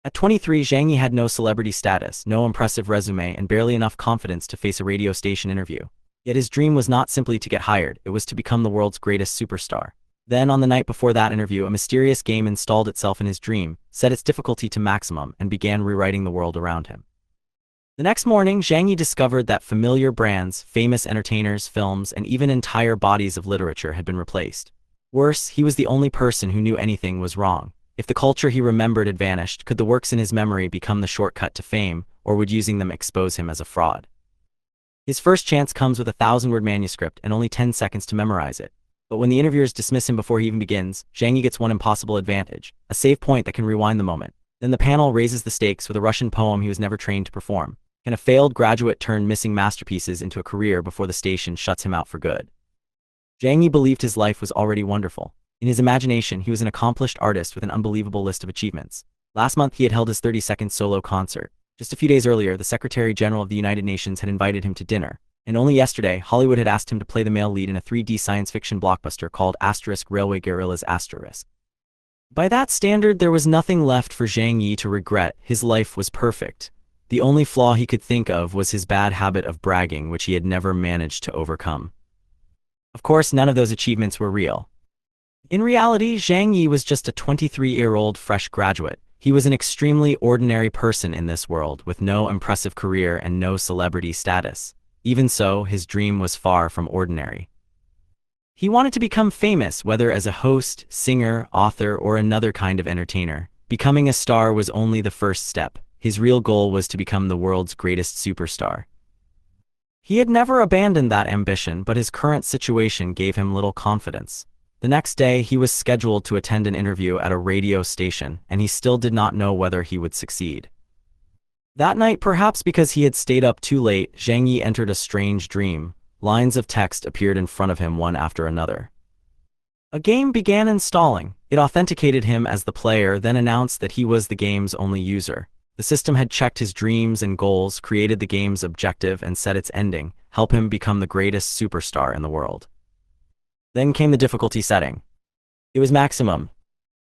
At 23, Zhang Ye had no celebrity status, no impressive resume, and barely enough confidence to face a radio station interview. Yet his dream was not simply to get hired, it was to become the world's greatest superstar. Then, on the night before that interview, a mysterious game installed itself in his dream, set its difficulty to maximum, and began rewriting the world around him. The next morning, Zhang Ye discovered that familiar brands, famous entertainers, films, and even entire bodies of literature had been replaced. Worse, he was the only person who knew anything was wrong. If the culture he remembered had vanished, could the works in his memory become the shortcut to fame, or would using them expose him as a fraud? His first chance comes with a 1,000-word manuscript and only 10 seconds to memorize it. But when the interviewers dismiss him before he even begins, Zhang Ye gets one impossible advantage, a save point that can rewind the moment. Then the panel raises the stakes with a Russian poem he was never trained to perform. Can a failed graduate turn missing masterpieces into a career before the station shuts him out for good? Zhang Ye believed his life was already wonderful. In his imagination, he was an accomplished artist with an unbelievable list of achievements. Last month, he had held his 32nd solo concert. Just a few days earlier, the Secretary General of the United Nations had invited him to dinner. And only yesterday, Hollywood had asked him to play the male lead in a 3D science fiction blockbuster called Railway Guerrillas *. By that standard, there was nothing left for Zhang Ye to regret. His life was perfect. The only flaw he could think of was his bad habit of bragging, which he had never managed to overcome. Of course, none of those achievements were real. In reality, Zhang Ye was just a 23-year-old fresh graduate. He was an extremely ordinary person in this world, with no impressive career and no celebrity status. Even so, his dream was far from ordinary. He wanted to become famous, whether as a host, singer, author, or another kind of entertainer. Becoming a star was only the first step. His real goal was to become the world's greatest superstar. He had never abandoned that ambition, but his current situation gave him little confidence. The next day, he was scheduled to attend an interview at a radio station, and he still did not know whether he would succeed. That night, perhaps because he had stayed up too late, Zhang Ye entered a strange dream. Lines of text appeared in front of him one after another. A game began installing. It authenticated him as the player, then announced that he was the game's only user. The system had checked his dreams and goals, created the game's objective, and set its ending, help him become the greatest superstar in the world. Then came the difficulty setting. It was maximum.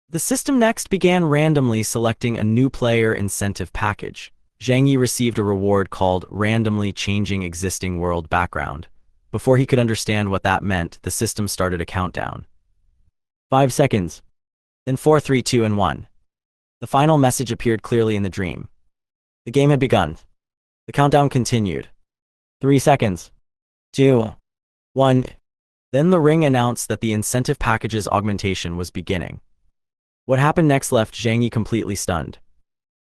The system next began randomly selecting a new player incentive package. Zhang Ye received a reward called randomly changing existing world background. Before he could understand what that meant, the system started a countdown. 5 seconds. Then 4, 3, 2, and 1. The final message appeared clearly in the dream. The game had begun. The countdown continued. 3 seconds. 2. 1. Then the ring announced that the incentive package's augmentation was beginning. What happened next left Zhang Ye completely stunned.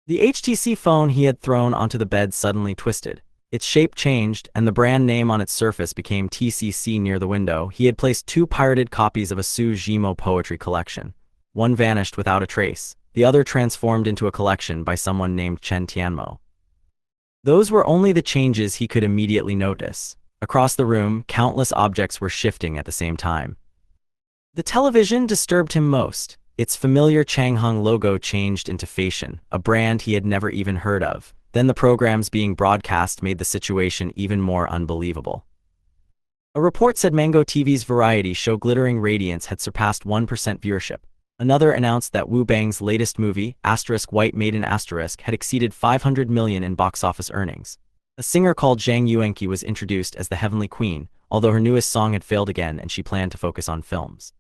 The HTC phone he had thrown onto the bed suddenly twisted. Its shape changed, and the brand name on its surface became TCC. Near the window, he had placed 2 pirated copies of a Su Jimo poetry collection. One vanished without a trace, the other transformed into a collection by someone named Chen Tianmo. Those were only the changes he could immediately notice. Across the room, countless objects were shifting at the same time. The television disturbed him most. Its familiar Changheng logo changed into Fashion, a brand he had never even heard of. Then the programs being broadcast made the situation even more unbelievable. A report said Mango TV's variety show Glittering Radiance had surpassed 1% viewership. Another announced that Wu Bang's latest movie, White Maiden had exceeded 500 million in box office earnings. A singer called Zhang Yuanqi was introduced as the Heavenly Queen, although her newest song had failed again and she planned to focus on films.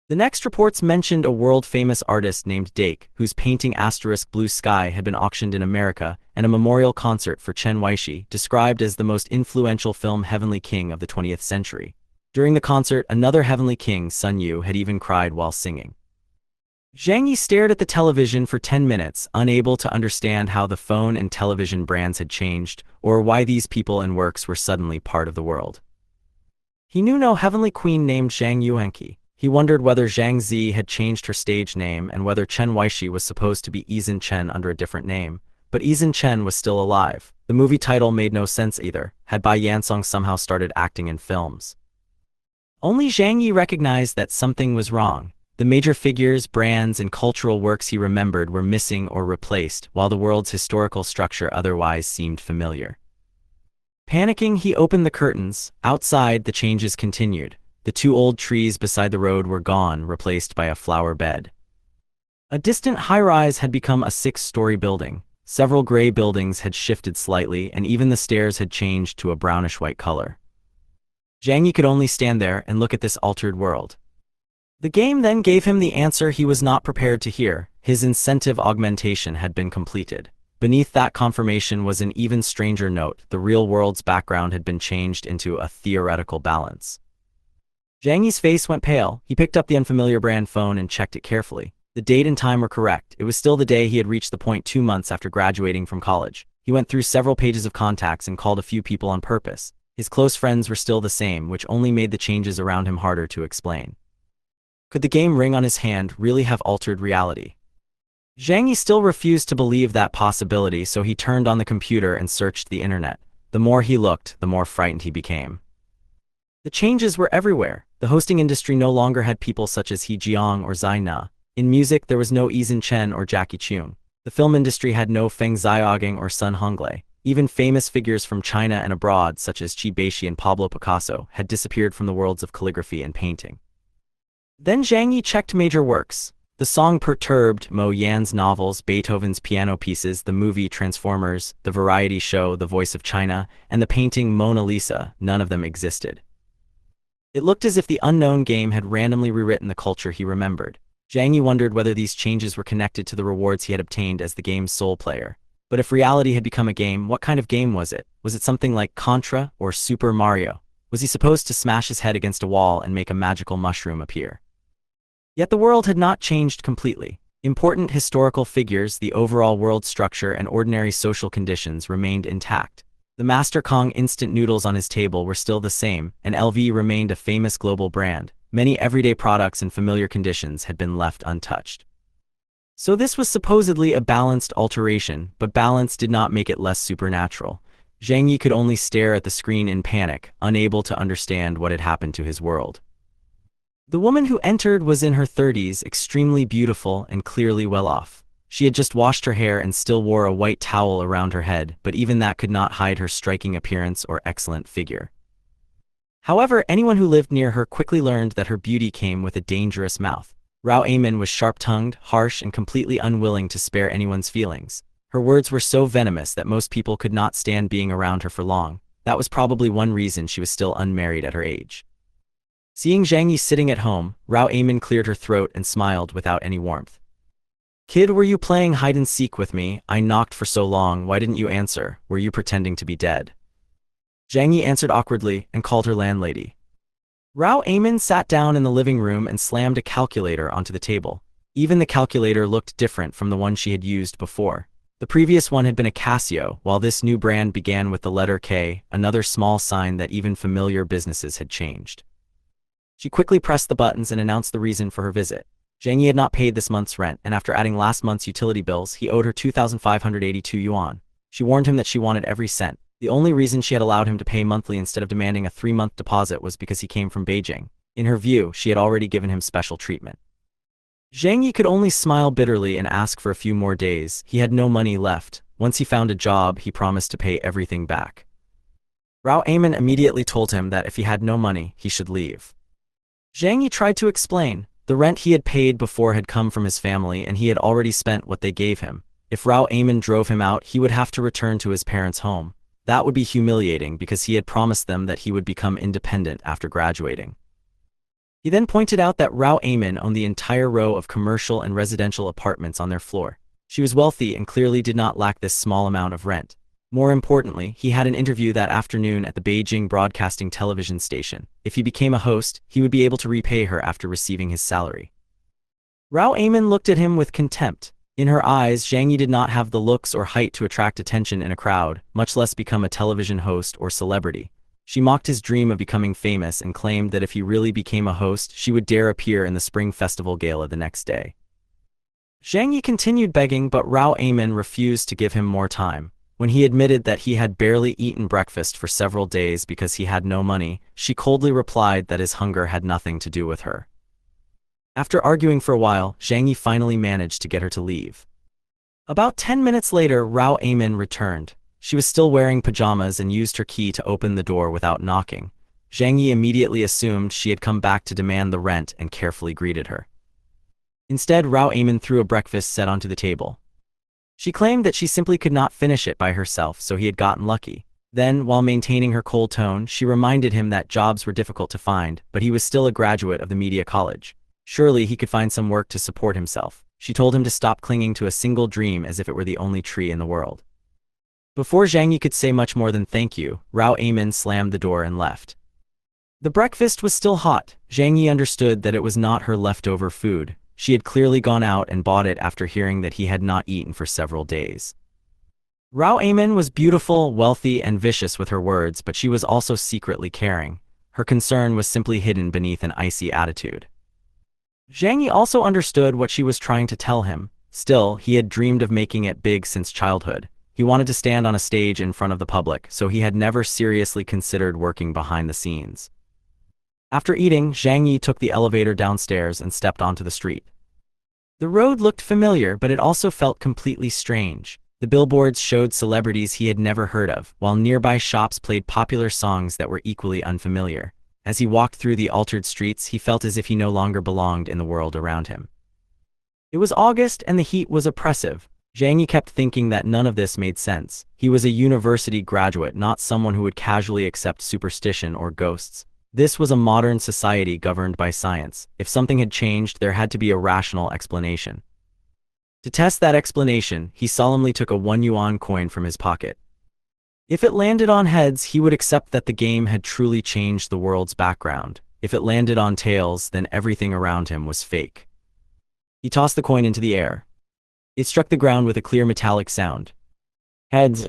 The next reports mentioned a world-famous artist named Dake, whose painting Blue Sky had been auctioned in America, and a memorial concert for Chen Weishi, described as the most influential film Heavenly King of the 20th century. During the concert, another Heavenly King, Sun Yu, had even cried while singing. Zhang Ye stared at the television for 10 minutes, unable to understand how the phone and television brands had changed, or why these people and works were suddenly part of the world. He knew no Heavenly Queen named Zhang Yuanqi. He wondered whether Zhang Zi had changed her stage name and whether Chen Weishi was supposed to be Yizhen Chen under a different name. But Yizhen Chen was still alive. The movie title made no sense either. Had Bai Yansong somehow started acting in films? Only Zhang Ye recognized that something was wrong. The major figures, brands, and cultural works he remembered were missing or replaced, while the world's historical structure otherwise seemed familiar. Panicking, he opened the curtains. Outside, the changes continued. The 2 old trees beside the road were gone, replaced by a flower bed. A distant high-rise had become a six-story building. Several gray buildings had shifted slightly, and even the stairs had changed to a brownish-white color. Zhang Ye could only stand there and look at this altered world. The game then gave him the answer he was not prepared to hear. His incentive augmentation had been completed. Beneath that confirmation was an even stranger note. The real world's background had been changed into a theoretical balance. Zhang Ye's face went pale. He picked up the unfamiliar brand phone and checked it carefully. The date and time were correct. It was still the day he had reached the point 2 months after graduating from college. He went through several pages of contacts and called a few people on purpose. His close friends were still the same, which only made the changes around him harder to explain. Could the game ring on his hand really have altered reality? Zhang Ye still refused to believe that possibility, so he turned on the computer and searched the internet. The more he looked, the more frightened he became. The changes were everywhere. The hosting industry no longer had people such as He Jiang or Zai Na. In music, there was no Eason Chen or Jackie Chun. The film industry had no Feng Xiaogang or Sun Honglei. Even famous figures from China and abroad, such as Qi Beixi and Pablo Picasso, had disappeared from the worlds of calligraphy and painting. Then Zhang Ye checked major works. The song Perturbed, Mo Yan's novels, Beethoven's piano pieces, the movie Transformers, the variety show The Voice of China, and the painting Mona Lisa. None of them existed. It looked as if the unknown game had randomly rewritten the culture he remembered. Zhang Ye wondered whether these changes were connected to the rewards he had obtained as the game's sole player. But if reality had become a game, what kind of game was it? Was it something like Contra or Super Mario? Was he supposed to smash his head against a wall and make a magical mushroom appear? Yet the world had not changed completely. Important historical figures, the overall world structure, and ordinary social conditions remained intact. The Master Kong instant noodles on his table were still the same, and LV remained a famous global brand. Many everyday products and familiar conditions had been left untouched. So this was supposedly a balanced alteration, but balance did not make it less supernatural. Zhang Ye could only stare at the screen in panic, unable to understand what had happened to his world. The woman who entered was in her 30s, extremely beautiful and clearly well off. She had just washed her hair and still wore a white towel around her head, but even that could not hide her striking appearance or excellent figure. However, anyone who lived near her quickly learned that her beauty came with a dangerous mouth. Rao Amin was sharp-tongued, harsh, and completely unwilling to spare anyone's feelings. Her words were so venomous that most people could not stand being around her for long. That was probably one reason she was still unmarried at her age. Seeing Zhang Ye sitting at home, Rao Amin cleared her throat and smiled without any warmth. "Kid, were you playing hide-and-seek with me? I knocked for so long, why didn't you answer? Were you pretending to be dead?" Zhang Ye answered awkwardly and called her landlady. Rao Amin sat down in the living room and slammed a calculator onto the table. Even the calculator looked different from the one she had used before. The previous one had been a Casio, while this new brand began with the letter K, another small sign that even familiar businesses had changed. She quickly pressed the buttons and announced the reason for her visit. Zhang Ye had not paid this month's rent, and after adding last month's utility bills, he owed her 2,582 yuan. She warned him that she wanted every cent. The only reason she had allowed him to pay monthly instead of demanding a 3-month deposit was because he came from Beijing. In her view, she had already given him special treatment. Zhang Ye could only smile bitterly and ask for a few more days. He had no money left. Once he found a job, he promised to pay everything back. Rao Amin immediately told him that if he had no money, he should leave. Zhang Ye tried to explain. The rent he had paid before had come from his family, and he had already spent what they gave him. If Rao Amin drove him out, he would have to return to his parents' home. That would be humiliating because he had promised them that he would become independent after graduating. He then pointed out that Rao Amin owned the entire row of commercial and residential apartments on their floor. She was wealthy and clearly did not lack this small amount of rent. More importantly, he had an interview that afternoon at the Beijing Broadcasting television station. If he became a host, he would be able to repay her after receiving his salary. Rao Amin looked at him with contempt. In her eyes, Zhang Ye did not have the looks or height to attract attention in a crowd, much less become a television host or celebrity. She mocked his dream of becoming famous and claimed that if he really became a host, she would dare appear in the Spring Festival Gala the next day. Zhang Ye continued begging, but Rao Amin refused to give him more time. When he admitted that he had barely eaten breakfast for several days because he had no money, she coldly replied that his hunger had nothing to do with her. After arguing for a while, Zhang Ye finally managed to get her to leave. About 10 minutes later, Rao Amin returned. She was still wearing pajamas and used her key to open the door without knocking. Zhang Ye immediately assumed she had come back to demand the rent and carefully greeted her. Instead, Rao Amin threw a breakfast set onto the table. She claimed that she simply could not finish it by herself, so he had gotten lucky. Then, while maintaining her cold tone, she reminded him that jobs were difficult to find, but he was still a graduate of the media college. Surely he could find some work to support himself. She told him to stop clinging to a single dream as if it were the only tree in the world. Before Zhang Ye could say much more than thank you, Rao Amin slammed the door and left. The breakfast was still hot. Zhang Ye understood that it was not her leftover food. She had clearly gone out and bought it after hearing that he had not eaten for several days. Rao Amin was beautiful, wealthy, and vicious with her words, but she was also secretly caring. Her concern was simply hidden beneath an icy attitude. Zhang Ye also understood what she was trying to tell him. Still, he had dreamed of making it big since childhood. He wanted to stand on a stage in front of the public, so he had never seriously considered working behind the scenes. After eating, Zhang Ye took the elevator downstairs and stepped onto the street. The road looked familiar, but it also felt completely strange. The billboards showed celebrities he had never heard of, while nearby shops played popular songs that were equally unfamiliar. As he walked through the altered streets, he felt as if he no longer belonged in the world around him. It was August and the heat was oppressive. Zhang Ye kept thinking that none of this made sense. He was a university graduate, not someone who would casually accept superstition or ghosts. This was a modern society governed by science. If something had changed, there had to be a rational explanation. To test that explanation, he solemnly took a 1 yuan coin from his pocket. If it landed on heads, he would accept that the game had truly changed the world's background. If it landed on tails, then everything around him was fake. He tossed the coin into the air. It struck the ground with a clear metallic sound. Heads.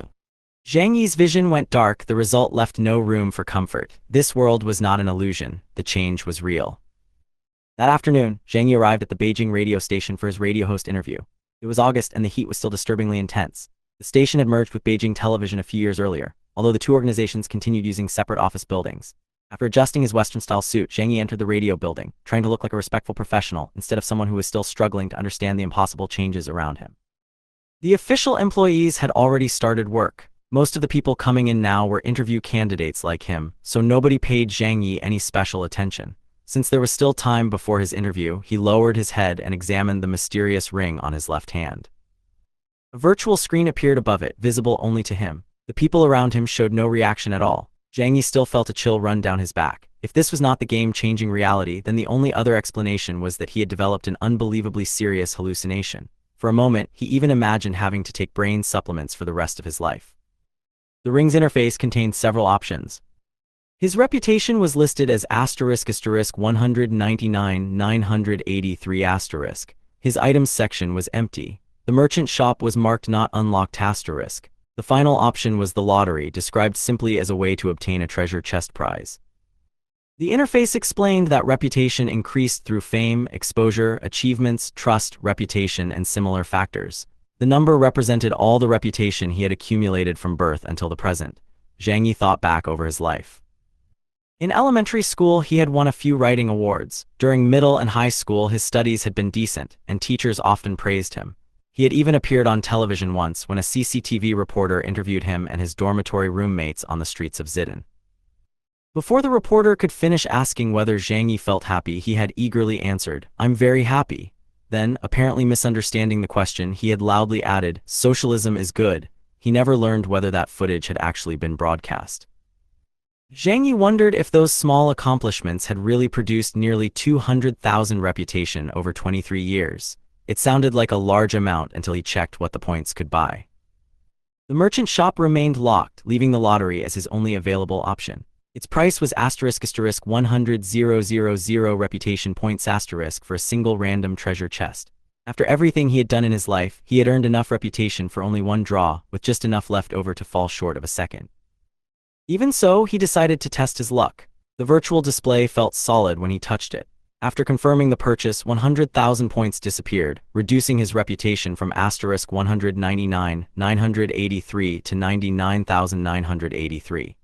Zhang Ye's vision went dark. The result left no room for comfort. This world was not an illusion. The change was real. That afternoon, Zhang Ye arrived at the Beijing radio station for his radio host interview. It was August and the heat was still disturbingly intense. The station had merged with Beijing Television a few years earlier, although the two organizations continued using separate office buildings. After adjusting his Western-style suit, Zhang Ye entered the radio building, trying to look like a respectful professional instead of someone who was still struggling to understand the impossible changes around him. The official employees had already started work. Most of the people coming in now were interview candidates like him, so nobody paid Zhang Ye any special attention. Since there was still time before his interview, he lowered his head and examined the mysterious ring on his left hand. A virtual screen appeared above it, visible only to him. The people around him showed no reaction at all. Zhang Ye still felt a chill run down his back. If this was not the game-changing reality, then the only other explanation was that he had developed an unbelievably serious hallucination. For a moment, he even imagined having to take brain supplements for the rest of his life. The ring's interface contained several options. His reputation was listed as *199,983*. His items section was empty. The merchant shop was marked not unlocked *. The final option was the lottery, described simply as a way to obtain a treasure chest prize. The interface explained that reputation increased through fame, exposure, achievements, trust, reputation, and similar factors. The number represented all the reputation he had accumulated from birth until the present. Zhang Ye thought back over his life. In elementary school, he had won a few writing awards. During middle and high school, his studies had been decent, and teachers often praised him. He had even appeared on television once when a CCTV reporter interviewed him and his dormitory roommates on the streets of Zidane. Before the reporter could finish asking whether Zhang Ye felt happy, he had eagerly answered, "I'm very happy." Then, apparently misunderstanding the question, he had loudly added, "Socialism is good." He never learned whether that footage had actually been broadcast. Zhang Ye wondered if those small accomplishments had really produced nearly 200,000 reputation over 23 years. It sounded like a large amount until he checked what the points could buy. The merchant shop remained locked, leaving the lottery as his only available option. Its price was *100,000 reputation points for a single random treasure chest. After everything he had done in his life, he had earned enough reputation for only one draw, with just enough left over to fall short of a second. Even so, he decided to test his luck. The virtual display felt solid when he touched it. After confirming the purchase, 100,000 points disappeared, reducing his reputation from *199,983 to 99,983.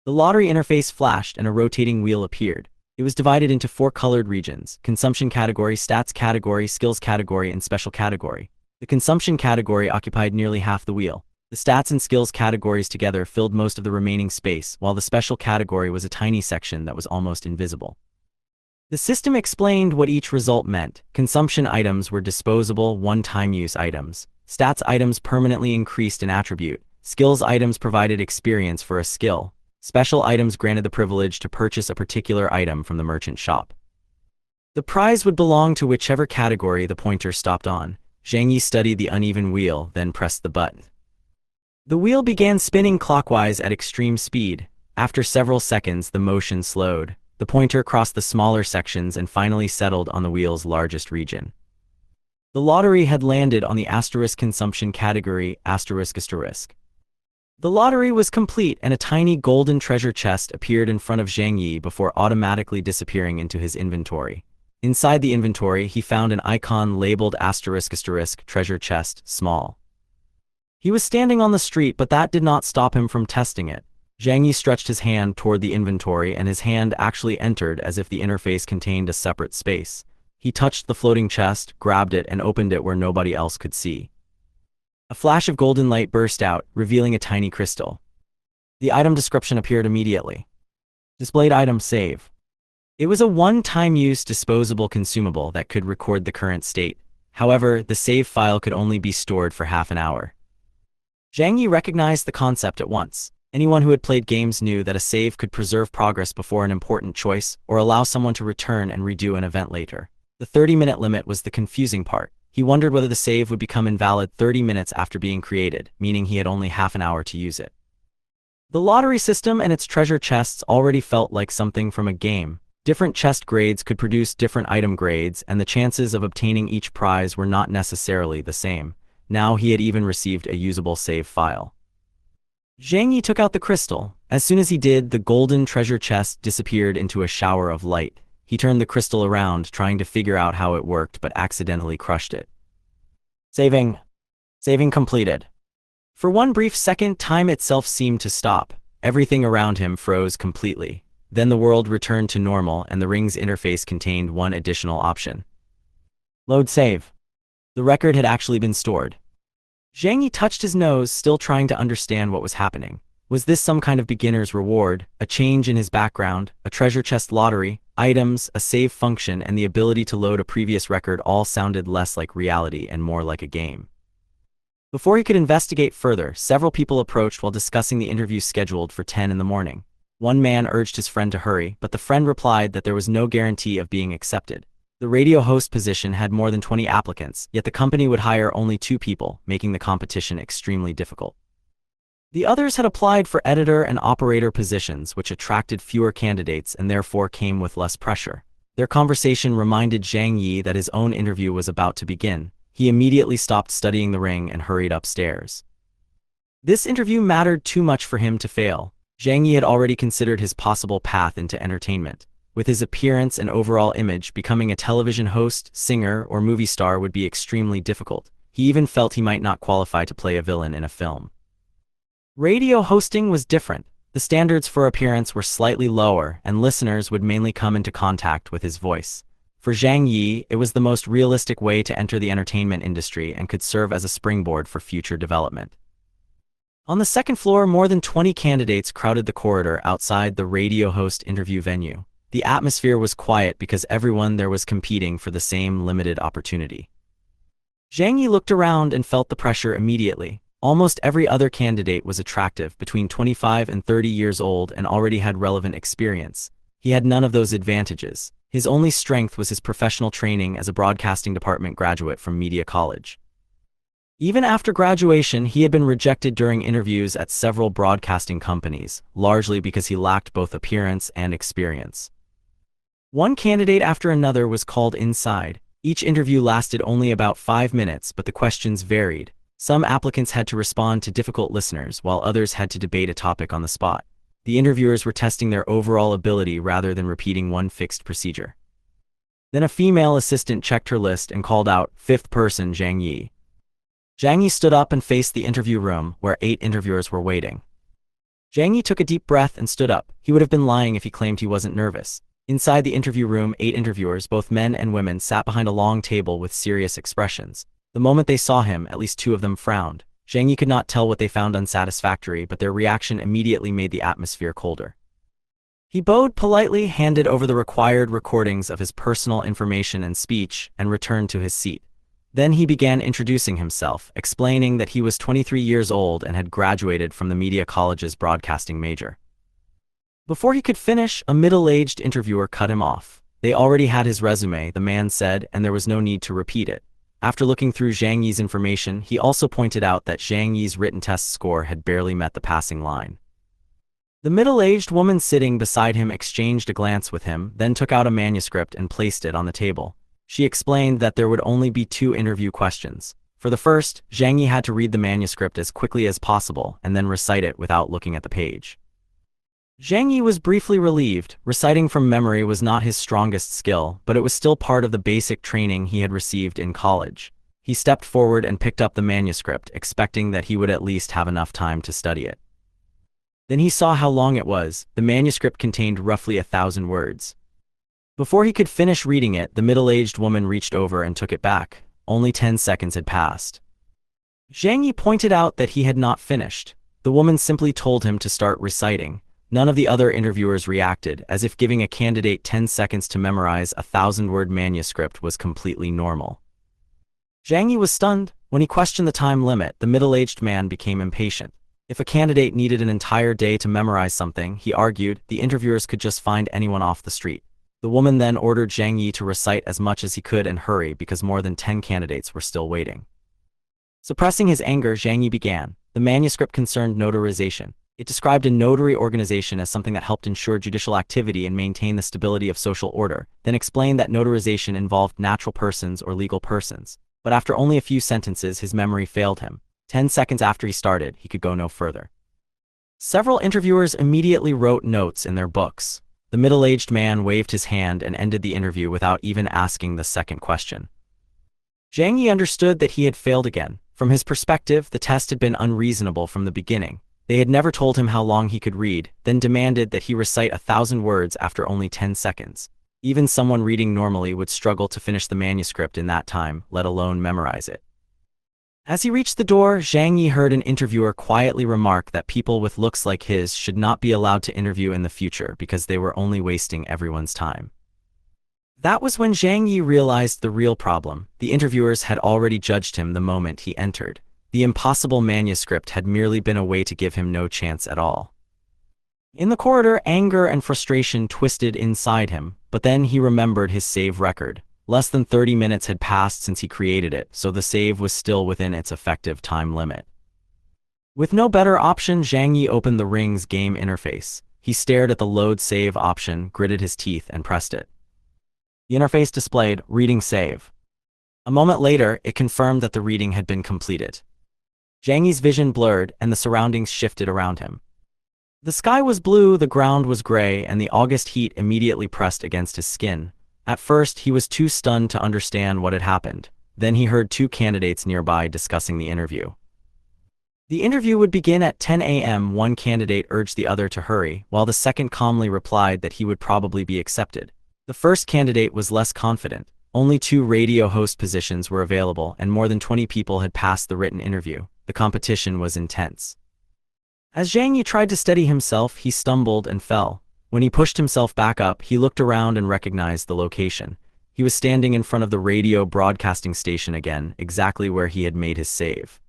The lottery interface flashed and a rotating wheel appeared. It was divided into 4 colored regions: consumption category, stats category, skills category, and special category. The consumption category occupied nearly half the wheel. The stats and skills categories together filled most of the remaining space, while the special category was a tiny section that was almost invisible. The system explained what each result meant. Consumption items were disposable, one-time use items. Stats items permanently increased an attribute. Skills items provided experience for a skill. Special items granted the privilege to purchase a particular item from the merchant shop. The prize would belong to whichever category the pointer stopped on. Zhang Ye studied the uneven wheel, then pressed the button. The wheel began spinning clockwise at extreme speed. After several seconds, the motion slowed. The pointer crossed the smaller sections and finally settled on the wheel's largest region. The lottery had landed on the asterisk consumption category, asterisk asterisk. The lottery was complete and a tiny golden treasure chest appeared in front of Zhang Ye before automatically disappearing into his inventory. Inside the inventory, he found an icon labeled asterisk asterisk treasure chest, small. He was standing on the street, but that did not stop him from testing it. Zhang Ye stretched his hand toward the inventory and his hand actually entered as if the interface contained a separate space. He touched the floating chest, grabbed it, and opened it where nobody else could see. A flash of golden light burst out, revealing a tiny crystal. The item description appeared immediately. Displayed item save. It was a one-time use disposable consumable that could record the current state. However, the save file could only be stored for half an hour. Zhang Ye recognized the concept at once. Anyone who had played games knew that a save could preserve progress before an important choice or allow someone to return and redo an event later. The 30-minute limit was the confusing part. He wondered whether the save would become invalid 30 minutes after being created, meaning he had only half an hour to use it. The lottery system and its treasure chests already felt like something from a game. Different chest grades could produce different item grades, and the chances of obtaining each prize were not necessarily the same. Now he had even received a usable save file. Zhang Ye took out the crystal. As soon as he did, the golden treasure chest disappeared into a shower of light. He turned the crystal around, trying to figure out how it worked, but accidentally crushed it. Saving completed. For one brief second, time itself seemed to stop. Everything around him froze completely. Then the world returned to normal, and the ring's interface contained one additional option. Load save. The record had actually been stored. Zhang Ye touched his nose, still trying to understand what was happening. Was this some kind of beginner's reward, a change in his background, a treasure chest lottery, items, a save function, and the ability to load a previous record all sounded less like reality and more like a game. Before he could investigate further, several people approached while discussing the interview scheduled for 10 in the morning. One man urged his friend to hurry, but the friend replied that there was no guarantee of being accepted. The radio host position had more than 20 applicants, yet the company would hire only 2 people, making the competition extremely difficult. The others had applied for editor and operator positions, which attracted fewer candidates and therefore came with less pressure. Their conversation reminded Zhang Ye that his own interview was about to begin. He immediately stopped studying the ring and hurried upstairs. This interview mattered too much for him to fail. Zhang Ye had already considered his possible path into entertainment. With his appearance and overall image, becoming a television host, singer, or movie star would be extremely difficult. He even felt he might not qualify to play a villain in a film. Radio hosting was different. The standards for appearance were slightly lower, and listeners would mainly come into contact with his voice. For Zhang Ye, it was the most realistic way to enter the entertainment industry and could serve as a springboard for future development. On the second floor, more than 20 candidates crowded the corridor outside the radio host interview venue. The atmosphere was quiet because everyone there was competing for the same limited opportunity. Zhang Ye looked around and felt the pressure immediately. Almost every other candidate was attractive, between 25 and 30 years old, and already had relevant experience. He had none of those advantages. His only strength was his professional training as a broadcasting department graduate from Media College. Even after graduation, he had been rejected during interviews at several broadcasting companies, largely because he lacked both appearance and experience. One candidate after another was called inside. Each interview lasted only about 5 minutes, but the questions varied. Some applicants had to respond to difficult listeners, while others had to debate a topic on the spot. The interviewers were testing their overall ability rather than repeating one fixed procedure. Then a female assistant checked her list and called out, "Fifth person, Zhang Ye." Zhang Ye stood up and faced the interview room, where 8 interviewers were waiting. Zhang Ye took a deep breath and stood up. He would have been lying if he claimed he wasn't nervous. Inside the interview room, 8 interviewers, both men and women, sat behind a long table with serious expressions. The moment they saw him, at least 2 of them frowned. Zhang Ye could not tell what they found unsatisfactory, but their reaction immediately made the atmosphere colder. He bowed politely, handed over the required recordings of his personal information and speech, and returned to his seat. Then he began introducing himself, explaining that he was 23 years old and had graduated from the media college's broadcasting major. Before he could finish, a middle-aged interviewer cut him off. They already had his resume, the man said, and there was no need to repeat it. After looking through Zhang Ye's information, he also pointed out that Zhang Ye's written test score had barely met the passing line. The middle-aged woman sitting beside him exchanged a glance with him, then took out a manuscript and placed it on the table. She explained that there would only be 2 interview questions. For the first, Zhang Ye had to read the manuscript as quickly as possible and then recite it without looking at the page. Zhang Ye was briefly relieved. Reciting from memory was not his strongest skill, but it was still part of the basic training he had received in college. He stepped forward and picked up the manuscript, expecting that he would at least have enough time to study it. Then he saw how long it was. The manuscript contained roughly 1,000 words. Before he could finish reading it, the middle-aged woman reached over and took it back. Only 10 seconds had passed. Zhang Ye pointed out that he had not finished. The woman simply told him to start reciting. None of the other interviewers reacted, as if giving a candidate 10 seconds to memorize a 1,000-word manuscript was completely normal. Zhang Ye was stunned. When he questioned the time limit, the middle-aged man became impatient. If a candidate needed an entire day to memorize something, he argued, the interviewers could just find anyone off the street. The woman then ordered Zhang Ye to recite as much as he could and hurry because more than 10 candidates were still waiting. Suppressing his anger, Zhang Ye began. The manuscript concerned notarization. It described a notary organization as something that helped ensure judicial activity and maintain the stability of social order, then explained that notarization involved natural persons or legal persons. But after only a few sentences, his memory failed him. 10 seconds after he started, he could go no further. Several interviewers immediately wrote notes in their books. The middle-aged man waved his hand and ended the interview without even asking the second question. Zhang Ye understood that he had failed again. From his perspective, the test had been unreasonable from the beginning. They had never told him how long he could read, then demanded that he recite 1,000 words after only 10 seconds. Even someone reading normally would struggle to finish the manuscript in that time, let alone memorize it. As he reached the door, Zhang Ye heard an interviewer quietly remark that people with looks like his should not be allowed to interview in the future because they were only wasting everyone's time. That was when Zhang Ye realized the real problem. The interviewers had already judged him the moment he entered. The impossible manuscript had merely been a way to give him no chance at all. In the corridor, anger and frustration twisted inside him, but then he remembered his save record. Less than 30 minutes had passed since he created it, so the save was still within its effective time limit. With no better option, Zhang Ye opened the Ring's game interface. He stared at the Load Save option, gritted his teeth, and pressed it. The interface displayed, Reading Save. A moment later, it confirmed that the reading had been completed. Zhang Ye's vision blurred, and the surroundings shifted around him. The sky was blue, the ground was gray, and the August heat immediately pressed against his skin. At first, he was too stunned to understand what had happened. Then he heard 2 candidates nearby discussing the interview. The interview would begin at 10 a.m. One candidate urged the other to hurry, while the second calmly replied that he would probably be accepted. The first candidate was less confident. Only 2 radio host positions were available, and more than 20 people had passed the written interview. The competition was intense. As Zhang Ye tried to steady himself, he stumbled and fell. When he pushed himself back up, he looked around and recognized the location. He was standing in front of the radio broadcasting station again, exactly where he had made his save.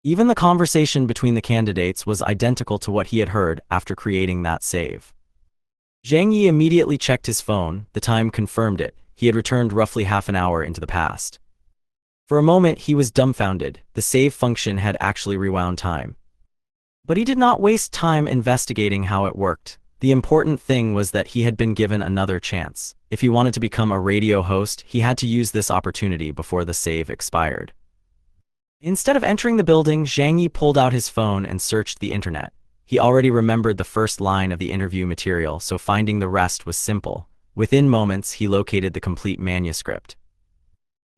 Even the conversation between the candidates was identical to what he had heard after creating that save. Zhang Ye immediately checked his phone. The time confirmed it. He had returned roughly half an hour into the past. For a moment, he was dumbfounded. The save function had actually rewound time. But he did not waste time investigating how it worked. The important thing was that he had been given another chance. If he wanted to become a radio host, he had to use this opportunity before the save expired. Instead of entering the building, Zhang Ye pulled out his phone and searched the internet. He already remembered the first line of the interview material, so finding the rest was simple. Within moments, he located the complete manuscript.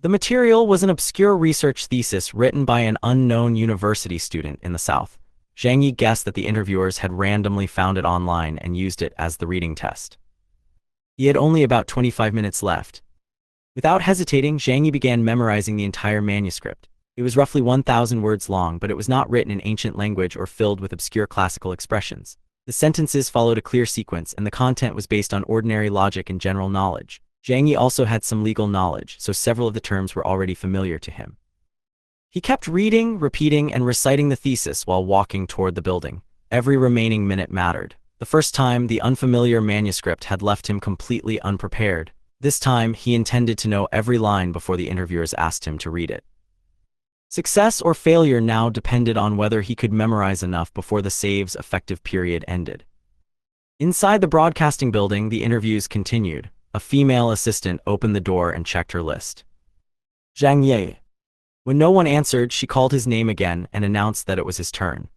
The material was an obscure research thesis written by an unknown university student in the South. Zhang Ye guessed that the interviewers had randomly found it online and used it as the reading test. He had only about 25 minutes left. Without hesitating, Zhang Ye began memorizing the entire manuscript. It was roughly 1,000 words long, but it was not written in ancient language or filled with obscure classical expressions. The sentences followed a clear sequence, and the content was based on ordinary logic and general knowledge. Zhang Ye also had some legal knowledge, so several of the terms were already familiar to him. He kept reading, repeating, and reciting the thesis while walking toward the building. Every remaining minute mattered. The first time, the unfamiliar manuscript had left him completely unprepared. This time, he intended to know every line before the interviewers asked him to read it. Success or failure now depended on whether he could memorize enough before the save's effective period ended. Inside the broadcasting building, the interviews continued. A female assistant opened the door and checked her list. Zhang Ye. When no one answered, she called his name again and announced that it was his turn.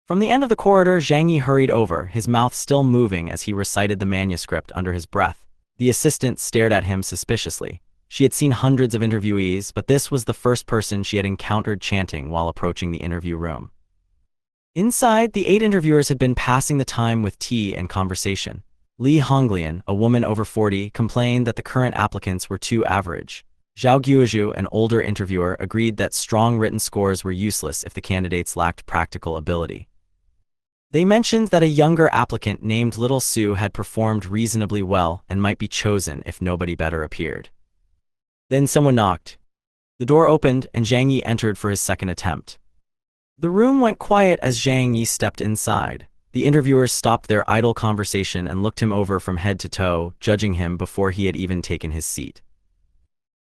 From the end of the corridor, Zhang Ye hurried over, his mouth still moving as he recited the manuscript under his breath. The assistant stared at him suspiciously. She had seen hundreds of interviewees, but this was the first person she had encountered chanting while approaching the interview room. Inside, the 8 interviewers had been passing the time with tea and conversation. Li Honglian, a woman over 40, complained that the current applicants were too average. Zhao Guozhu, an older interviewer, agreed that strong written scores were useless if the candidates lacked practical ability. They mentioned that a younger applicant named Little Su had performed reasonably well and might be chosen if nobody better appeared. Then someone knocked. The door opened, and Zhang Ye entered for his second attempt. The room went quiet as Zhang Ye stepped inside. The interviewers stopped their idle conversation and looked him over from head to toe, judging him before he had even taken his seat.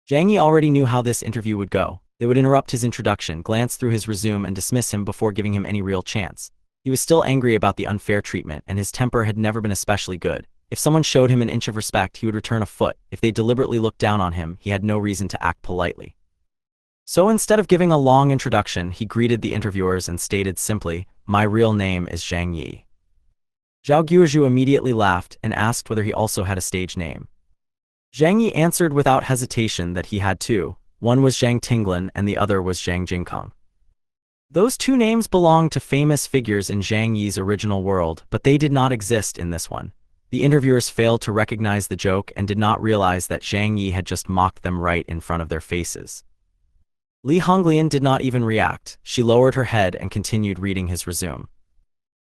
Zhang Ye already knew how this interview would go. They would interrupt his introduction, glance through his resume, and dismiss him before giving him any real chance. He was still angry about the unfair treatment, and his temper had never been especially good. If someone showed him an inch of respect, he would return a foot. If they deliberately looked down on him, he had no reason to act politely. So instead of giving a long introduction, he greeted the interviewers and stated simply, "My real name is Zhang Ye." Zhao Guozhu immediately laughed and asked whether he also had a stage name. Zhang Ye answered without hesitation that he had two. One was Zhang Tinglan and the other was Zhang Jingkong. Those two names belonged to famous figures in Zhang Ye's original world, but they did not exist in this one. The interviewers failed to recognize the joke and did not realize that Zhang Ye had just mocked them right in front of their faces. Li Honglian did not even react. She lowered her head and continued reading his resume.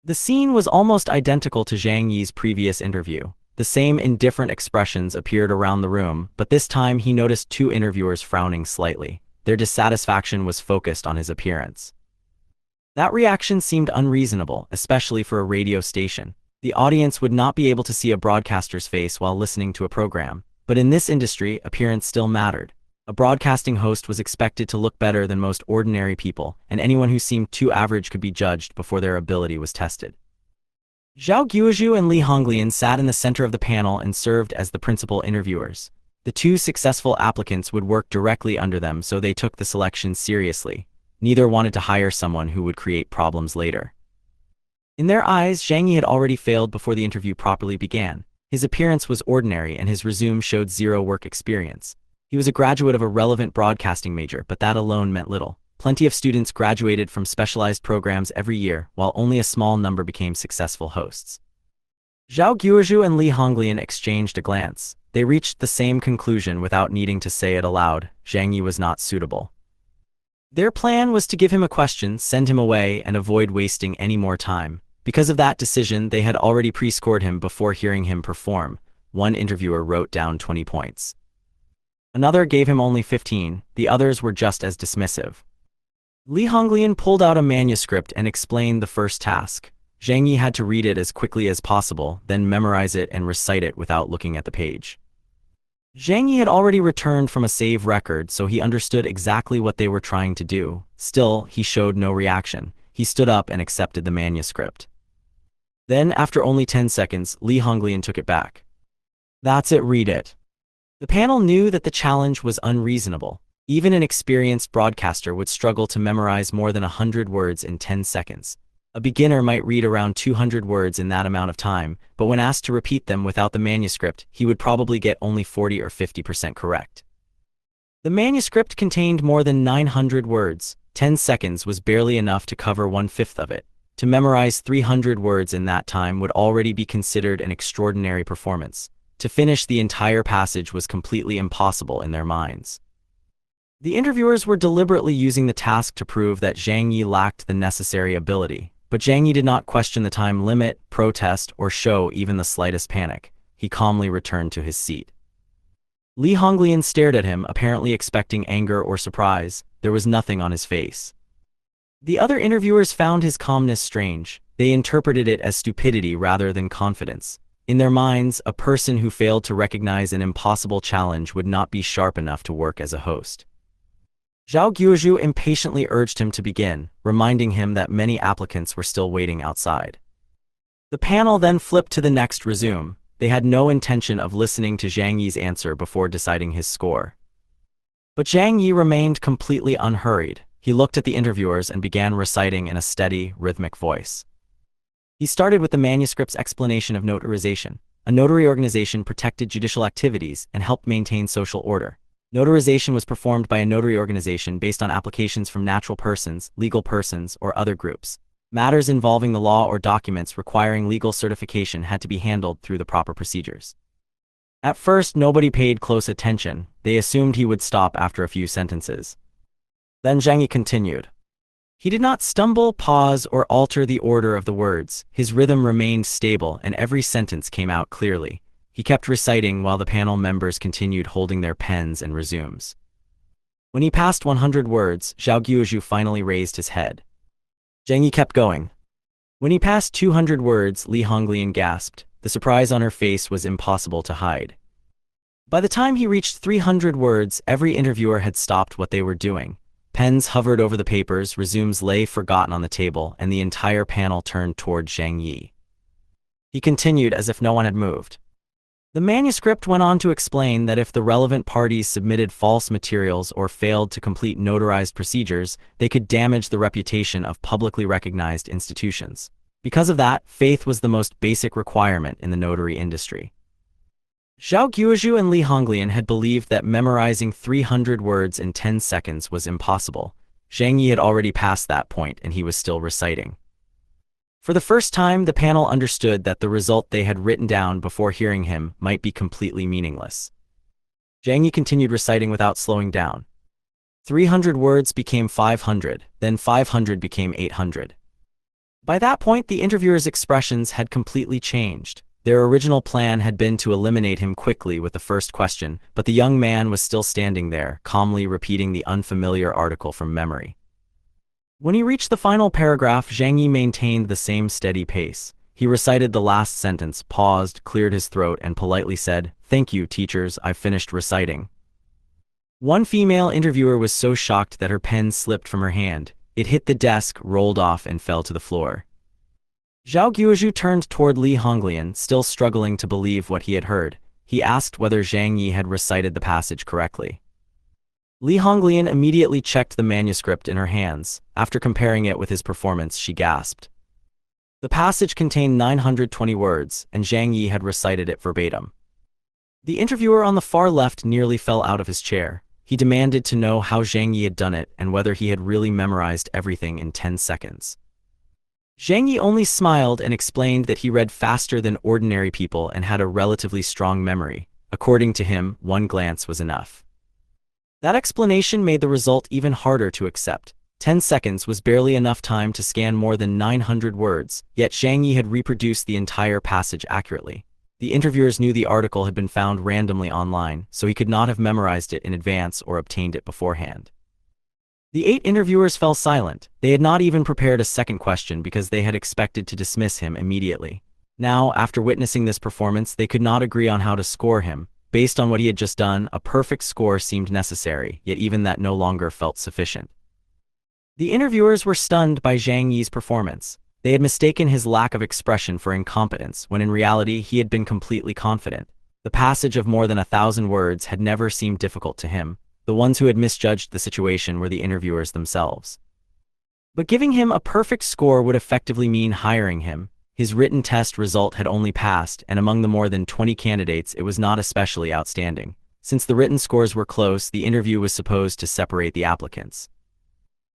The scene was almost identical to Zhang Ye's previous interview. The same indifferent expressions appeared around the room, but this time he noticed 2 interviewers frowning slightly. Their dissatisfaction was focused on his appearance. That reaction seemed unreasonable, especially for a radio station. The audience would not be able to see a broadcaster's face while listening to a program, but in this industry, appearance still mattered. A broadcasting host was expected to look better than most ordinary people, and anyone who seemed too average could be judged before their ability was tested. Zhao Guozhu and Li Honglian sat in the center of the panel and served as the principal interviewers. The 2 successful applicants would work directly under them, so they took the selection seriously. Neither wanted to hire someone who would create problems later. In their eyes, Zhang Ye had already failed before the interview properly began. His appearance was ordinary and his resume showed 0 work experience. He was a graduate of a relevant broadcasting major, but that alone meant little. Plenty of students graduated from specialized programs every year, while only a small number became successful hosts. Zhao Guozhu and Li Honglian exchanged a glance. They reached the same conclusion without needing to say it aloud: Zhang Ye was not suitable. Their plan was to give him a question, send him away, and avoid wasting any more time. Because of that decision, they had already pre-scored him before hearing him perform. One interviewer wrote down 20 points. Another gave him only 15, the others were just as dismissive. Li Honglian pulled out a manuscript and explained the first task. Zhang Ye had to read it as quickly as possible, then memorize it and recite it without looking at the page. Zhang Ye had already returned from a save record, so he understood exactly what they were trying to do. Still, he showed no reaction. He stood up and accepted the manuscript. Then, after only 10 seconds, Li Honglian took it back. "That's it, read it." The panel knew that the challenge was unreasonable. Even an experienced broadcaster would struggle to memorize more than 100 words in 10 seconds. A beginner might read around 200 words in that amount of time, but when asked to repeat them without the manuscript, he would probably get only 40 or 50% correct. The manuscript contained more than 900 words. 10 seconds was barely enough to cover 1/5 of it. To memorize 300 words in that time would already be considered an extraordinary performance. To finish the entire passage was completely impossible in their minds. The interviewers were deliberately using the task to prove that Zhang Ye lacked the necessary ability. But Zhang Ye did not question the time limit, protest, or show even the slightest panic. He calmly returned to his seat. Li Honglian stared at him, apparently expecting anger or surprise. There was nothing on his face. The other interviewers found his calmness strange. They interpreted it as stupidity rather than confidence. In their minds, a person who failed to recognize an impossible challenge would not be sharp enough to work as a host. Zhao Guozhu impatiently urged him to begin, reminding him that many applicants were still waiting outside. The panel then flipped to the next resume. They had no intention of listening to Zhang Ye's answer before deciding his score. But Zhang Ye remained completely unhurried. He looked at the interviewers and began reciting in a steady, rhythmic voice. He started with the manuscript's explanation of notarization. A notary organization protected judicial activities and helped maintain social order. Notarization was performed by a notary organization based on applications from natural persons, legal persons, or other groups. Matters involving the law or documents requiring legal certification had to be handled through the proper procedures. At first, nobody paid close attention. They assumed he would stop after a few sentences. Then Zhang Ye continued. He did not stumble, pause, or alter the order of the words. His rhythm remained stable and every sentence came out clearly. He kept reciting while the panel members continued holding their pens and resumes. When he passed 100 words, Zhao Guozhu finally raised his head. Zhang Ye kept going. When he passed 200 words, Li Honglian gasped. The surprise on her face was impossible to hide. By the time he reached 300 words, every interviewer had stopped what they were doing. Pens hovered over the papers, resumes lay forgotten on the table, and the entire panel turned toward Zhang Ye. He continued as if no one had moved. The manuscript went on to explain that if the relevant parties submitted false materials or failed to complete notarized procedures, they could damage the reputation of publicly recognized institutions. Because of that, faith was the most basic requirement in the notary industry. Zhao Guozhu and Li Honglian had believed that memorizing 300 words in 10 seconds was impossible. Zhang Ye had already passed that point and he was still reciting. For the first time, the panel understood that the result they had written down before hearing him might be completely meaningless. Zhang Ye continued reciting without slowing down. 300 words became 500, then 500 became 800. By that point, the interviewers' expressions had completely changed. Their original plan had been to eliminate him quickly with the first question, but the young man was still standing there, calmly repeating the unfamiliar article from memory. When he reached the final paragraph, Zhang Ye maintained the same steady pace. He recited the last sentence, paused, cleared his throat, and politely said, "Thank you, teachers, I've finished reciting." One female interviewer was so shocked that her pen slipped from her hand. It hit the desk, rolled off, and fell to the floor. Zhao Guozhu turned toward Li Honglian, still struggling to believe what he had heard. He asked whether Zhang Ye had recited the passage correctly. Li Honglian immediately checked the manuscript in her hands. After comparing it with his performance, she gasped. The passage contained 920 words, and Zhang Ye had recited it verbatim. The interviewer on the far left nearly fell out of his chair. He demanded to know how Zhang Ye had done it and whether he had really memorized everything in 10 seconds. Zhang Ye only smiled and explained that he read faster than ordinary people and had a relatively strong memory. According to him, one glance was enough. That explanation made the result even harder to accept. 10 seconds was barely enough time to scan more than 900 words, yet Zhang Ye had reproduced the entire passage accurately. The interviewers knew the article had been found randomly online, so he could not have memorized it in advance or obtained it beforehand. The 8 interviewers fell silent. They had not even prepared a second question because they had expected to dismiss him immediately. Now, after witnessing this performance, they could not agree on how to score him. Based on what he had just done, a perfect score seemed necessary, yet even that no longer felt sufficient. The interviewers were stunned by Zhang Ye's performance. They had mistaken his lack of expression for incompetence, when in reality he had been completely confident. The passage of more than 1,000 words had never seemed difficult to him. The ones who had misjudged the situation were the interviewers themselves. But giving him a perfect score would effectively mean hiring him. His written test result had only passed, and among the more than 20 candidates, it was not especially outstanding. Since the written scores were close, the interview was supposed to separate the applicants.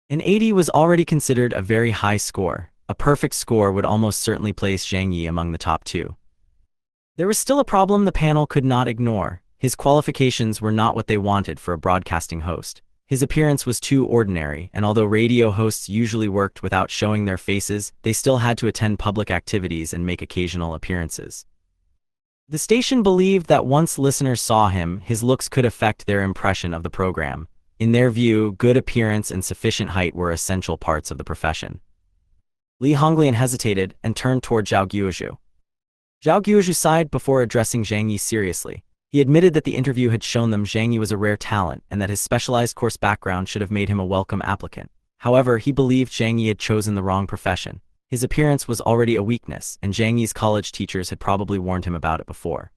An 80 was already considered a very high score. A perfect score would almost certainly place Zhang Ye among the top 2. There was still a problem the panel could not ignore. His qualifications were not what they wanted for a broadcasting host. His appearance was too ordinary, and although radio hosts usually worked without showing their faces, they still had to attend public activities and make occasional appearances. The station believed that once listeners saw him, his looks could affect their impression of the program. In their view, good appearance and sufficient height were essential parts of the profession. Li Honglian hesitated and turned toward Zhao Guozhu. Zhao Guozhu sighed before addressing Zhang Ye seriously. He admitted that the interview had shown them Zhang Ye was a rare talent and that his specialized course background should have made him a welcome applicant. However, he believed Zhang Ye had chosen the wrong profession. His appearance was already a weakness, and Zhang Ye's college teachers had probably warned him about it before.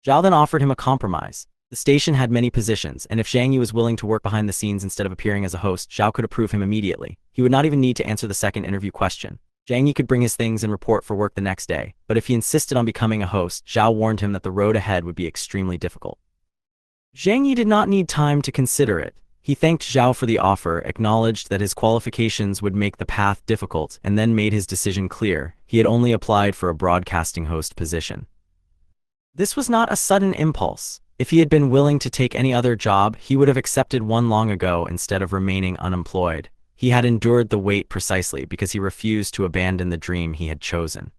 Zhao then offered him a compromise. The station had many positions, and if Zhang Ye was willing to work behind the scenes instead of appearing as a host, Zhao could approve him immediately. He would not even need to answer the second interview question. Zhang Ye could bring his things and report for work the next day, but if he insisted on becoming a host, Zhao warned him that the road ahead would be extremely difficult. Zhang Ye did not need time to consider it. He thanked Zhao for the offer, acknowledged that his qualifications would make the path difficult, and then made his decision clear. He had only applied for a broadcasting host position. This was not a sudden impulse. If he had been willing to take any other job, he would have accepted one long ago instead of remaining unemployed. He had endured the wait precisely because he refused to abandon the dream he had chosen.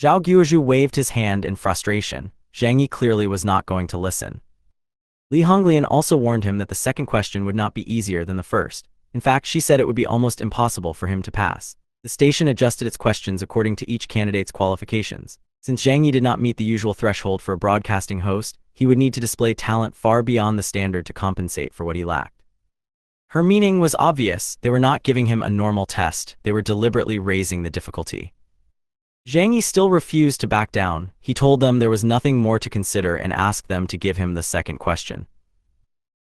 Zhao Guozhu waved his hand in frustration. Zhang Ye clearly was not going to listen. Li Honglian also warned him that the second question would not be easier than the first. In fact, she said it would be almost impossible for him to pass. The station adjusted its questions according to each candidate's qualifications. Since Zhang Ye did not meet the usual threshold for a broadcasting host, he would need to display talent far beyond the standard to compensate for what he lacked. Her meaning was obvious. They were not giving him a normal test. They were deliberately raising the difficulty. Zhang Ye still refused to back down. He told them there was nothing more to consider and asked them to give him the second question.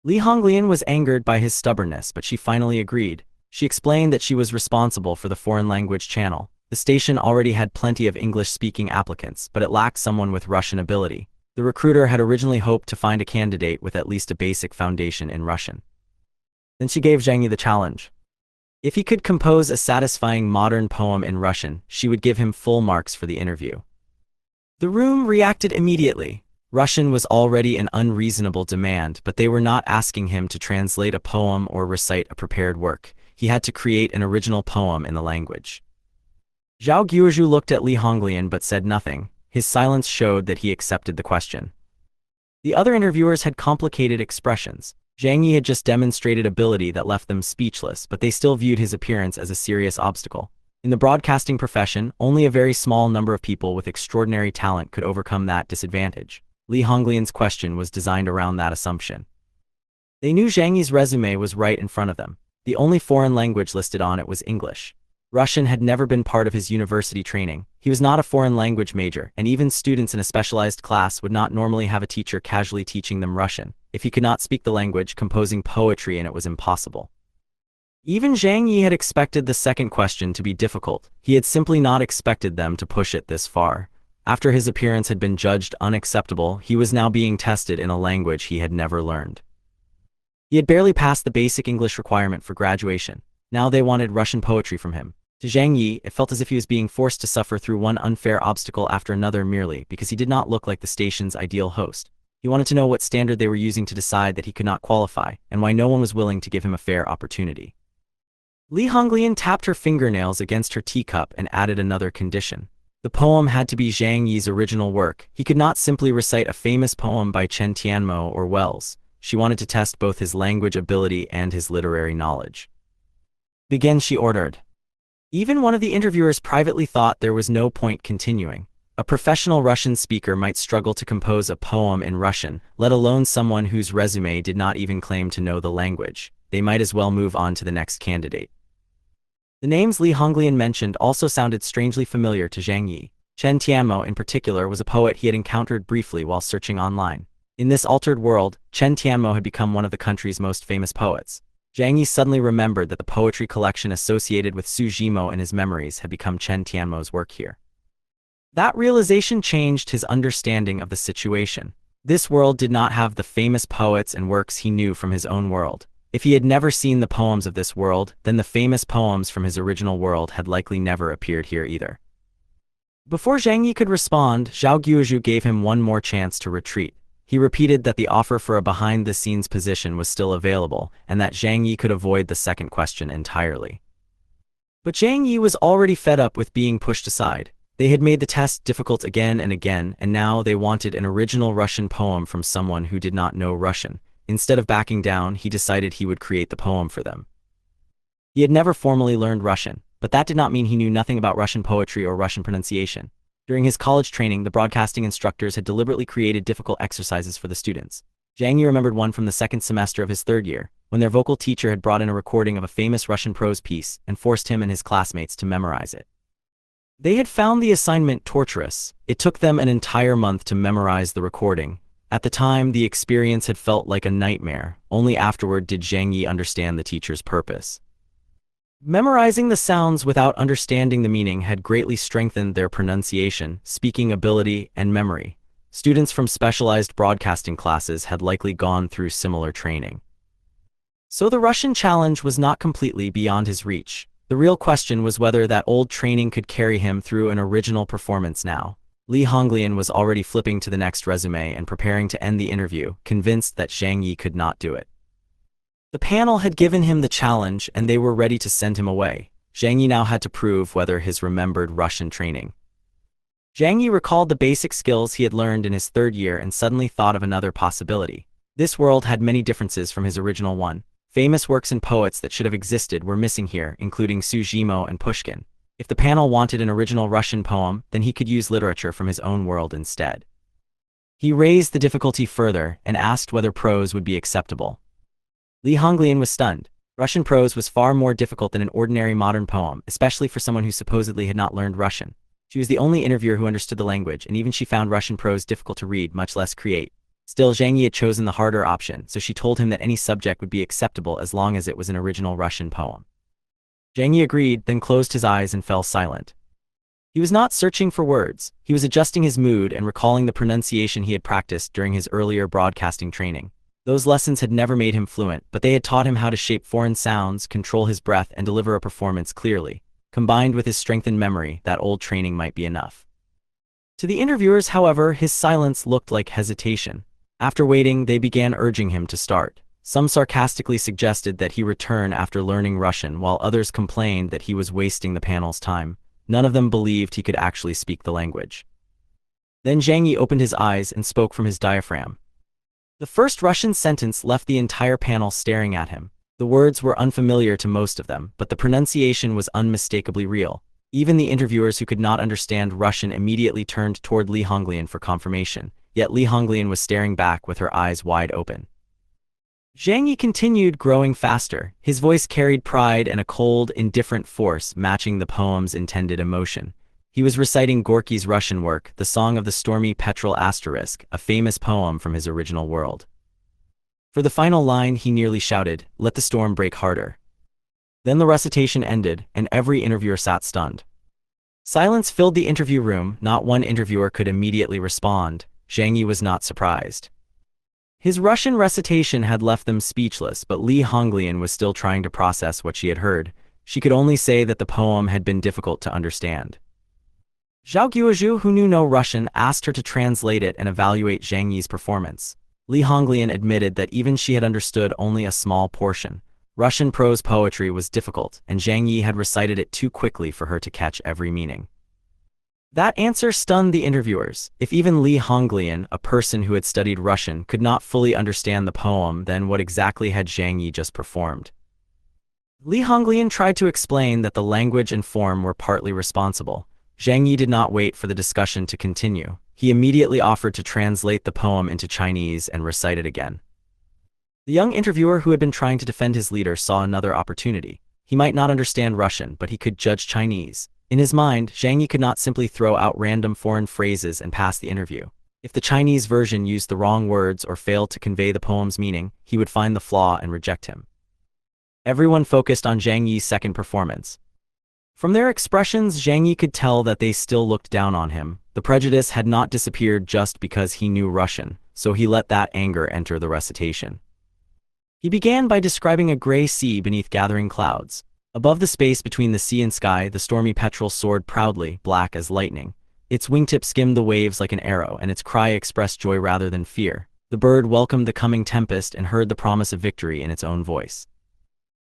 Li Honglian was angered by his stubbornness, but she finally agreed. She explained that she was responsible for the foreign language channel. The station already had plenty of English-speaking applicants, but it lacked someone with Russian ability. The recruiter had originally hoped to find a candidate with at least a basic foundation in Russian. Then she gave Zhang Ye the challenge. If he could compose a satisfying modern poem in Russian, she would give him full marks for the interview. The room reacted immediately. Russian was already an unreasonable demand, but they were not asking him to translate a poem or recite a prepared work. He had to create an original poem in the language. Zhao Guozhu looked at Li Honglian but said nothing. His silence showed that he accepted the question. The other interviewers had complicated expressions. Zhang Ye had just demonstrated ability that left them speechless, but they still viewed his appearance as a serious obstacle. In the broadcasting profession, only a very small number of people with extraordinary talent could overcome that disadvantage. Li Honglian's question was designed around that assumption. They knew Zhang Ye's resume was right in front of them. The only foreign language listed on it was English. Russian had never been part of his university training. He was not a foreign language major, and even students in a specialized class would not normally have a teacher casually teaching them Russian. If he could not speak the language, composing poetry in it was impossible. Even Zhang Ye had expected the second question to be difficult. He had simply not expected them to push it this far. After his appearance had been judged unacceptable, he was now being tested in a language he had never learned. He had barely passed the basic English requirement for graduation. Now they wanted Russian poetry from him. To Zhang Ye, it felt as if he was being forced to suffer through one unfair obstacle after another merely because he did not look like the station's ideal host. He wanted to know what standard they were using to decide that he could not qualify, and why no one was willing to give him a fair opportunity. Li Honglian tapped her fingernails against her teacup and added another condition. The poem had to be Zhang Ye's original work. He could not simply recite a famous poem by Chen Tianmo or Wells. She wanted to test both his language ability and his literary knowledge. Begin, she ordered. Even one of the interviewers privately thought there was no point continuing. A professional Russian speaker might struggle to compose a poem in Russian, let alone someone whose resume did not even claim to know the language. They might as well move on to the next candidate. The names Li Honglian mentioned also sounded strangely familiar to Zhang Ye. Chen Tianmo in particular was a poet he had encountered briefly while searching online. In this altered world, Chen Tianmo had become one of the country's most famous poets. Zhang Ye suddenly remembered that the poetry collection associated with Su Jimo in his memories had become Chen Tianmo's work here. That realization changed his understanding of the situation. This world did not have the famous poets and works he knew from his own world. If he had never seen the poems of this world, then the famous poems from his original world had likely never appeared here either. Before Zhang Ye could respond, Zhao Guozhu gave him one more chance to retreat. He repeated that the offer for a behind-the-scenes position was still available and that Zhang Ye could avoid the second question entirely. But Zhang Ye was already fed up with being pushed aside. They had made the test difficult again and again, and now they wanted an original Russian poem from someone who did not know Russian. Instead of backing down, he decided he would create the poem for them. He had never formally learned Russian, but that did not mean he knew nothing about Russian poetry or Russian pronunciation. During his college training, the broadcasting instructors had deliberately created difficult exercises for the students. Zhang Ye remembered one from the second semester of his third year, when their vocal teacher had brought in a recording of a famous Russian prose piece and forced him and his classmates to memorize it. They had found the assignment torturous. It took them an entire month to memorize the recording. At the time, the experience had felt like a nightmare. Only afterward did Zhang Ye understand the teacher's purpose. Memorizing the sounds without understanding the meaning had greatly strengthened their pronunciation, speaking ability, and memory. Students from specialized broadcasting classes had likely gone through similar training. So the Russian challenge was not completely beyond his reach. The real question was whether that old training could carry him through an original performance now. Li Honglian was already flipping to the next resume and preparing to end the interview, convinced that Zhang Ye could not do it. The panel had given him the challenge and they were ready to send him away. Zhang Ye now had to prove whether his remembered Russian training. Zhang Ye recalled the basic skills he had learned in his third year and suddenly thought of another possibility. This world had many differences from his original one. Famous works and poets that should have existed were missing here, including Suzhimo and Pushkin. If the panel wanted an original Russian poem, then he could use literature from his own world instead. He raised the difficulty further and asked whether prose would be acceptable. Li Honglian was stunned. Russian prose was far more difficult than an ordinary modern poem, especially for someone who supposedly had not learned Russian. She was the only interviewer who understood the language, and even she found Russian prose difficult to read, much less create. Still, Zhang Ye had chosen the harder option, so she told him that any subject would be acceptable as long as it was an original Russian poem. Zhang Ye agreed, then closed his eyes and fell silent. He was not searching for words. He was adjusting his mood and recalling the pronunciation he had practiced during his earlier broadcasting training. Those lessons had never made him fluent, but they had taught him how to shape foreign sounds, control his breath, and deliver a performance clearly. Combined with his strengthened memory, that old training might be enough. To the interviewers, however, his silence looked like hesitation. After waiting, they began urging him to start. Some sarcastically suggested that he return after learning Russian, while others complained that he was wasting the panel's time. None of them believed he could actually speak the language. Then Zhang Ye opened his eyes and spoke from his diaphragm. The first Russian sentence left the entire panel staring at him. The words were unfamiliar to most of them, but the pronunciation was unmistakably real. Even the interviewers who could not understand Russian immediately turned toward Li Honglian for confirmation, yet Li Honglian was staring back with her eyes wide open. Zhang Ye continued, growing faster. His voice carried pride and a cold, indifferent force matching the poem's intended emotion. He was reciting Gorky's Russian work, The Song of the Stormy Petrel Asterisk, a famous poem from his original world. For the final line, he nearly shouted, "Let the storm break harder." Then the recitation ended, and every interviewer sat stunned. Silence filled the interview room. Not one interviewer could immediately respond. Zhang Ye was not surprised. His Russian recitation had left them speechless, but Li Honglian was still trying to process what she had heard. She could only say that the poem had been difficult to understand. Zhao Guozhu, who knew no Russian, asked her to translate it and evaluate Zhang Ye's performance. Li Honglian admitted that even she had understood only a small portion. Russian prose poetry was difficult, and Zhang Ye had recited it too quickly for her to catch every meaning. That answer stunned the interviewers. If even Li Honglian, a person who had studied Russian, could not fully understand the poem, then what exactly had Zhang Ye just performed? Li Honglian tried to explain that the language and form were partly responsible. Zhang Ye did not wait for the discussion to continue. He immediately offered to translate the poem into Chinese and recite it again. The young interviewer who had been trying to defend his leader saw another opportunity. He might not understand Russian, but he could judge Chinese. In his mind, Zhang Ye could not simply throw out random foreign phrases and pass the interview. If the Chinese version used the wrong words or failed to convey the poem's meaning, he would find the flaw and reject him. Everyone focused on Zhang Ye's second performance. From their expressions, Zhang Ye could tell that they still looked down on him. The prejudice had not disappeared just because he knew Russian, so he let that anger enter the recitation. He began by describing a gray sea beneath gathering clouds. Above the space between the sea and sky, the stormy petrel soared proudly, black as lightning. Its wingtip skimmed the waves like an arrow, and its cry expressed joy rather than fear. The bird welcomed the coming tempest and heard the promise of victory in its own voice.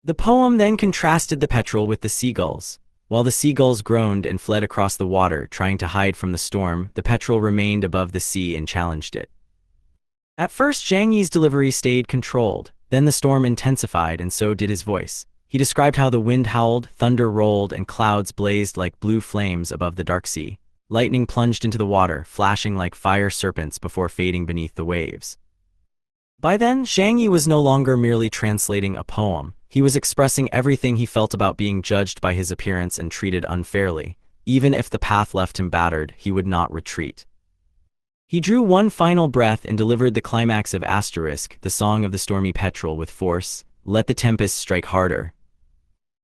The poem then contrasted the petrel with the seagulls. While the seagulls groaned and fled across the water, trying to hide from the storm, the petrel remained above the sea and challenged it. At first, Zhang Ye's delivery stayed controlled. Then the storm intensified, and so did his voice. He described how the wind howled, thunder rolled, and clouds blazed like blue flames above the dark sea. Lightning plunged into the water, flashing like fire serpents before fading beneath the waves. By then, Zhang Ye was no longer merely translating a poem. He was expressing everything he felt about being judged by his appearance and treated unfairly. Even if the path left him battered, he would not retreat. He drew one final breath and delivered the climax of Asterisk, the song of the stormy petrel, with force. Let the tempest strike harder.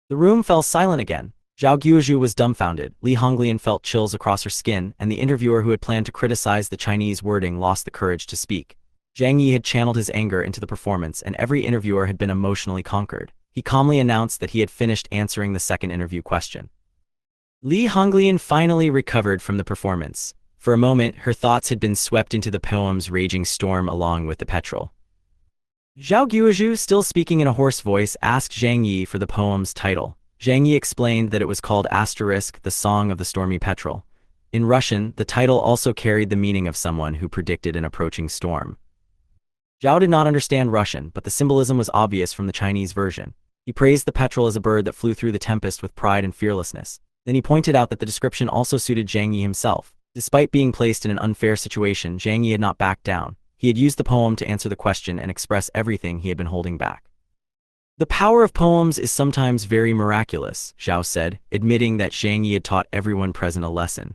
The room fell silent again. Zhao Guozhu was dumbfounded, Li Honglian felt chills across her skin, and the interviewer who had planned to criticize the Chinese wording lost the courage to speak. Zhang Ye had channeled his anger into the performance, and every interviewer had been emotionally conquered. He calmly announced that he had finished answering the second interview question. Li Honglian finally recovered from the performance. For a moment, her thoughts had been swept into the poem's raging storm along with the petrel. Zhao Guozhu, still speaking in a hoarse voice, asked Zhang Ye for the poem's title. Zhang Ye explained that it was called Asterisk, the Song of the Stormy Petrel. In Russian, the title also carried the meaning of someone who predicted an approaching storm. Zhao did not understand Russian, but the symbolism was obvious from the Chinese version. He praised the petrel as a bird that flew through the tempest with pride and fearlessness. Then he pointed out that the description also suited Zhang Ye himself. Despite being placed in an unfair situation, Zhang Ye had not backed down. He had used the poem to answer the question and express everything he had been holding back. The power of poems is sometimes very miraculous, Zhao said, admitting that Zhang Ye had taught everyone present a lesson.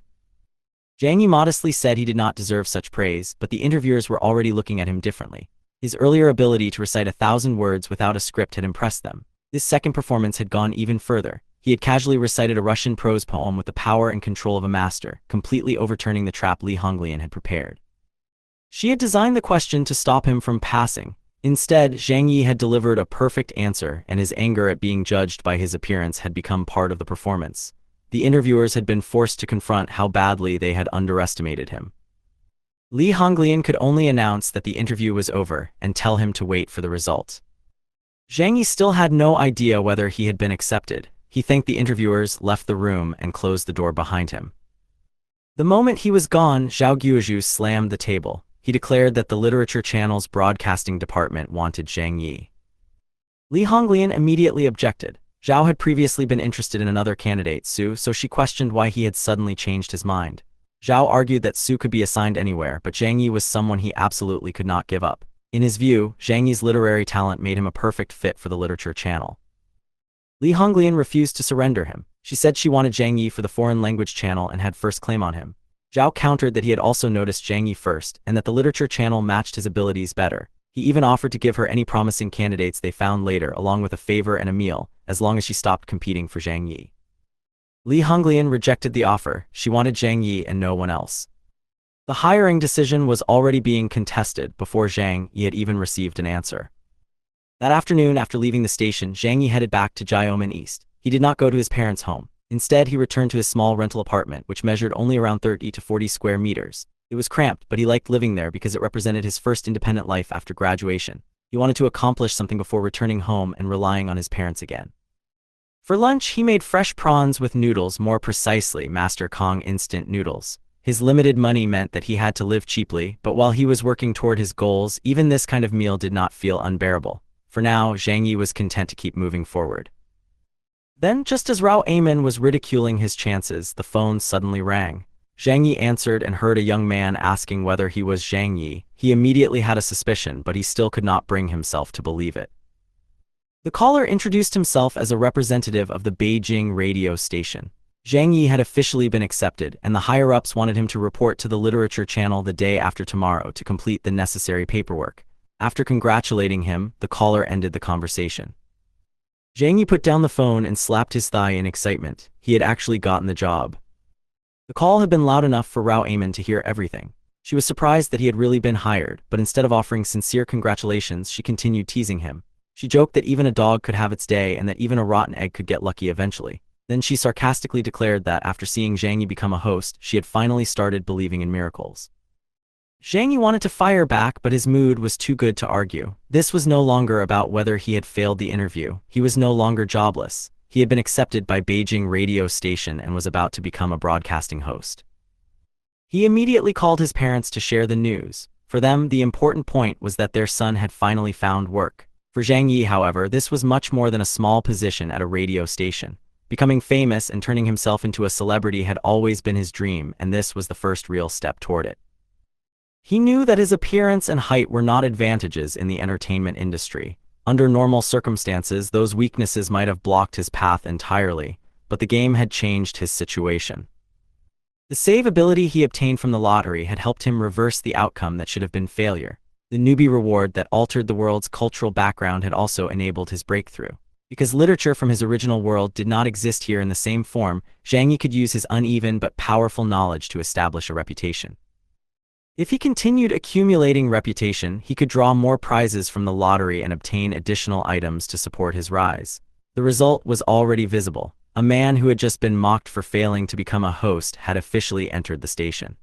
Zhang Ye modestly said he did not deserve such praise, but the interviewers were already looking at him differently. His earlier ability to recite 1,000 words without a script had impressed them. This second performance had gone even further. He had casually recited a Russian prose poem with the power and control of a master, completely overturning the trap Li Honglian had prepared. She had designed the question to stop him from passing. Instead, Zhang Ye had delivered a perfect answer, and his anger at being judged by his appearance had become part of the performance. The interviewers had been forced to confront how badly they had underestimated him. Li Honglian could only announce that the interview was over and tell him to wait for the result. Zhang Ye still had no idea whether he had been accepted. He thanked the interviewers, left the room, and closed the door behind him. The moment he was gone, Zhao Guozhu slammed the table. He declared that the Literature Channel's broadcasting department wanted Zhang Ye. Li Honglian immediately objected. Zhao had previously been interested in another candidate, Su, so she questioned why he had suddenly changed his mind. Zhao argued that Su could be assigned anywhere, but Zhang Ye was someone he absolutely could not give up. In his view, Zhang Ye's literary talent made him a perfect fit for the Literature Channel. Li Honglian refused to surrender him. She said she wanted Zhang Ye for the foreign language channel and had first claim on him. Zhao countered that he had also noticed Zhang Ye first, and that the Literature Channel matched his abilities better. He even offered to give her any promising candidates they found later, along with a favor and a meal, as long as she stopped competing for Zhang Ye. Li Honglian rejected the offer. She wanted Zhang Ye and no one else. The hiring decision was already being contested before Zhang Ye had even received an answer. That afternoon, after leaving the station, Zhang Ye headed back to Jiaomen East. He did not go to his parents' home. Instead, he returned to his small rental apartment, which measured only around 30 to 40 square meters. It was cramped, but he liked living there because it represented his first independent life after graduation. He wanted to accomplish something before returning home and relying on his parents again. For lunch, he made fresh prawns with noodles, more precisely, Master Kong instant noodles. His limited money meant that he had to live cheaply, but while he was working toward his goals, even this kind of meal did not feel unbearable. For now, Zhang Ye was content to keep moving forward. Then, just as Rao Amen was ridiculing his chances, the phone suddenly rang. Zhang Ye answered and heard a young man asking whether he was Zhang Ye. He immediately had a suspicion, but he still could not bring himself to believe it. The caller introduced himself as a representative of the Beijing radio station. Zhang Ye had officially been accepted, and the higher-ups wanted him to report to the Literature Channel the day after tomorrow to complete the necessary paperwork. After congratulating him, the caller ended the conversation. Zhang Ye put down the phone and slapped his thigh in excitement. He had actually gotten the job. The call had been loud enough for Rao Amen to hear everything. She was surprised that he had really been hired, but instead of offering sincere congratulations, she continued teasing him. She joked that even a dog could have its day and that even a rotten egg could get lucky eventually. Then she sarcastically declared that after seeing Zhang Ye become a host, she had finally started believing in miracles. Zhang Ye wanted to fire back, but his mood was too good to argue. This was no longer about whether he had failed the interview. He was no longer jobless. He had been accepted by Beijing radio station and was about to become a broadcasting host. He immediately called his parents to share the news. For them, the important point was that their son had finally found work. For Zhang Ye, however, this was much more than a small position at a radio station. Becoming famous and turning himself into a celebrity had always been his dream, and this was the first real step toward it. He knew that his appearance and height were not advantages in the entertainment industry. Under normal circumstances, those weaknesses might have blocked his path entirely, but the game had changed his situation. The save ability he obtained from the lottery had helped him reverse the outcome that should have been failure. The newbie reward that altered the world's cultural background had also enabled his breakthrough. Because literature from his original world did not exist here in the same form, Zhang Ye could use his uneven but powerful knowledge to establish a reputation. If he continued accumulating reputation, he could draw more prizes from the lottery and obtain additional items to support his rise. The result was already visible. A man who had just been mocked for failing to become a host had officially entered the station.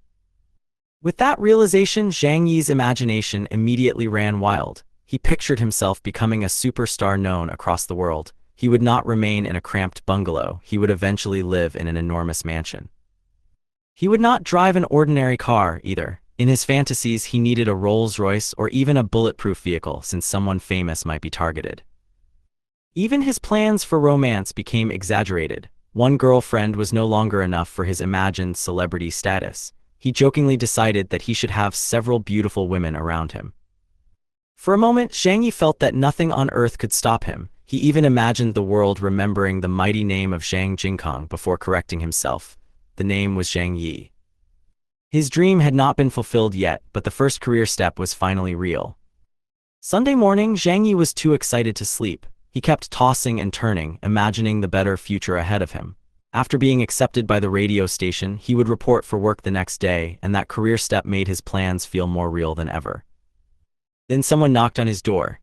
With that realization, Zhang Ye's imagination immediately ran wild. He pictured himself becoming a superstar known across the world. He would not remain in a cramped bungalow. He would eventually live in an enormous mansion. He would not drive an ordinary car, either. In his fantasies, he needed a Rolls-Royce or even a bulletproof vehicle, since someone famous might be targeted. Even his plans for romance became exaggerated. One girlfriend was no longer enough for his imagined celebrity status. He jokingly decided that he should have several beautiful women around him. For a moment, Zhang Ye felt that nothing on earth could stop him. He even imagined the world remembering the mighty name of Zhang Jingkong before correcting himself. The name was Zhang Ye. His dream had not been fulfilled yet, but the first career step was finally real. Sunday morning, Zhang Ye was too excited to sleep. He kept tossing and turning, imagining the better future ahead of him. After being accepted by the radio station, he would report for work the next day, and that career step made his plans feel more real than ever. Then someone knocked on his door.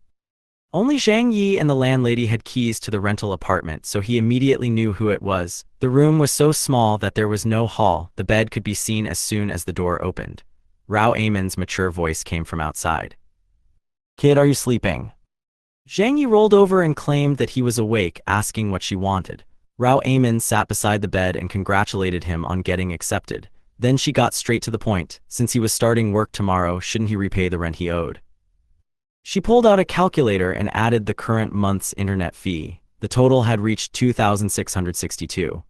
Only Zhang Ye and the landlady had keys to the rental apartment, so he immediately knew who it was. The room was so small that there was no hall. The bed could be seen as soon as the door opened. Rao Amon's mature voice came from outside. "Kid, are you sleeping?" Zhang Ye rolled over and claimed that he was awake, asking what she wanted. Rao Amon sat beside the bed and congratulated him on getting accepted. Then she got straight to the point. Since he was starting work tomorrow, shouldn't he repay the rent he owed? She pulled out a calculator and added the current month's internet fee. The total had reached 2,662.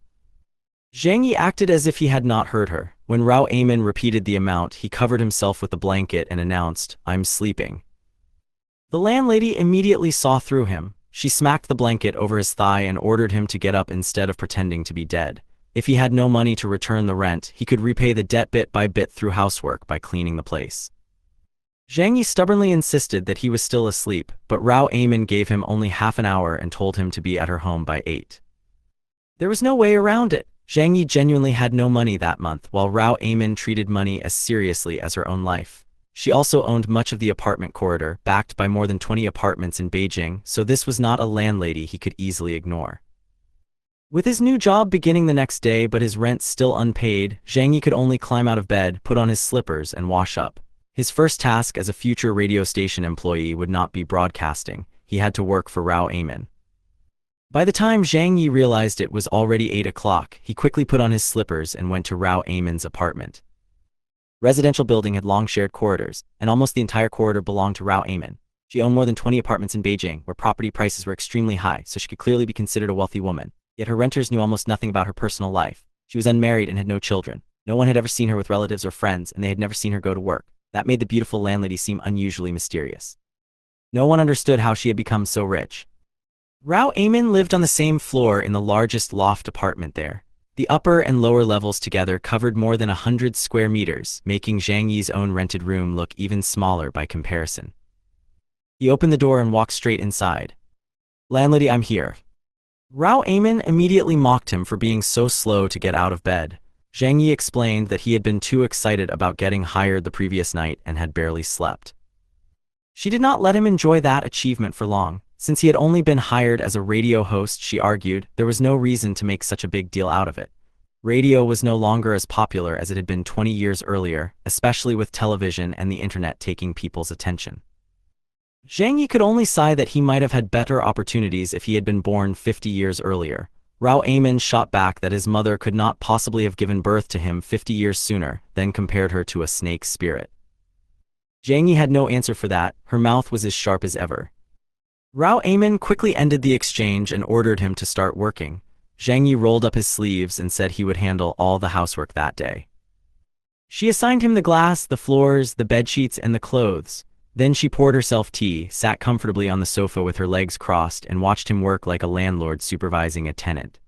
Zhang Ye acted as if he had not heard her. When Rao Amon repeated the amount, he covered himself with a blanket and announced, "I'm sleeping." The landlady immediately saw through him. She smacked the blanket over his thigh and ordered him to get up instead of pretending to be dead. If he had no money to return the rent, he could repay the debt bit by bit through housework by cleaning the place. Zhang Ye stubbornly insisted that he was still asleep, but Rao Amon gave him only half an hour and told him to be at her home by 8. There was no way around it. Zhang Ye genuinely had no money that month, while Rao Amon treated money as seriously as her own life. She also owned much of the apartment corridor, backed by more than 20 apartments in Beijing, so this was not a landlady he could easily ignore. With his new job beginning the next day but his rent still unpaid, Zhang Ye could only climb out of bed, put on his slippers, and wash up. His first task as a future radio station employee would not be broadcasting. He had to work for Rao Amon. By the time Zhang Ye realized it was already 8 o'clock, he quickly put on his slippers and went to Rao Amon's apartment. Residential building had long shared corridors, and almost the entire corridor belonged to Rao Amon. She owned more than 20 apartments in Beijing, where property prices were extremely high, so she could clearly be considered a wealthy woman. Yet her renters knew almost nothing about her personal life. She was unmarried and had no children. No one had ever seen her with relatives or friends, and they had never seen her go to work. That made the beautiful landlady seem unusually mysterious. No one understood how she had become so rich. Rao Amon lived on the same floor in the largest loft apartment there. The upper and lower levels together covered more than 100 square meters, making Zhang Ye's own rented room look even smaller by comparison. He opened the door and walked straight inside. "Landlady, I'm here." Rao Amon immediately mocked him for being so slow to get out of bed. Zhang Ye explained that he had been too excited about getting hired the previous night and had barely slept. She did not let him enjoy that achievement for long. Since he had only been hired as a radio host, she argued, there was no reason to make such a big deal out of it. Radio was no longer as popular as it had been 20 years earlier, especially with television and the internet taking people's attention. Zhang Ye could only sigh that he might have had better opportunities if he had been born 50 years earlier. Rao Amin shot back that his mother could not possibly have given birth to him 50 years sooner, then compared her to a snake spirit. Zhang Ye had no answer for that, her mouth was as sharp as ever. Rao Amin quickly ended the exchange and ordered him to start working. Zhang Ye rolled up his sleeves and said he would handle all the housework that day. She assigned him the glass, the floors, the bedsheets, and the clothes. Then she poured herself tea, sat comfortably on the sofa with her legs crossed, and watched him work like a landlord supervising a tenant.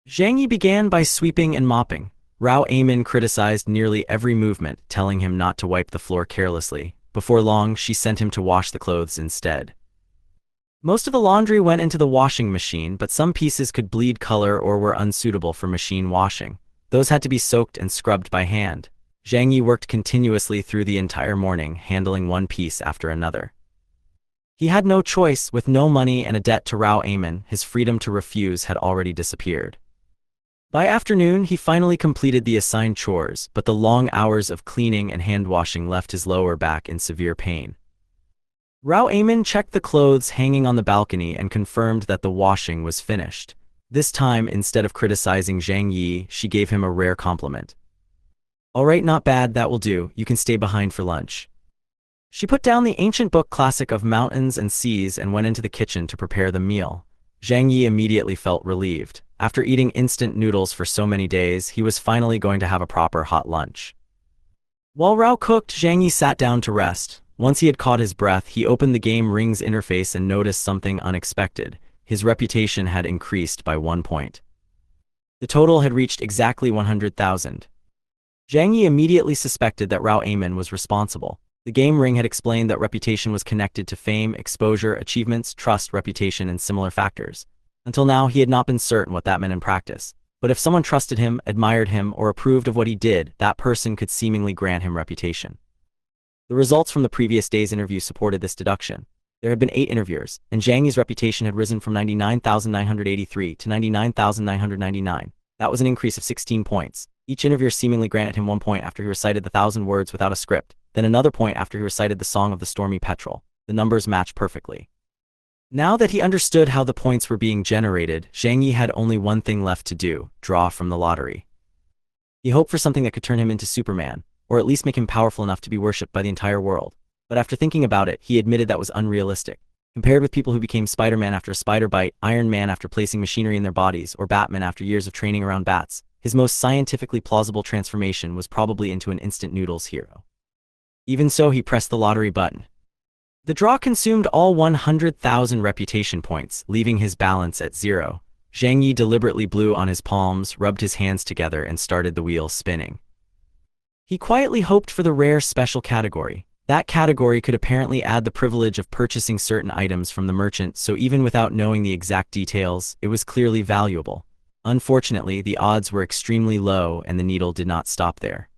Zhang Ye began by sweeping and mopping. Rao Amin criticized nearly every movement, telling him not to wipe the floor carelessly. Before long, she sent him to wash the clothes instead. Most of the laundry went into the washing machine, but some pieces could bleed color or were unsuitable for machine washing. Those had to be soaked and scrubbed by hand. Zhang Ye worked continuously through the entire morning, handling one piece after another. He had no choice. With no money and a debt to Rao Amin, his freedom to refuse had already disappeared. By afternoon, he finally completed the assigned chores, but the long hours of cleaning and hand-washing left his lower back in severe pain. Rao Amin checked the clothes hanging on the balcony and confirmed that the washing was finished. This time, instead of criticizing Zhang Ye, she gave him a rare compliment. "All right, not bad, that will do, you can stay behind for lunch." She put down the ancient book classic of mountains and seas and went into the kitchen to prepare the meal. Zhang Ye immediately felt relieved. After eating instant noodles for so many days, he was finally going to have a proper hot lunch. While Rao cooked, Zhang Ye sat down to rest. Once he had caught his breath, he opened the game Ring's interface and noticed something unexpected. His reputation had increased by 1 point. The total had reached exactly 100,000. Zhang Ye immediately suspected that Rao Amin was responsible. The game Ring had explained that reputation was connected to fame, exposure, achievements, trust, reputation, and similar factors. Until now, he had not been certain what that meant in practice. But if someone trusted him, admired him, or approved of what he did, that person could seemingly grant him reputation. The results from the previous day's interview supported this deduction. There had been 8 interviewers, and Zhang Ye's reputation had risen from 99,983 to 99,999. That was an increase of 16 points. Each interviewer seemingly granted him 1 point after he recited the 1,000 words without a script, then another point after he recited the Song of the Stormy Petrel. The numbers matched perfectly. Now that he understood how the points were being generated, Zhang Ye had only one thing left to do: draw from the lottery. He hoped for something that could turn him into Superman, or at least make him powerful enough to be worshipped by the entire world. But after thinking about it, he admitted that was unrealistic. Compared with people who became Spider-Man after a spider bite, Iron Man after placing machinery in their bodies, or Batman after years of training around bats, his most scientifically plausible transformation was probably into an instant noodles hero. Even so, he pressed the lottery button. The draw consumed all 100,000 reputation points, leaving his balance at 0. Zhang Ye deliberately blew on his palms, rubbed his hands together, and started the wheel spinning. He quietly hoped for the rare special category. That category could apparently add the privilege of purchasing certain items from the merchant, so even without knowing the exact details, it was clearly valuable. Unfortunately, the odds were extremely low and the needle did not stop there.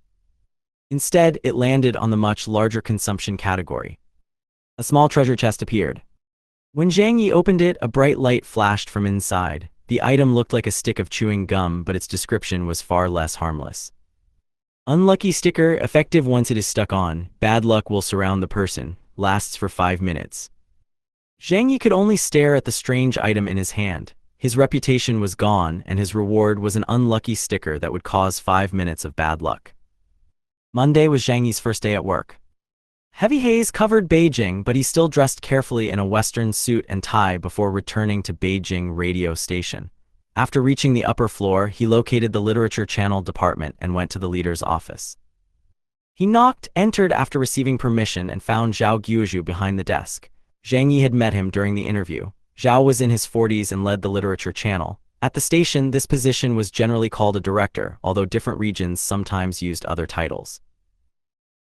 Instead, it landed on the much larger consumption category. A small treasure chest appeared. When Zhang Ye opened it, a bright light flashed from inside. The item looked like a stick of chewing gum, but its description was far less harmless. Unlucky sticker, effective once it is stuck on. Bad luck will surround the person. Lasts for 5 minutes. Zhang Ye could only stare at the strange item in his hand. His reputation was gone, and his reward was an unlucky sticker that would cause 5 minutes of bad luck. Monday was Zhang Ye's first day at work. Heavy haze covered Beijing, but he still dressed carefully in a Western suit and tie before returning to Beijing radio station. After reaching the upper floor, he located the literature channel department and went to the leader's office. He knocked, entered after receiving permission, and found Zhao Guozhu behind the desk. Zhang Ye had met him during the interview. Zhao was in his 40s and led the literature channel. At the station, this position was generally called a director, although different regions sometimes used other titles.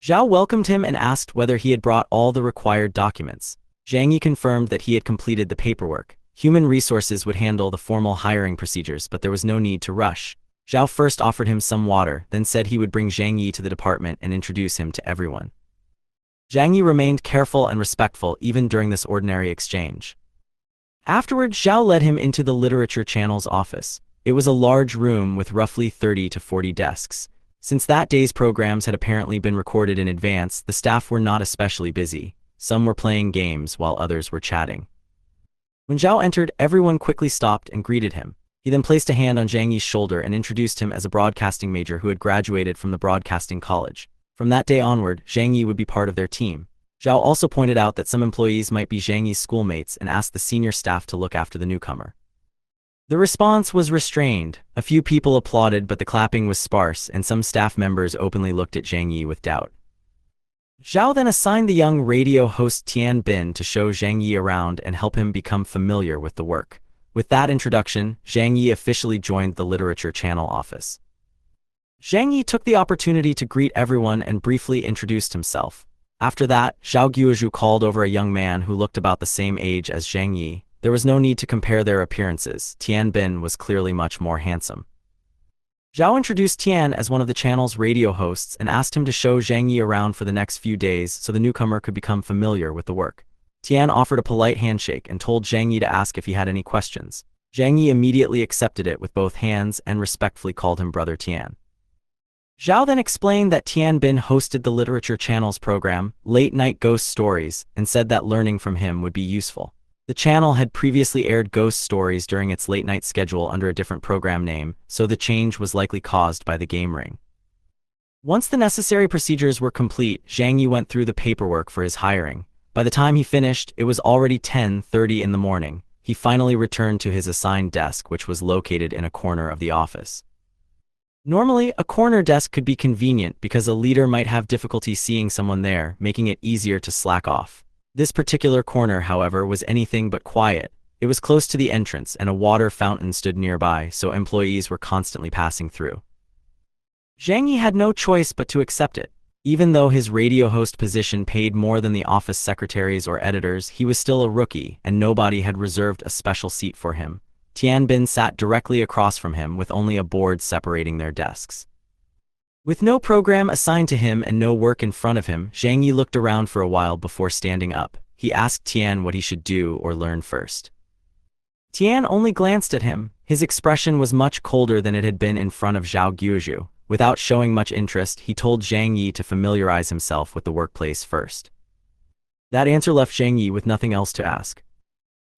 Zhao welcomed him and asked whether he had brought all the required documents. Zhang Ye confirmed that he had completed the paperwork. Human resources would handle the formal hiring procedures, but there was no need to rush. Zhao first offered him some water, then said he would bring Zhang Ye to the department and introduce him to everyone. Zhang Ye remained careful and respectful even during this ordinary exchange. Afterward, Zhao led him into the literature channel's office. It was a large room with roughly 30 to 40 desks. Since that day's programs had apparently been recorded in advance, the staff were not especially busy. Some were playing games while others were chatting. When Zhao entered, everyone quickly stopped and greeted him. He then placed a hand on Zhang Ye's shoulder and introduced him as a broadcasting major who had graduated from the broadcasting college. From that day onward, Zhang Ye would be part of their team. Zhao also pointed out that some employees might be Zhang Ye's schoolmates and asked the senior staff to look after the newcomer. The response was restrained. A few people applauded, but the clapping was sparse, and some staff members openly looked at Zhang Ye with doubt. Zhao then assigned the young radio host Tian Bin to show Zhang Ye around and help him become familiar with the work. With that introduction, Zhang Ye officially joined the Literature Channel office. Zhang Ye took the opportunity to greet everyone and briefly introduced himself. After that, Zhao Guozhu called over a young man who looked about the same age as Zhang Ye. There was no need to compare their appearances. Tian Bin was clearly much more handsome. Zhao introduced Tian as one of the channel's radio hosts and asked him to show Zhang Ye around for the next few days so the newcomer could become familiar with the work. Tian offered a polite handshake and told Zhang Ye to ask if he had any questions. Zhang Ye immediately accepted it with both hands and respectfully called him Brother Tian. Zhao then explained that Tian Bin hosted the Literature Channel's program, Late Night Ghost Stories, and said that learning from him would be useful. The channel had previously aired ghost stories during its late-night schedule under a different program name, so the change was likely caused by the game ring. Once the necessary procedures were complete, Zhang Ye went through the paperwork for his hiring. By the time he finished, it was already 10:30 in the morning. He finally returned to his assigned desk, which was located in a corner of the office. Normally, a corner desk could be convenient because a leader might have difficulty seeing someone there, making it easier to slack off. This particular corner, however, was anything but quiet. It was close to the entrance, and a water fountain stood nearby, so employees were constantly passing through. Zhang Ye had no choice but to accept it. Even though his radio host position paid more than the office secretaries or editors, he was still a rookie, and nobody had reserved a special seat for him. Tian Bin sat directly across from him with only a board separating their desks. With no program assigned to him and no work in front of him, Zhang Ye looked around for a while before standing up. He asked Tian what he should do or learn first. Tian only glanced at him. His expression was much colder than it had been in front of Zhao Guozhu. Without showing much interest, he told Zhang Ye to familiarize himself with the workplace first. That answer left Zhang Ye with nothing else to ask.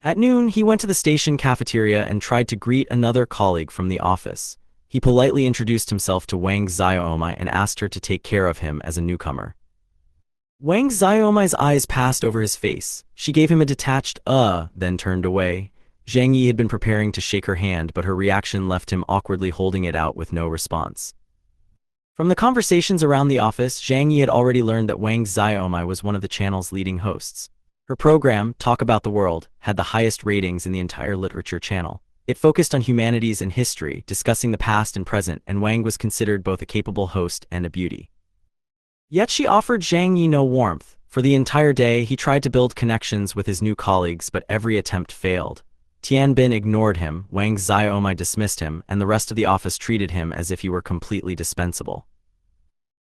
At noon, he went to the station cafeteria and tried to greet another colleague from the office. He politely introduced himself to Wang Xiaomai and asked her to take care of him as a newcomer. Wang Xiaomai's eyes passed over his face. She gave him a detached then turned away. Zhang Ye had been preparing to shake her hand, but her reaction left him awkwardly holding it out with no response. From the conversations around the office, Zhang Ye had already learned that Wang Xiaomai was one of the channel's leading hosts. Her program, Talk About the World, had the highest ratings in the entire Literature Channel. It focused on humanities and history, discussing the past and present, and Wang was considered both a capable host and a beauty. Yet she offered Zhang Ye no warmth. For the entire day, he tried to build connections with his new colleagues, but every attempt failed. Tian Bin ignored him, Wang Xiaomai dismissed him, and the rest of the office treated him as if he were completely dispensable.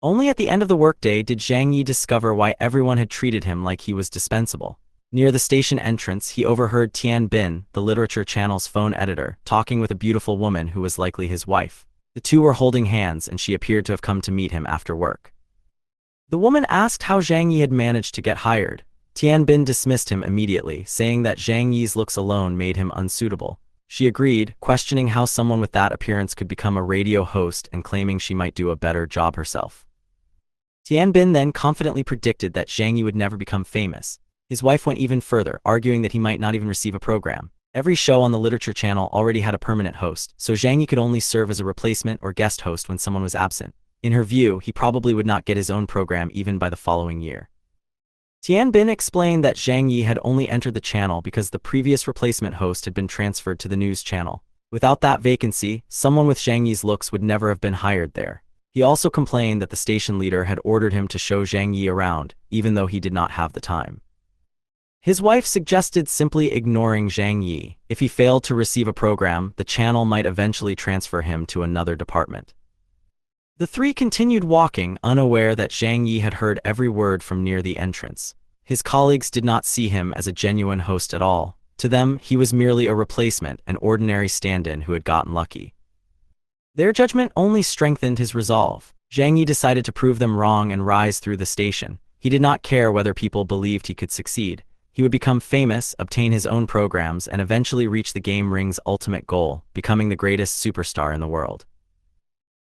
Only at the end of the workday did Zhang Ye discover why everyone had treated him like he was dispensable. Near the station entrance, he overheard Tian Bin, the Literature Channel's phone editor, talking with a beautiful woman who was likely his wife. The two were holding hands, and she appeared to have come to meet him after work. The woman asked how Zhang Ye had managed to get hired. Tian Bin dismissed him immediately, saying that Zhang Ye's looks alone made him unsuitable. She agreed, questioning how someone with that appearance could become a radio host and claiming she might do a better job herself. Tian Bin then confidently predicted that Zhang Ye would never become famous. His wife went even further, arguing that he might not even receive a program. Every show on the Literature Channel already had a permanent host, so Zhang Ye could only serve as a replacement or guest host when someone was absent. In her view, he probably would not get his own program even by the following year. Tian Bin explained that Zhang Ye had only entered the channel because the previous replacement host had been transferred to the news channel. Without that vacancy, someone with Zhang Ye's looks would never have been hired there. He also complained that the station leader had ordered him to show Zhang Ye around, even though he did not have the time. His wife suggested simply ignoring Zhang Ye. If he failed to receive a program, the channel might eventually transfer him to another department. The three continued walking, unaware that Zhang Ye had heard every word from near the entrance. His colleagues did not see him as a genuine host at all. To them, he was merely a replacement, an ordinary stand-in who had gotten lucky. Their judgment only strengthened his resolve. Zhang Ye decided to prove them wrong and rise through the station. He did not care whether people believed he could succeed. He would become famous, obtain his own programs, and eventually reach the game ring's ultimate goal, becoming the greatest superstar in the world.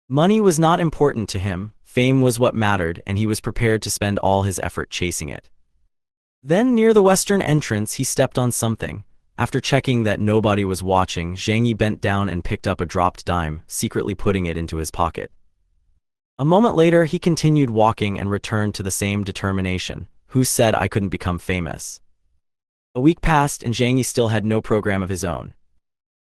Money was not important to him, fame was what mattered, and he was prepared to spend all his effort chasing it. Then, near the western entrance, he stepped on something. After checking that nobody was watching, Zhang Ye bent down and picked up a dropped dime, secretly putting it into his pocket. A moment later, he continued walking and returned to the same determination. Who said I couldn't become famous? A week passed and Zhang Ye still had no program of his own.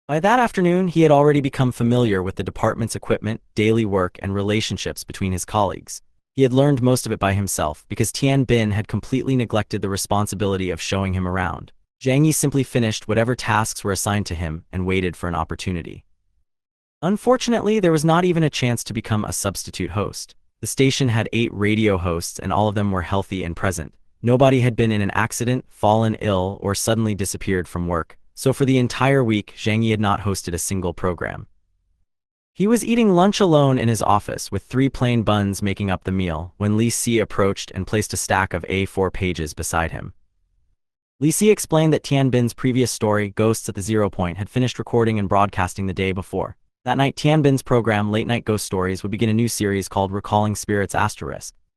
By that afternoon, he had already become familiar with the department's equipment, daily work, and relationships between his colleagues. He had learned most of it by himself because Tian Bin had completely neglected the responsibility of showing him around. Zhang Ye simply finished whatever tasks were assigned to him and waited for an opportunity. Unfortunately, there was not even a chance to become a substitute host. The station had 8 radio hosts and all of them were healthy and present. Nobody had been in an accident, fallen ill, or suddenly disappeared from work, so for the entire week, Zhang Ye had not hosted a single program. He was eating lunch alone in his office with 3 plain buns making up the meal when Li Si approached and placed a stack of A4 pages beside him. Li Si explained that Tian Bin's previous story, Ghosts at the Zero Point, had finished recording and broadcasting the day before. That night, Tian Bin's program, Late Night Ghost Stories, would begin a new series called Recalling Spirits***.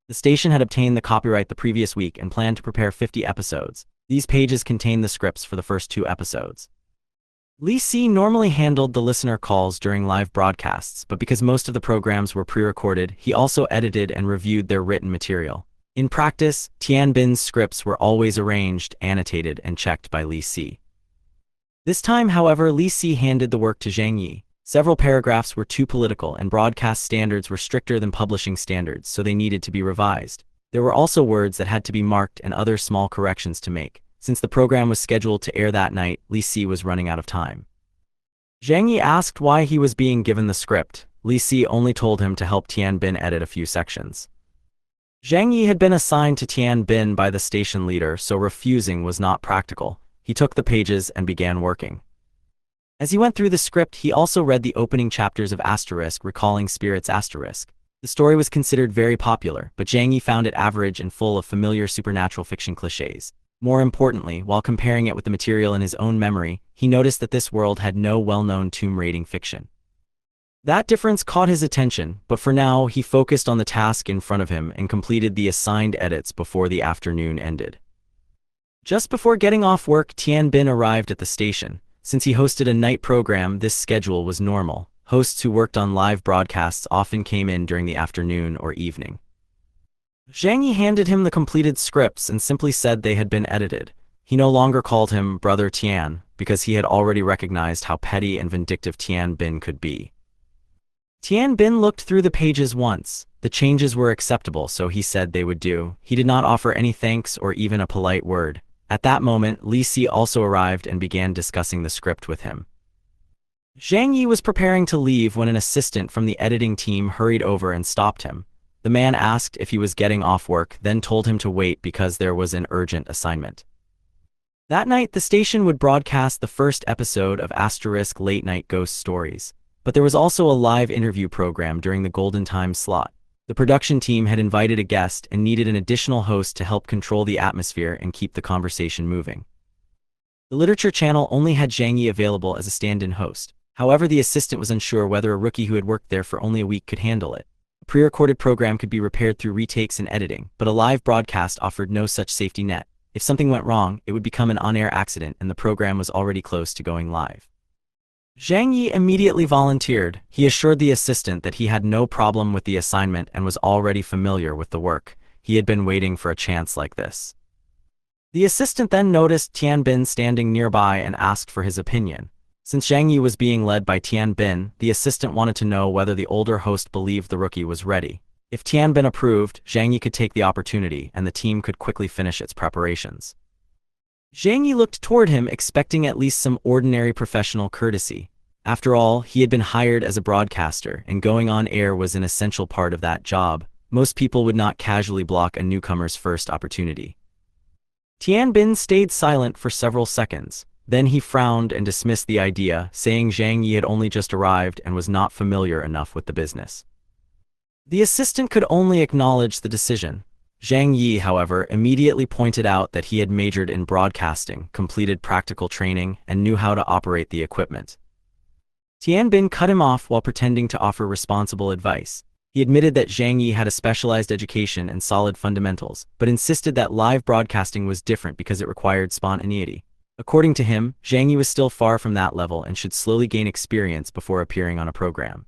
The station had obtained the copyright the previous week and planned to prepare 50 episodes. These pages contained the scripts for the first 2 episodes. Li Si normally handled the listener calls during live broadcasts, but because most of the programs were pre-recorded, he also edited and reviewed their written material. In practice, Tian Bin's scripts were always arranged, annotated, and checked by Li Si. This time, however, Li Si handed the work to Zhang Ye. Several paragraphs were too political and broadcast standards were stricter than publishing standards, so they needed to be revised. There were also words that had to be marked and other small corrections to make. Since the program was scheduled to air that night, Li Si was running out of time. Zhang Ye asked why he was being given the script. Li Si only told him to help Tian Bin edit a few sections. Zhang Ye had been assigned to Tian Bin by the station leader, so refusing was not practical. He took the pages and began working. As he went through the script, he also read the opening chapters of Recalling Spirits**. The story was considered very popular, but Zhang Ye found it average and full of familiar supernatural fiction cliches. More importantly, while comparing it with the material in his own memory, he noticed that this world had no well-known tomb-raiding fiction. That difference caught his attention, but for now, he focused on the task in front of him and completed the assigned edits before the afternoon ended. Just before getting off work, Tian Bin arrived at the station. Since he hosted a night program, this schedule was normal. Hosts who worked on live broadcasts often came in during the afternoon or evening. Zhang Ye handed him the completed scripts and simply said they had been edited. He no longer called him Brother Tian, because he had already recognized how petty and vindictive Tian Bin could be. Tian Bin looked through the pages once. The changes were acceptable, so he said they would do. He did not offer any thanks or even a polite word. At that moment, Li Si also arrived and began discussing the script with him. Zhang Ye was preparing to leave when an assistant from the editing team hurried over and stopped him. The man asked if he was getting off work, then told him to wait because there was an urgent assignment. That night, the station would broadcast the first episode of Late Night Ghost Stories, but there was also a live interview program during the Golden Time slot. The production team had invited a guest and needed an additional host to help control the atmosphere and keep the conversation moving. The literature channel only had Zhang Ye available as a stand-in host. However, the assistant was unsure whether a rookie who had worked there for only a week could handle it. A pre-recorded program could be repaired through retakes and editing, but a live broadcast offered no such safety net. If something went wrong, it would become an on-air accident and the program was already close to going live. Zhang Ye immediately volunteered. He assured the assistant that he had no problem with the assignment and was already familiar with the work. He had been waiting for a chance like this. The assistant then noticed Tian Bin standing nearby and asked for his opinion. Since Zhang Ye was being led by Tian Bin, the assistant wanted to know whether the older host believed the rookie was ready. If Tian Bin approved, Zhang Ye could take the opportunity and the team could quickly finish its preparations. Zhang Ye looked toward him, expecting at least some ordinary professional courtesy. After all, he had been hired as a broadcaster, and going on air was an essential part of that job. Most people would not casually block a newcomer's first opportunity. Tian Bin stayed silent for several seconds. Then he frowned and dismissed the idea, saying Zhang Ye had only just arrived and was not familiar enough with the business. The assistant could only acknowledge the decision. Zhang Ye, however, immediately pointed out that he had majored in broadcasting, completed practical training, and knew how to operate the equipment. Tianbin cut him off while pretending to offer responsible advice. He admitted that Zhang Ye had a specialized education and solid fundamentals, but insisted that live broadcasting was different because it required spontaneity. According to him, Zhang Ye was still far from that level and should slowly gain experience before appearing on a program.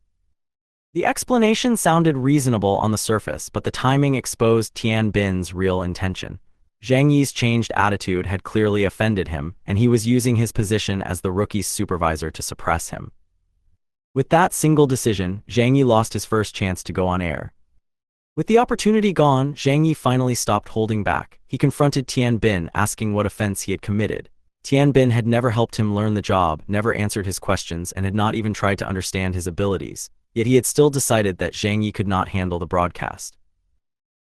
The explanation sounded reasonable on the surface, but the timing exposed Tianbin's real intention. Zhang Ye's changed attitude had clearly offended him, and he was using his position as the rookie's supervisor to suppress him. With that single decision, Zhang Ye lost his first chance to go on air. With the opportunity gone, Zhang Ye finally stopped holding back. He confronted Tianbin, asking what offense he had committed. Tianbin had never helped him learn the job, never answered his questions, and had not even tried to understand his abilities. Yet he had still decided that Zhang Ye could not handle the broadcast.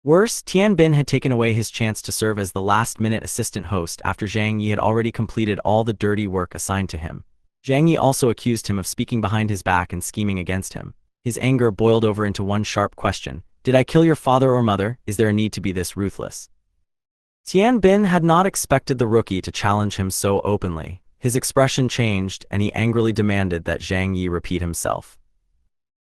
Worse, Tianbin had taken away his chance to serve as the last-minute assistant host after Zhang Ye had already completed all the dirty work assigned to him. Zhang Ye also accused him of speaking behind his back and scheming against him. His anger boiled over into one sharp question: "Did I kill your father or mother? Is there a need to be this ruthless?" Tianbin had not expected the rookie to challenge him so openly. His expression changed, and he angrily demanded that Zhang Ye repeat himself.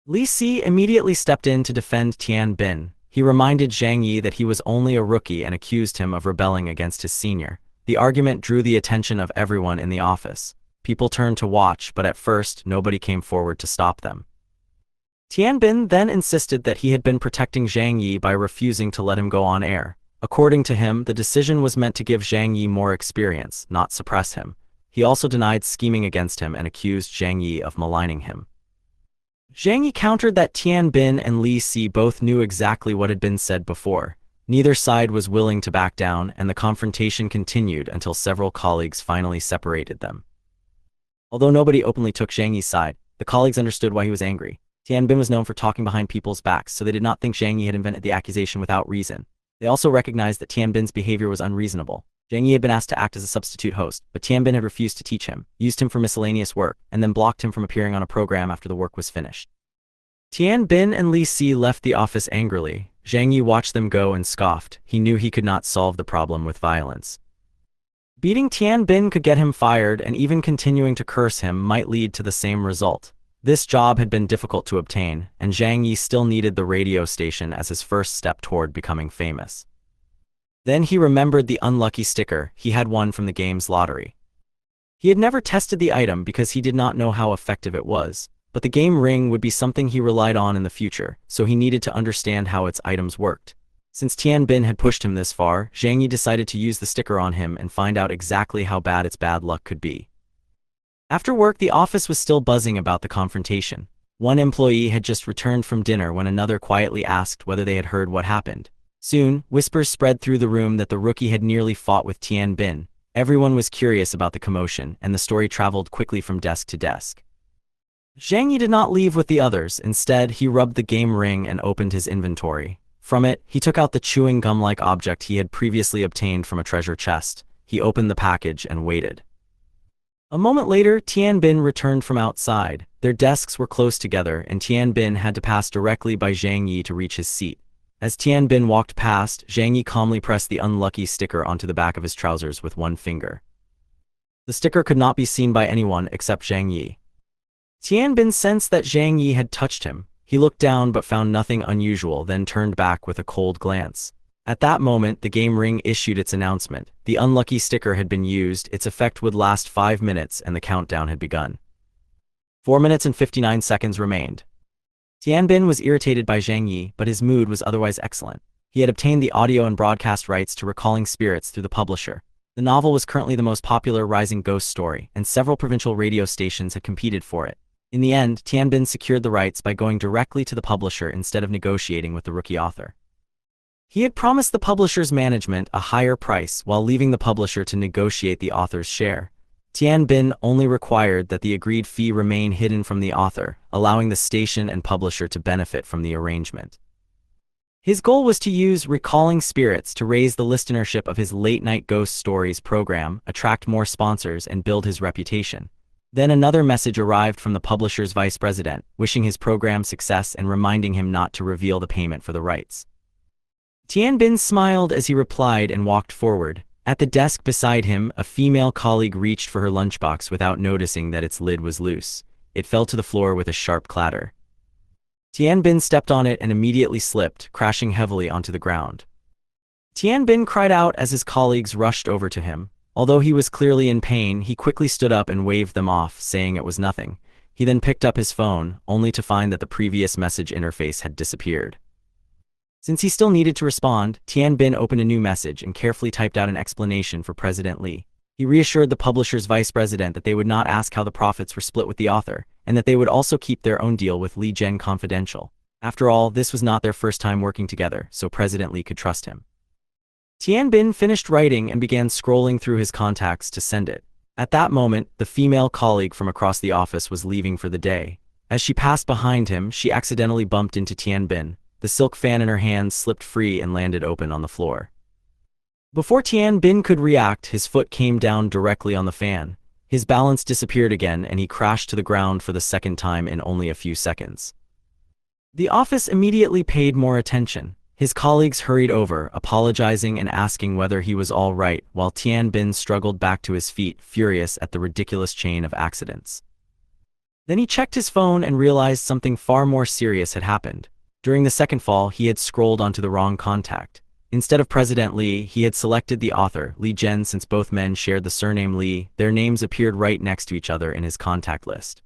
Li Si immediately stepped in to defend Tianbin. He reminded Zhang Ye that he was only a rookie and accused him of rebelling against his senior. The argument drew the attention of everyone in the office. People turned to watch, but at first, nobody came forward to stop them. Tianbin then insisted that he had been protecting Zhang Ye by refusing to let him go on air. According to him, the decision was meant to give Zhang Ye more experience, not suppress him. He also denied scheming against him and accused Zhang Ye of maligning him. Zhang Ye countered that Tianbin and Li Si both knew exactly what had been said before. Neither side was willing to back down, and the confrontation continued until several colleagues finally separated them. Although nobody openly took Zhang Ye's side, the colleagues understood why he was angry. Tianbin was known for talking behind people's backs, so they did not think Zhang Ye had invented the accusation without reason. They also recognized that Tianbin's behavior was unreasonable. Zhang Ye had been asked to act as a substitute host, but Tianbin had refused to teach him, used him for miscellaneous work, and then blocked him from appearing on a program after the work was finished. Tianbin and Li Si left the office angrily. Zhang Ye watched them go and scoffed. He knew he could not solve the problem with violence. Beating Tianbin could get him fired, and even continuing to curse him might lead to the same result. This job had been difficult to obtain, and Zhang Ye still needed the radio station as his first step toward becoming famous. Then he remembered the unlucky sticker he had won from the game's lottery. He had never tested the item because he did not know how effective it was, but the game ring would be something he relied on in the future, so he needed to understand how its items worked. Since Tianbin had pushed him this far, Zhang Ye decided to use the sticker on him and find out exactly how bad its bad luck could be. After work, the office was still buzzing about the confrontation. One employee had just returned from dinner when another quietly asked whether they had heard what happened. Soon, whispers spread through the room that the rookie had nearly fought with Tianbin. Everyone was curious about the commotion, and the story traveled quickly from desk to desk. Zhang Ye did not leave with the others. Instead, he rubbed the game ring and opened his inventory. From it, he took out the chewing gum-like object he had previously obtained from a treasure chest. He opened the package and waited. A moment later, Tianbin returned from outside. Their desks were close together, and Tianbin had to pass directly by Zhang Ye to reach his seat. As Tianbin walked past, Zhang Ye calmly pressed the unlucky sticker onto the back of his trousers with one finger. The sticker could not be seen by anyone except Zhang Ye. Tianbin sensed that Zhang Ye had touched him. He looked down but found nothing unusual, then turned back with a cold glance. At that moment, the game ring issued its announcement. The unlucky sticker had been used, its effect would last 5 minutes, and the countdown had begun. 4 minutes and 59 seconds remained. Tianbin was irritated by Zhang Ye, but his mood was otherwise excellent. He had obtained the audio and broadcast rights to Recalling Spirits through the publisher. The novel was currently the most popular rising ghost story, and several provincial radio stations had competed for it. In the end, Tianbin secured the rights by going directly to the publisher instead of negotiating with the rookie author. He had promised the publisher's management a higher price while leaving the publisher to negotiate the author's share. Tianbin only required that the agreed fee remain hidden from the author, allowing the station and publisher to benefit from the arrangement. His goal was to use Recalling Spirits to raise the listenership of his late-night ghost stories program, attract more sponsors, and build his reputation. Then another message arrived from the publisher's vice president, wishing his program success and reminding him not to reveal the payment for the rights. Tianbin smiled as he replied and walked forward. At the desk beside him, a female colleague reached for her lunchbox without noticing that its lid was loose. It fell to the floor with a sharp clatter. Tianbin stepped on it and immediately slipped, crashing heavily onto the ground. Tianbin cried out as his colleagues rushed over to him. Although he was clearly in pain, he quickly stood up and waved them off, saying it was nothing. He then picked up his phone, only to find that the previous message interface had disappeared. Since he still needed to respond, Tianbin opened a new message and carefully typed out an explanation for President Li. He reassured the publisher's vice president that they would not ask how the profits were split with the author, and that they would also keep their own deal with Li Zhen confidential. After all, this was not their first time working together, so President Li could trust him. Tianbin finished writing and began scrolling through his contacts to send it. At that moment, the female colleague from across the office was leaving for the day. As she passed behind him, she accidentally bumped into Tianbin. The silk fan in her hands slipped free and landed open on the floor. Before Tianbin could react, his foot came down directly on the fan. His balance disappeared again and he crashed to the ground for the second time in only a few seconds. The office immediately paid more attention. His colleagues hurried over, apologizing and asking whether he was all right, while Tianbin struggled back to his feet, furious at the ridiculous chain of accidents. Then he checked his phone and realized something far more serious had happened. During the second fall, he had scrolled onto the wrong contact. Instead of President Li, he had selected the author, Li Zhen. Since both men shared the surname Li, their names appeared right next to each other in his contact list.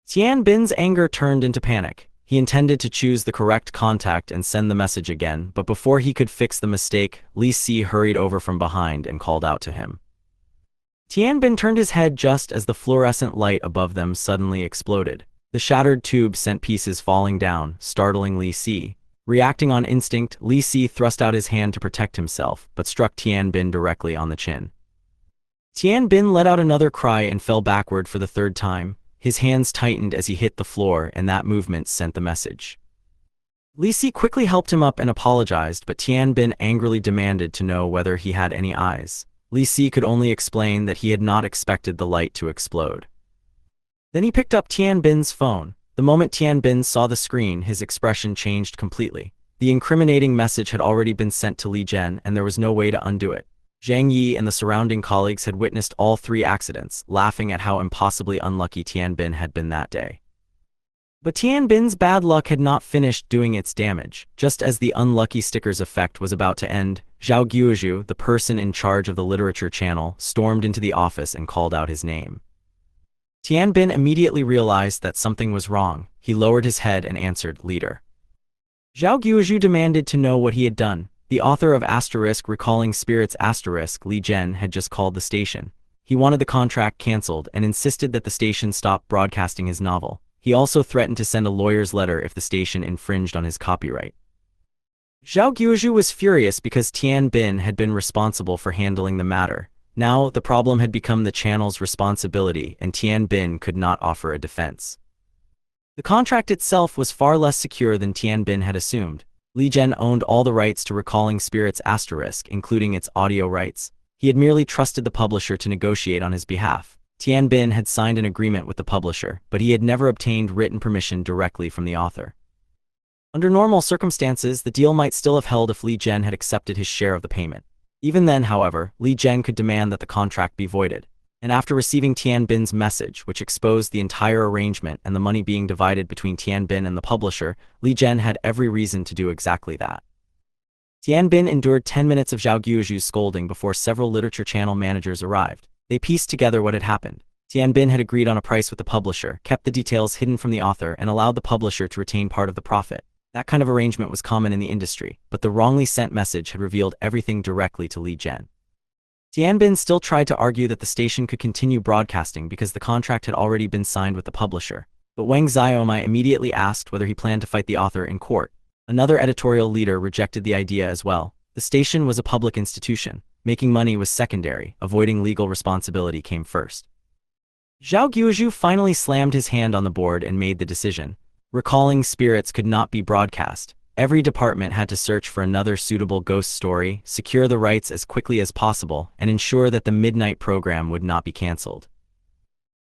Tianbin's anger turned into panic. He intended to choose the correct contact and send the message again, but before he could fix the mistake, Li Si hurried over from behind and called out to him. Tianbin turned his head just as the fluorescent light above them suddenly exploded. The shattered tube sent pieces falling down, startling Li Si. Reacting on instinct, Li Si thrust out his hand to protect himself, but struck Tianbin directly on the chin. Tianbin let out another cry and fell backward for the third time. His hands tightened as he hit the floor, and that movement sent the message. Li Si quickly helped him up and apologized, but Tianbin angrily demanded to know whether he had any eyes. Li Si could only explain that he had not expected the light to explode. Then he picked up Tianbin's phone. The moment Tianbin saw the screen, his expression changed completely. The incriminating message had already been sent to Li Zhen, and there was no way to undo it. Zhang Ye and the surrounding colleagues had witnessed all three accidents, laughing at how impossibly unlucky Tianbin had been that day. But Tianbin's bad luck had not finished doing its damage. Just as the unlucky sticker's effect was about to end, Zhao Guozhu, the person in charge of the literature channel, stormed into the office and called out his name. Tianbin immediately realized that something was wrong. He lowered his head and answered, "Leader." Zhao Guozhu demanded to know what he had done. The author of Recalling Spirits Li Zhen had just called the station. He wanted the contract cancelled and insisted that the station stop broadcasting his novel. He also threatened to send a lawyer's letter if the station infringed on his copyright. Zhao Guozhu was furious because Tianbin had been responsible for handling the matter. Now, the problem had become the channel's responsibility, and Tianbin could not offer a defense. The contract itself was far less secure than Tianbin had assumed. Li Zhen owned all the rights to Recalling Spirits including its audio rights. He had merely trusted the publisher to negotiate on his behalf. Tianbin had signed an agreement with the publisher, but he had never obtained written permission directly from the author. Under normal circumstances, the deal might still have held if Li Zhen had accepted his share of the payment. Even then, however, Li Zhen could demand that the contract be voided. And after receiving Tianbin's message, which exposed the entire arrangement and the money being divided between Tianbin and the publisher, Li Zhen had every reason to do exactly that. Tianbin endured 10 minutes of Zhao Guozhu's scolding before several literature channel managers arrived. They pieced together what had happened. Tianbin had agreed on a price with the publisher, kept the details hidden from the author, and allowed the publisher to retain part of the profit. That kind of arrangement was common in the industry, but the wrongly sent message had revealed everything directly to Li Zhen. Tianbin still tried to argue that the station could continue broadcasting because the contract had already been signed with the publisher. But Wang Xiaomai immediately asked whether he planned to fight the author in court. Another editorial leader rejected the idea as well. The station was a public institution. Making money was secondary. Avoiding legal responsibility came first. Zhao Guozhu finally slammed his hand on the board and made the decision. Recalling Spirits could not be broadcast. Every department had to search for another suitable ghost story, secure the rights as quickly as possible, and ensure that the midnight program would not be cancelled.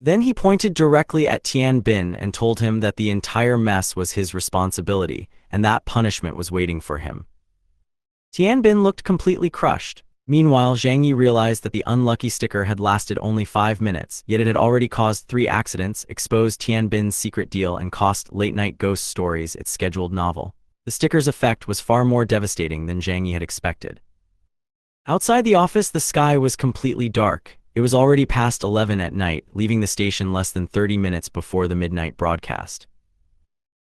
Then he pointed directly at Tian Bin and told him that the entire mess was his responsibility, and that punishment was waiting for him. Tian Bin looked completely crushed. Meanwhile, Zhang Ye realized that the unlucky sticker had lasted only 5 minutes, yet it had already caused 3 accidents, exposed Tian Bin's secret deal, and cost late-night ghost stories its scheduled novel. The sticker's effect was far more devastating than Zhang Ye had expected. Outside the office, the sky was completely dark. It was already past 11 at night, leaving the station less than 30 minutes before the midnight broadcast.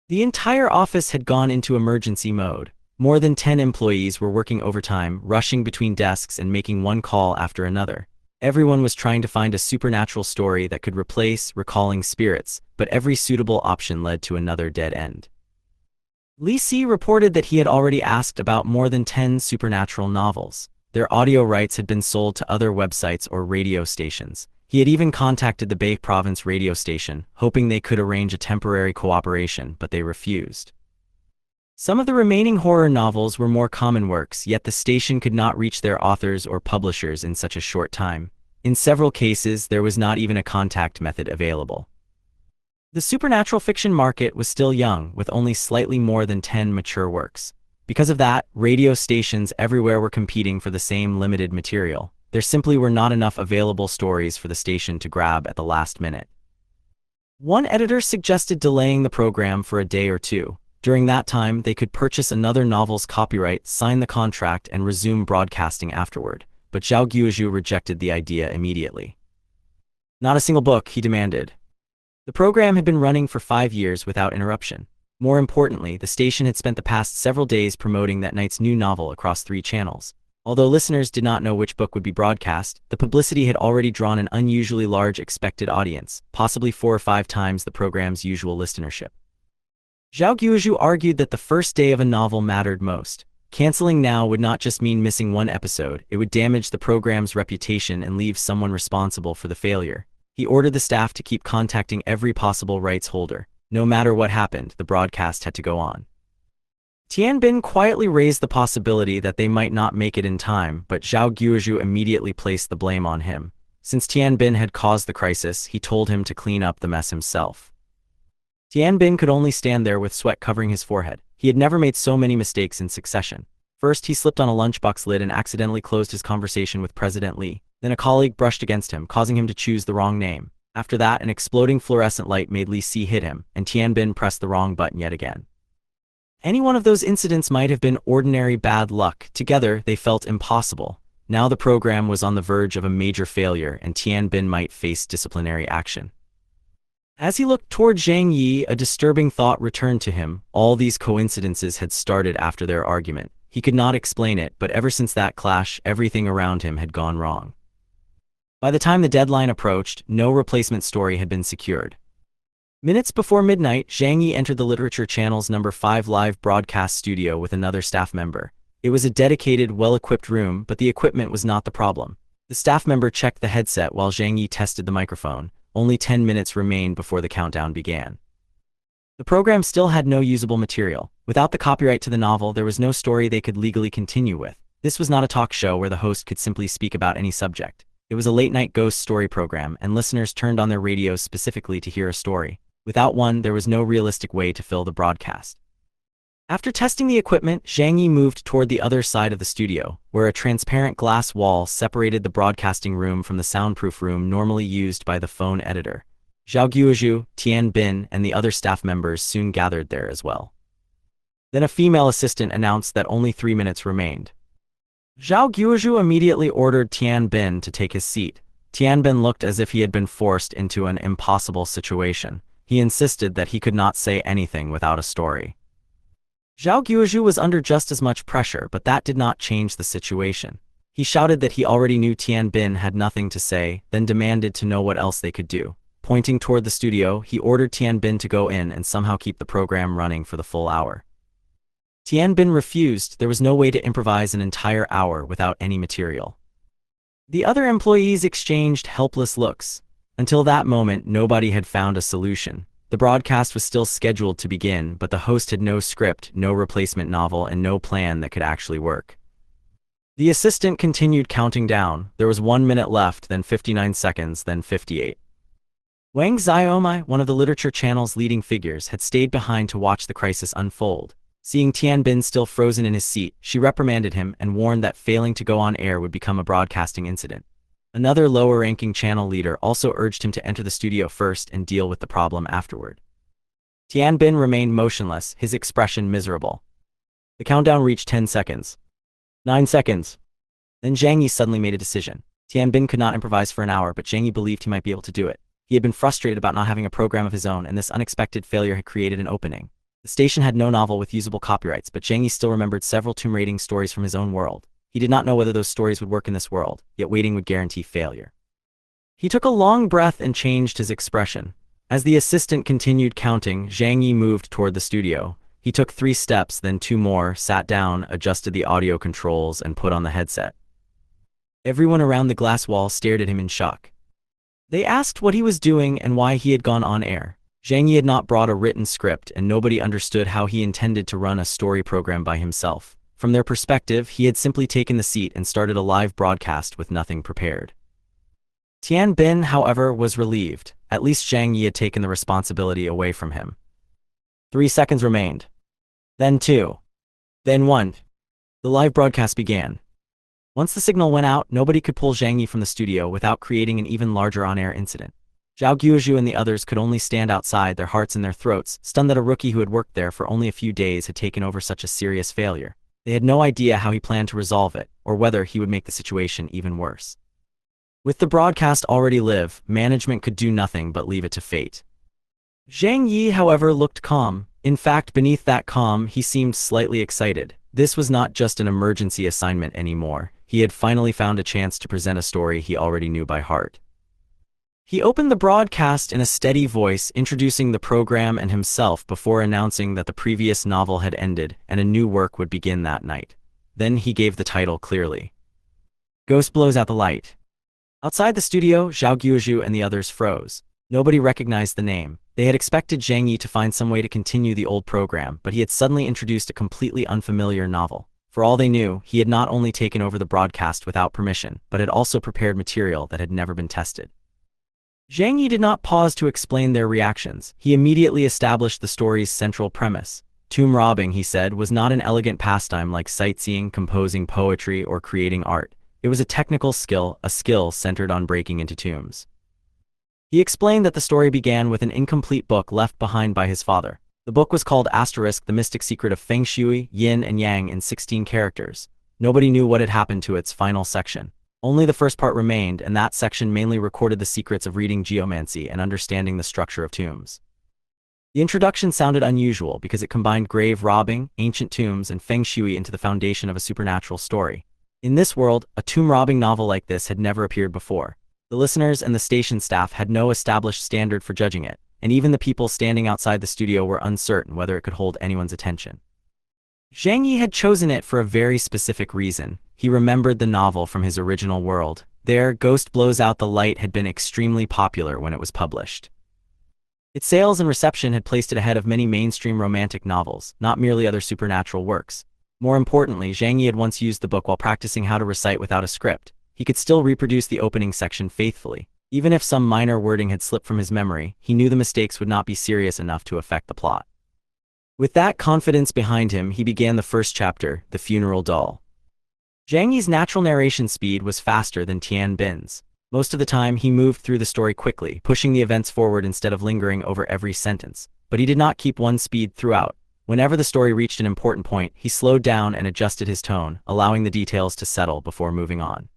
The entire office had gone into emergency mode. More than 10 employees were working overtime, rushing between desks and making one call after another. Everyone was trying to find a supernatural story that could replace recalling spirits, but every suitable option led to another dead end. Li Si reported that he had already asked about more than 10 supernatural novels. Their audio rights had been sold to other websites or radio stations. He had even contacted the Bay Province radio station, hoping they could arrange a temporary cooperation, but they refused. Some of the remaining horror novels were more common works, yet the station could not reach their authors or publishers in such a short time. In several cases, there was not even a contact method available. The supernatural fiction market was still young, with only slightly more than 10 mature works. Because of that, radio stations everywhere were competing for the same limited material. There simply were not enough available stories for the station to grab at the last minute. One editor suggested delaying the program for a day or two. During that time, they could purchase another novel's copyright, sign the contract, and resume broadcasting afterward. But Zhao Guozhu rejected the idea immediately. Not a single book, he demanded. The program had been running for 5 years without interruption. More importantly, the station had spent the past several days promoting that night's new novel across 3 channels. Although listeners did not know which book would be broadcast, the publicity had already drawn an unusually large expected audience, possibly 4 or 5 times the program's usual listenership. Zhao Guozhu argued that the first day of a novel mattered most. Canceling now would not just mean missing one episode, it would damage the program's reputation and leave someone responsible for the failure. He ordered the staff to keep contacting every possible rights holder. No matter what happened, the broadcast had to go on. Tian Bin quietly raised the possibility that they might not make it in time, but Zhao Guozhu immediately placed the blame on him. Since Tian Bin had caused the crisis, he told him to clean up the mess himself. Tian Bin could only stand there with sweat covering his forehead. He had never made so many mistakes in succession. First, he slipped on a lunchbox lid and accidentally closed his conversation with President Li. Then a colleague brushed against him, causing him to choose the wrong name. After that, an exploding fluorescent light made Li Si hit him, and Tian Bin pressed the wrong button yet again. Any one of those incidents might have been ordinary bad luck. Together, they felt impossible. Now the program was on the verge of a major failure, and Tian Bin might face disciplinary action. As he looked toward Zhang Ye, a disturbing thought returned to him. All these coincidences had started after their argument. He could not explain it, but ever since that clash, everything around him had gone wrong. By the time the deadline approached, no replacement story had been secured. Minutes before midnight, Zhang Ye entered the Literature Channel's No. 5 live broadcast studio with another staff member. It was a dedicated, well-equipped room, but the equipment was not the problem. The staff member checked the headset while Zhang Ye tested the microphone. Only 10 minutes remained before the countdown began. The program still had no usable material. Without the copyright to the novel, there was no story they could legally continue with. This was not a talk show where the host could simply speak about any subject. It was a late-night ghost story program, and listeners turned on their radios specifically to hear a story. Without one, there was no realistic way to fill the broadcast. After testing the equipment, Zhang Ye moved toward the other side of the studio, where a transparent glass wall separated the broadcasting room from the soundproof room normally used by the phone editor. Zhao Guozhu, Tian Bin, and the other staff members soon gathered there as well. Then a female assistant announced that only 3 minutes remained. Zhao Guozhu immediately ordered Tian Bin to take his seat. Tian Bin looked as if he had been forced into an impossible situation. He insisted that he could not say anything without a story. Zhao Guozhu was under just as much pressure, but that did not change the situation. He shouted that he already knew Tian Bin had nothing to say, then demanded to know what else they could do. Pointing toward the studio, he ordered Tian Bin to go in and somehow keep the program running for the full hour. Tian Bin refused. There was no way to improvise an entire hour without any material. The other employees exchanged helpless looks. Until that moment, nobody had found a solution. The broadcast was still scheduled to begin, but the host had no script, no replacement novel, and no plan that could actually work. The assistant continued counting down. There was 1 minute left, then 59 seconds, then 58. Wang Xiaomai, one of the literature channel's leading figures, had stayed behind to watch the crisis unfold. Seeing Tian Bin still frozen in his seat, she reprimanded him and warned that failing to go on air would become a broadcasting incident. Another lower-ranking channel leader also urged him to enter the studio first and deal with the problem afterward. Tian Bin remained motionless, his expression miserable. The countdown reached 10 seconds. 9 seconds. Then Zhang Ye suddenly made a decision. Tian Bin could not improvise for an hour, but Zhang Ye believed he might be able to do it. He had been frustrated about not having a program of his own, and this unexpected failure had created an opening. The station had no novel with usable copyrights, but Zhang Ye still remembered several tomb-raiding stories from his own world. He did not know whether those stories would work in this world, yet waiting would guarantee failure. He took a long breath and changed his expression. As the assistant continued counting, Zhang Ye moved toward the studio. He took 3 steps, then 2 more, sat down, adjusted the audio controls, and put on the headset. Everyone around the glass wall stared at him in shock. They asked what he was doing and why he had gone on air. Zhang Ye had not brought a written script, and nobody understood how he intended to run a story program by himself. From their perspective, he had simply taken the seat and started a live broadcast with nothing prepared. Tian Bin, however, was relieved. At least Zhang Ye had taken the responsibility away from him. 3 seconds remained. Then 2. Then 1. The live broadcast began. Once the signal went out, nobody could pull Zhang Ye from the studio without creating an even larger on-air incident. Zhao Guozhu and the others could only stand outside, their hearts in their throats, stunned that a rookie who had worked there for only a few days had taken over such a serious failure. They had no idea how he planned to resolve it, or whether he would make the situation even worse. With the broadcast already live, management could do nothing but leave it to fate. Zhang Ye, however, looked calm. In fact, beneath that calm, he seemed slightly excited. This was not just an emergency assignment anymore. He had finally found a chance to present a story he already knew by heart. He opened the broadcast in a steady voice, introducing the program and himself before announcing that the previous novel had ended and a new work would begin that night. Then he gave the title clearly. Ghost blows out the light. Outside the studio, Zhao Guozhu and the others froze. Nobody recognized the name. They had expected Zhang Ye to find some way to continue the old program, but he had suddenly introduced a completely unfamiliar novel. For all they knew, he had not only taken over the broadcast without permission, but had also prepared material that had never been tested. Zhang Ye did not pause to explain their reactions. He immediately established the story's central premise. Tomb robbing, he said, was not an elegant pastime like sightseeing, composing poetry, or creating art. It was a technical skill, a skill centered on breaking into tombs. He explained that the story began with an incomplete book left behind by his father. The book was called *The Mystic Secret of Feng Shui, Yin and Yang in 16 characters. Nobody knew what had happened to its final section. Only the first part remained, and that section mainly recorded the secrets of reading geomancy and understanding the structure of tombs. The introduction sounded unusual because it combined grave robbing, ancient tombs, and Feng Shui into the foundation of a supernatural story. In this world, a tomb robbing novel like this had never appeared before. The listeners and the station staff had no established standard for judging it, and even the people standing outside the studio were uncertain whether it could hold anyone's attention. Zhang Ye had chosen it for a very specific reason. He remembered the novel from his original world. There, Ghost Blows Out the Light had been extremely popular when it was published. Its sales and reception had placed it ahead of many mainstream romantic novels, not merely other supernatural works. More importantly, Zhang Ye had once used the book while practicing how to recite without a script. He could still reproduce the opening section faithfully. Even if some minor wording had slipped from his memory, he knew the mistakes would not be serious enough to affect the plot. With that confidence behind him, he began the first chapter, The Funeral Doll. Zhang Ye's natural narration speed was faster than Tian Bin's. Most of the time, he moved through the story quickly, pushing the events forward instead of lingering over every sentence. But he did not keep one speed throughout. Whenever the story reached an important point, he slowed down and adjusted his tone, allowing the details to settle before moving on.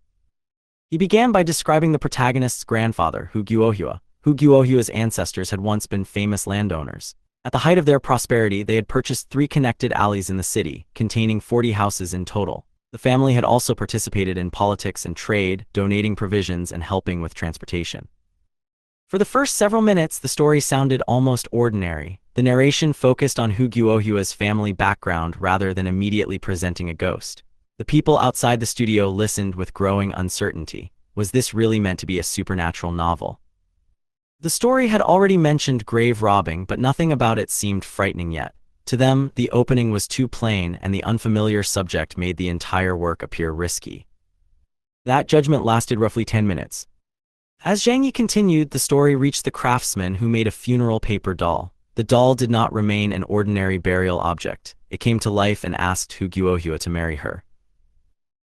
He began by describing the protagonist's grandfather, Hu Guohua. Hu Guohua's ancestors had once been famous landowners. At the height of their prosperity, they had purchased 3 connected alleys in the city, containing 40 houses in total. The family had also participated in politics and trade, donating provisions and helping with transportation. For the first several minutes, the story sounded almost ordinary. The narration focused on Hu Guohua's family background rather than immediately presenting a ghost. The people outside the studio listened with growing uncertainty. Was this really meant to be a supernatural novel? The story had already mentioned grave robbing, but nothing about it seemed frightening yet. To them, the opening was too plain, and the unfamiliar subject made the entire work appear risky. That judgment lasted roughly 10 minutes. As Zhang Ye continued, the story reached the craftsman who made a funeral paper doll. The doll did not remain an ordinary burial object. It came to life and asked Hu Guohua to marry her.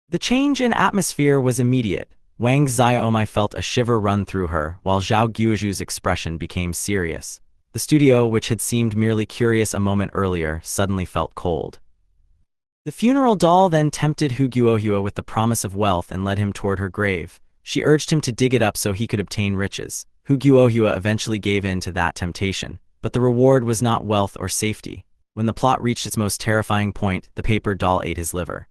The change in atmosphere was immediate. Wang Xiaomai felt a shiver run through her, while Zhao Guozhu's expression became serious. The studio, which had seemed merely curious a moment earlier, suddenly felt cold. The funeral doll then tempted Hu Guohua with the promise of wealth and led him toward her grave. She urged him to dig it up so he could obtain riches. Hu Guohua eventually gave in to that temptation, but the reward was not wealth or safety. When the plot reached its most terrifying point, the paper doll ate his liver.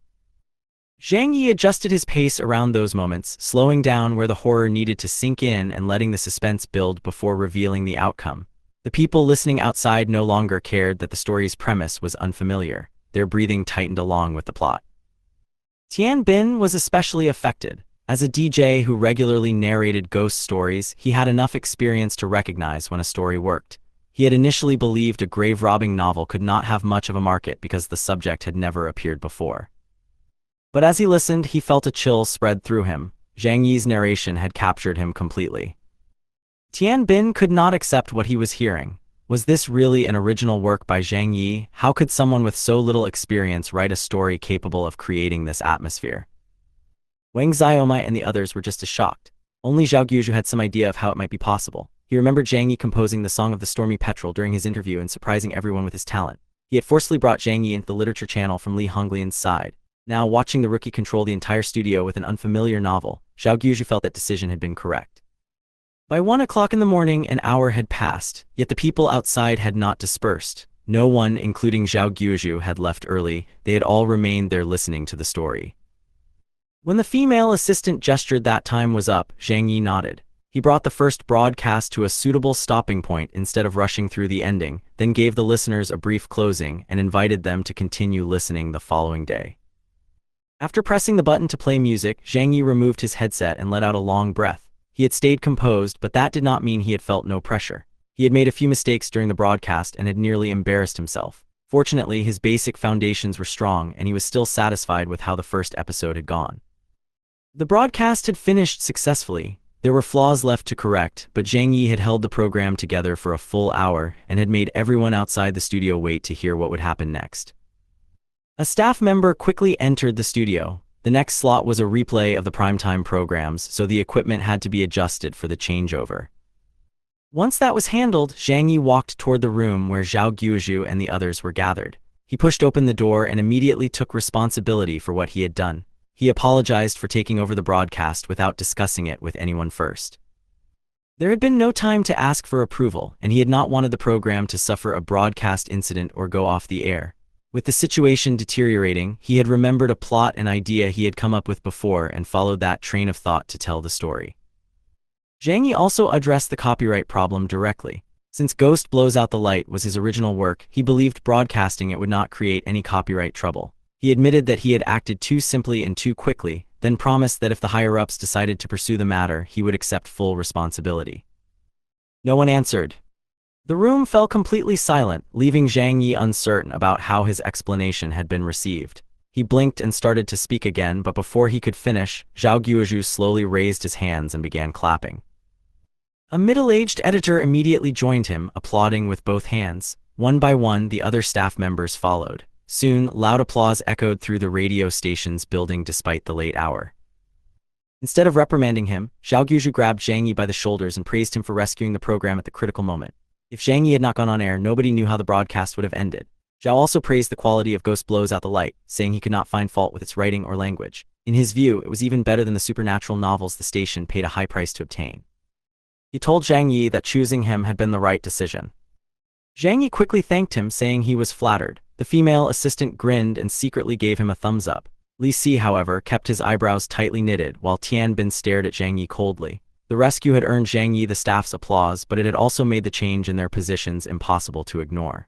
Zhang Ye adjusted his pace around those moments, slowing down where the horror needed to sink in and letting the suspense build before revealing the outcome. The people listening outside no longer cared that the story's premise was unfamiliar. Their breathing tightened along with the plot. Tian Bin was especially affected. As a DJ who regularly narrated ghost stories, he had enough experience to recognize when a story worked. He had initially believed a grave-robbing novel could not have much of a market because the subject had never appeared before. But as he listened, he felt a chill spread through him. Zhang Ye's narration had captured him completely. Tian Bin could not accept what he was hearing. Was this really an original work by Zhang Ye? How could someone with so little experience write a story capable of creating this atmosphere? Wang Xiaomai and the others were just as shocked. Only Zhao Guozhu had some idea of how it might be possible. He remembered Zhang Ye composing the Song of the Stormy Petrel during his interview and surprising everyone with his talent. He had forcibly brought Zhang Ye into the literature channel from Li Honglian's side. Now, watching the rookie control the entire studio with an unfamiliar novel, Zhao Guozhu felt that decision had been correct. By 1 o'clock in the morning, an hour had passed, yet the people outside had not dispersed. No one, including Zhao Guozhu, had left early. They had all remained there listening to the story. When the female assistant gestured that time was up, Zhang Ye nodded. He brought the first broadcast to a suitable stopping point instead of rushing through the ending, then gave the listeners a brief closing and invited them to continue listening the following day. After pressing the button to play music, Zhang Ye removed his headset and let out a long breath. He had stayed composed, but that did not mean he had felt no pressure. He had made a few mistakes during the broadcast and had nearly embarrassed himself. Fortunately, his basic foundations were strong, and he was still satisfied with how the first episode had gone. The broadcast had finished successfully. There were flaws left to correct, but Zhang Ye had held the program together for a full hour and had made everyone outside the studio wait to hear what would happen next. A staff member quickly entered the studio. The next slot was a replay of the primetime programs, so the equipment had to be adjusted for the changeover. Once that was handled, Zhang Ye walked toward the room where Zhao Guozhu and the others were gathered. He pushed open the door and immediately took responsibility for what he had done. He apologized for taking over the broadcast without discussing it with anyone first. There had been no time to ask for approval, and he had not wanted the program to suffer a broadcast incident or go off the air. With the situation deteriorating, he had remembered a plot and idea he had come up with before and followed that train of thought to tell the story. Zhang Ye also addressed the copyright problem directly. Since Ghost Blows Out the Light was his original work, he believed broadcasting it would not create any copyright trouble. He admitted that he had acted too simply and too quickly, then promised that if the higher-ups decided to pursue the matter, he would accept full responsibility. No one answered. The room fell completely silent, leaving Zhang Ye uncertain about how his explanation had been received. He blinked and started to speak again, but before he could finish, Zhao Guozhu slowly raised his hands and began clapping. A middle-aged editor immediately joined him, applauding with both hands. One by one, the other staff members followed. Soon, loud applause echoed through the radio station's building despite the late hour. Instead of reprimanding him, Zhao Guozhu grabbed Zhang Ye by the shoulders and praised him for rescuing the program at the critical moment. If Zhang Ye had not gone on air, nobody knew how the broadcast would have ended. Zhao also praised the quality of Ghost Blows Out the Light, saying he could not find fault with its writing or language. In his view, it was even better than the supernatural novels the station paid a high price to obtain. He told Zhang Ye that choosing him had been the right decision. Zhang Ye quickly thanked him, saying he was flattered. The female assistant grinned and secretly gave him a thumbs up. Li Si, however, kept his eyebrows tightly knitted, while Tian Bin stared at Zhang Ye coldly. The rescue had earned Zhang Ye the staff's applause, but it had also made the change in their positions impossible to ignore.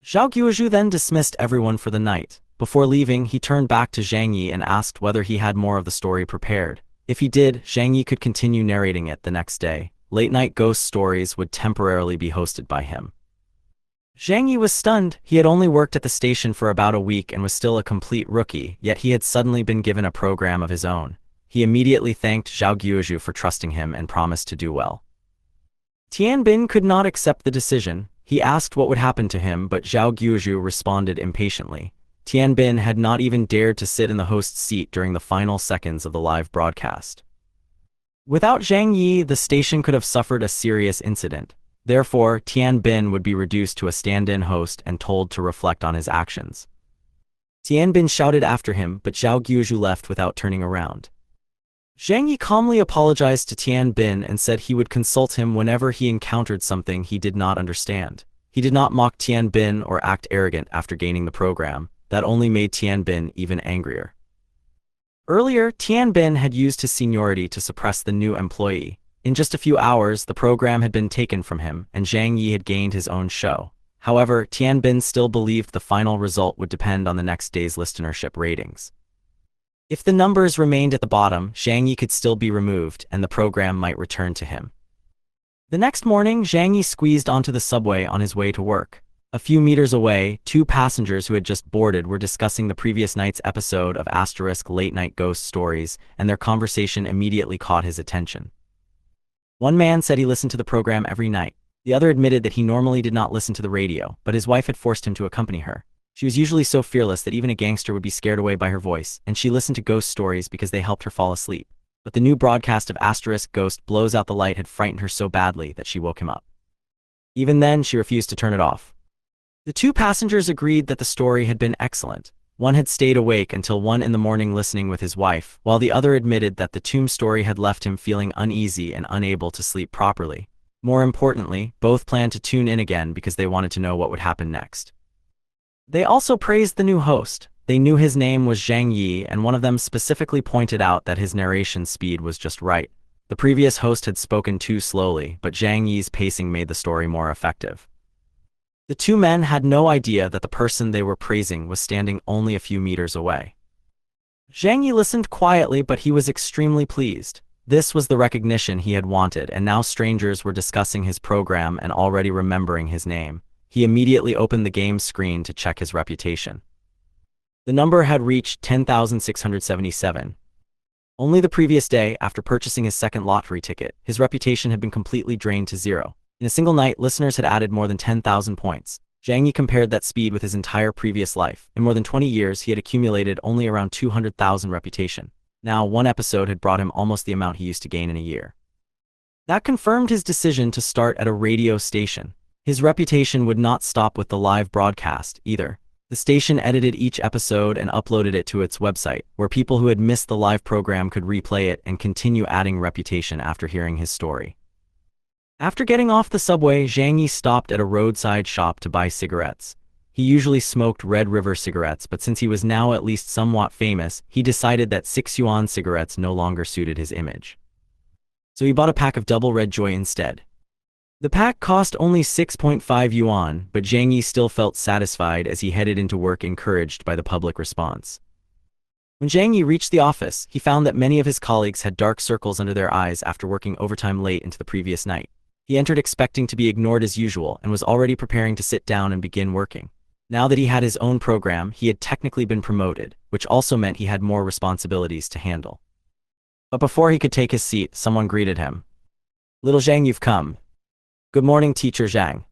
Zhao Guozhu then dismissed everyone for the night. Before leaving, he turned back to Zhang Ye and asked whether he had more of the story prepared. If he did, Zhang Ye could continue narrating it the next day. late-night ghost stories would temporarily be hosted by him. Zhang Ye was stunned. He had only worked at the station for about a week and was still a complete rookie, yet he had suddenly been given a program of his own. He immediately thanked Zhao Guozhu for trusting him and promised to do well. Tian Bin could not accept the decision. He asked what would happen to him, but Zhao Guozhu responded impatiently. Tian Bin had not even dared to sit in the host's seat during the final seconds of the live broadcast. Without Zhang Ye, the station could have suffered a serious incident. Therefore, Tian Bin would be reduced to a stand-in host and told to reflect on his actions. Tian Bin shouted after him, but Zhao Guozhu left without turning around. Zhang Ye calmly apologized to Tian Bin and said he would consult him whenever he encountered something he did not understand. He did not mock Tian Bin or act arrogant after gaining the program. That only made Tian Bin even angrier. Earlier, Tian Bin had used his seniority to suppress the new employee. In just a few hours, the program had been taken from him, and Zhang Ye had gained his own show. However, Tian Bin still believed the final result would depend on the next day's listenership ratings. If the numbers remained at the bottom, Zhang Ye could still be removed, and the program might return to him. The next morning, Zhang Ye squeezed onto the subway on his way to work. A few meters away, two passengers who had just boarded were discussing the previous night's episode of * late-night ghost stories, and their conversation immediately caught his attention. One man said he listened to the program every night. The other admitted that he normally did not listen to the radio, but his wife had forced him to accompany her. She was usually so fearless that even a gangster would be scared away by her voice, and she listened to ghost stories because they helped her fall asleep. But the new broadcast of * Ghost Blows Out the Light had frightened her so badly that she woke him up. Even then, she refused to turn it off. The two passengers agreed that the story had been excellent. One had stayed awake until 1 in the morning listening with his wife, while the other admitted that the tomb story had left him feeling uneasy and unable to sleep properly. More importantly, both planned to tune in again because they wanted to know what would happen next. They also praised the new host. They knew his name was Zhang Ye, and one of them specifically pointed out that his narration speed was just right. The previous host had spoken too slowly, but Zhang Ye's pacing made the story more effective. The two men had no idea that the person they were praising was standing only a few meters away. Zhang Ye listened quietly, but he was extremely pleased. This was the recognition he had wanted, and now strangers were discussing his program and already remembering his name. He immediately opened the game's screen to check his reputation. The number had reached 10,677. Only the previous day, after purchasing his second lottery ticket, his reputation had been completely drained to zero. In a single night, listeners had added more than 10,000 points. Zhang Ye compared that speed with his entire previous life. In more than 20 years, he had accumulated only around 200,000 reputation. Now, one episode had brought him almost the amount he used to gain in a year. That confirmed his decision to start at a radio station. His reputation would not stop with the live broadcast, either. The station edited each episode and uploaded it to its website, where people who had missed the live program could replay it and continue adding reputation after hearing his story. After getting off the subway, Zhang Ye stopped at a roadside shop to buy cigarettes. He usually smoked Red River cigarettes, but since he was now at least somewhat famous, he decided that 6 yuan cigarettes no longer suited his image. So he bought a pack of Double Red Joy instead. The pack cost only 6.5 yuan, but Zhang Ye still felt satisfied as he headed into work, encouraged by the public response. When Zhang Ye reached the office, he found that many of his colleagues had dark circles under their eyes after working overtime late into the previous night. He entered expecting to be ignored as usual and was already preparing to sit down and begin working. Now that he had his own program, he had technically been promoted, which also meant he had more responsibilities to handle. But before he could take his seat, someone greeted him. "Little Zhang, you've come." "Good morning, Teacher Zhang."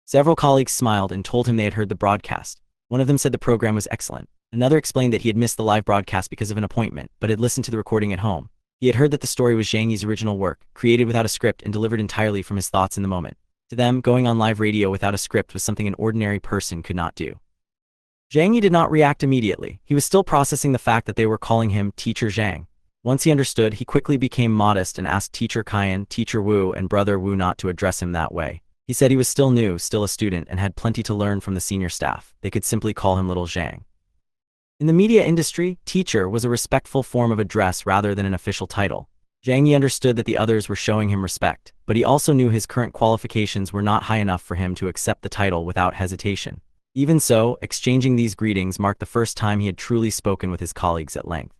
Several colleagues smiled and told him they had heard the broadcast. One of them said the program was excellent. Another explained that he had missed the live broadcast because of an appointment, but had listened to the recording at home. He had heard that the story was Zhang Ye's original work, created without a script and delivered entirely from his thoughts in the moment. To them, going on live radio without a script was something an ordinary person could not do. Zhang Ye did not react immediately. He was still processing the fact that they were calling him Teacher Zhang. Once he understood, he quickly became modest and asked Teacher Qian, Teacher Wu, and Brother Wu not to address him that way. He said he was still new, still a student, and had plenty to learn from the senior staff. They could simply call him Little Zhang. In the media industry, teacher was a respectful form of address rather than an official title. Zhang Ye understood that the others were showing him respect, but he also knew his current qualifications were not high enough for him to accept the title without hesitation. Even so, exchanging these greetings marked the first time he had truly spoken with his colleagues at length.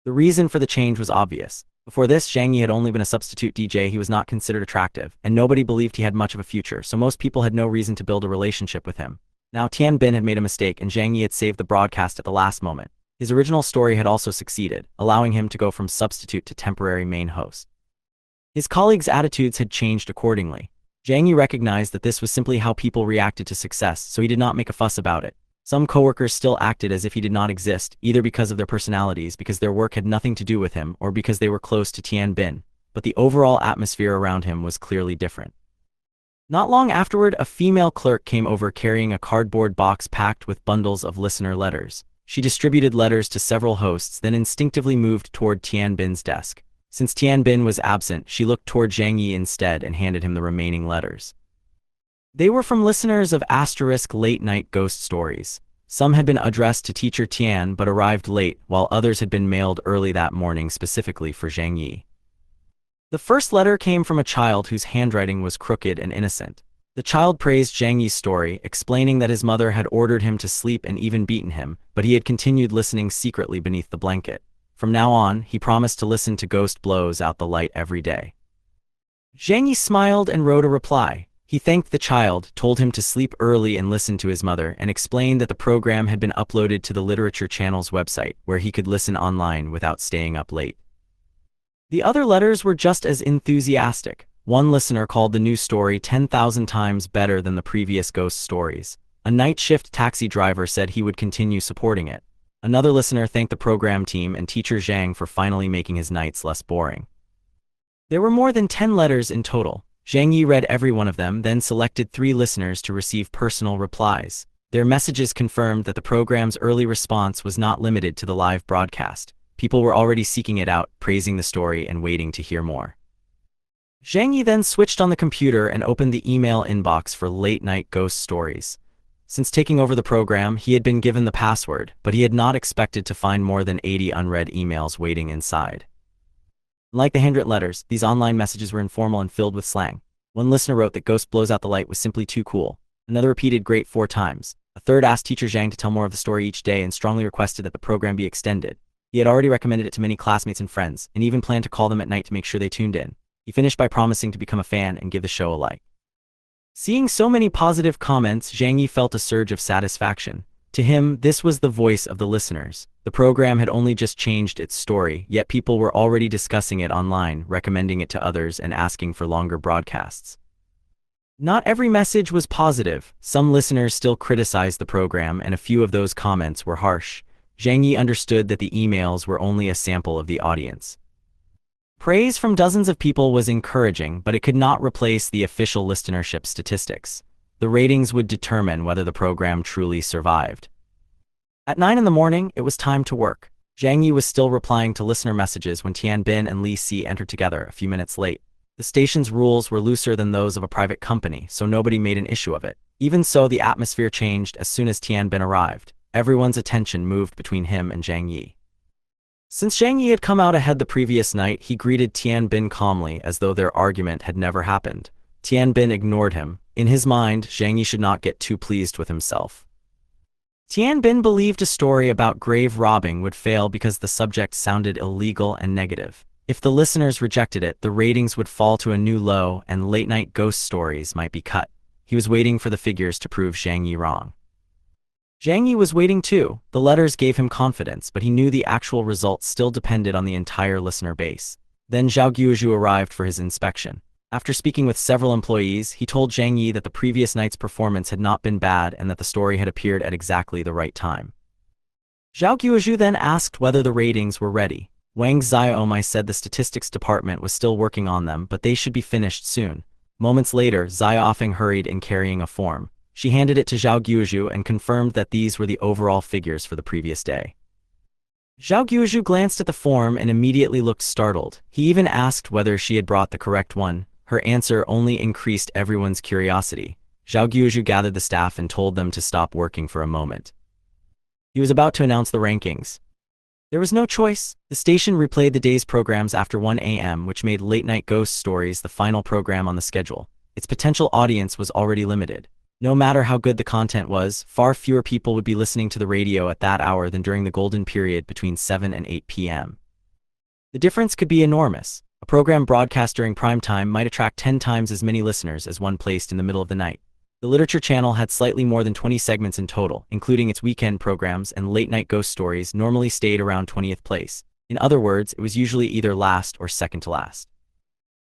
The reason for the change was obvious. Before this, Zhang Ye had only been a substitute DJ. He was not considered attractive, and nobody believed he had much of a future, so most people had no reason to build a relationship with him. Now Tian Bin had made a mistake, and Zhang Ye had saved the broadcast at the last moment. His original story had also succeeded, allowing him to go from substitute to temporary main host. His colleagues' attitudes had changed accordingly. Zhang Ye recognized that this was simply how people reacted to success, so he did not make a fuss about it. Some coworkers still acted as if he did not exist, either because of their personalities, because their work had nothing to do with him, or because they were close to Tian Bin, but the overall atmosphere around him was clearly different. Not long afterward, a female clerk came over carrying a cardboard box packed with bundles of listener letters. She distributed letters to several hosts, then instinctively moved toward Tian Bin's desk. Since Tian Bin was absent, she looked toward Zhang Ye instead and handed him the remaining letters. They were from listeners of late-night ghost stories. Some had been addressed to teacher Tian but arrived late, while others had been mailed early that morning specifically for Zhang Ye. The first letter came from a child whose handwriting was crooked and innocent. The child praised Zhang Ye's story, explaining that his mother had ordered him to sleep and even beaten him, but he had continued listening secretly beneath the blanket. From now on, he promised to listen to Ghost Blows Out the Light every day. Zhang Ye smiled and wrote a reply. He thanked the child, told him to sleep early and listen to his mother, and explained that the program had been uploaded to the Literature Channel's website, where he could listen online without staying up late. The other letters were just as enthusiastic. One listener called the new story 10,000 times better than the previous ghost stories. A night shift taxi driver said he would continue supporting it. Another listener thanked the program team and teacher Zhang for finally making his nights less boring. There were more than 10 letters in total. Zhang Ye read every one of them, then selected 3 listeners to receive personal replies. Their messages confirmed that the program's early response was not limited to the live broadcast. People were already seeking it out, praising the story and waiting to hear more. Zhang Ye then switched on the computer and opened the email inbox for late-night ghost stories. Since taking over the program, he had been given the password, but he had not expected to find more than 80 unread emails waiting inside. Like the handwritten letters, these online messages were informal and filled with slang. One listener wrote that Ghost Blows Out the Light was simply too cool. Another repeated great 4 times. A third asked teacher Zhang to tell more of the story each day and strongly requested that the program be extended. He had already recommended it to many classmates and friends, and even planned to call them at night to make sure they tuned in. He finished by promising to become a fan and give the show a like. Seeing so many positive comments, Zhang Ye felt a surge of satisfaction. To him, this was the voice of the listeners. The program had only just changed its story, yet people were already discussing it online, recommending it to others and asking for longer broadcasts. Not every message was positive. Some listeners still criticized the program, and a few of those comments were harsh. Zhang Ye understood that the emails were only a sample of the audience. Praise from dozens of people was encouraging, but it could not replace the official listenership statistics. The ratings would determine whether the program truly survived. At 9 in the morning, it was time to work. Zhang Ye was still replying to listener messages when Tian Bin and Li Si entered together a few minutes late. The station's rules were looser than those of a private company, so nobody made an issue of it. Even so, the atmosphere changed as soon as Tian Bin arrived. Everyone's attention moved between him and Zhang Ye. Since Zhang Ye had come out ahead the previous night, he greeted Tian Bin calmly as though their argument had never happened. Tian Bin ignored him. In his mind, Zhang Ye should not get too pleased with himself. Tian Bin believed a story about grave robbing would fail because the subject sounded illegal and negative. If the listeners rejected it, the ratings would fall to a new low and late-night ghost stories might be cut. He was waiting for the figures to prove Zhang Ye wrong. Zhang Ye was waiting too. The letters gave him confidence, but he knew the actual results still depended on the entire listener base. Then Zhao Guozhu arrived for his inspection. After speaking with several employees, he told Zhang Ye that the previous night's performance had not been bad and that the story had appeared at exactly the right time. Zhao Guozhu then asked whether the ratings were ready. Wang Xiaomai said the statistics department was still working on them, but they should be finished soon. Moments later, Xiaofeng hurried in carrying a form. She handed it to Zhao Guozhu and confirmed that these were the overall figures for the previous day. Zhao Guozhu glanced at the form and immediately looked startled. He even asked whether she had brought the correct one. Her answer only increased everyone's curiosity. Zhao Guozhu gathered the staff and told them to stop working for a moment. He was about to announce the rankings. There was no choice. The station replayed the day's programs after 1 a.m., which made late-night ghost stories the final program on the schedule. Its potential audience was already limited. No matter how good the content was, far fewer people would be listening to the radio at that hour than during the golden period between 7 and 8 p.m. The difference could be enormous. A program broadcast during prime time might attract 10 times as many listeners as one placed in the middle of the night. The literature channel had slightly more than 20 segments in total, including its weekend programs, and late-night ghost stories normally stayed around 20th place. In other words, it was usually either last or second to last.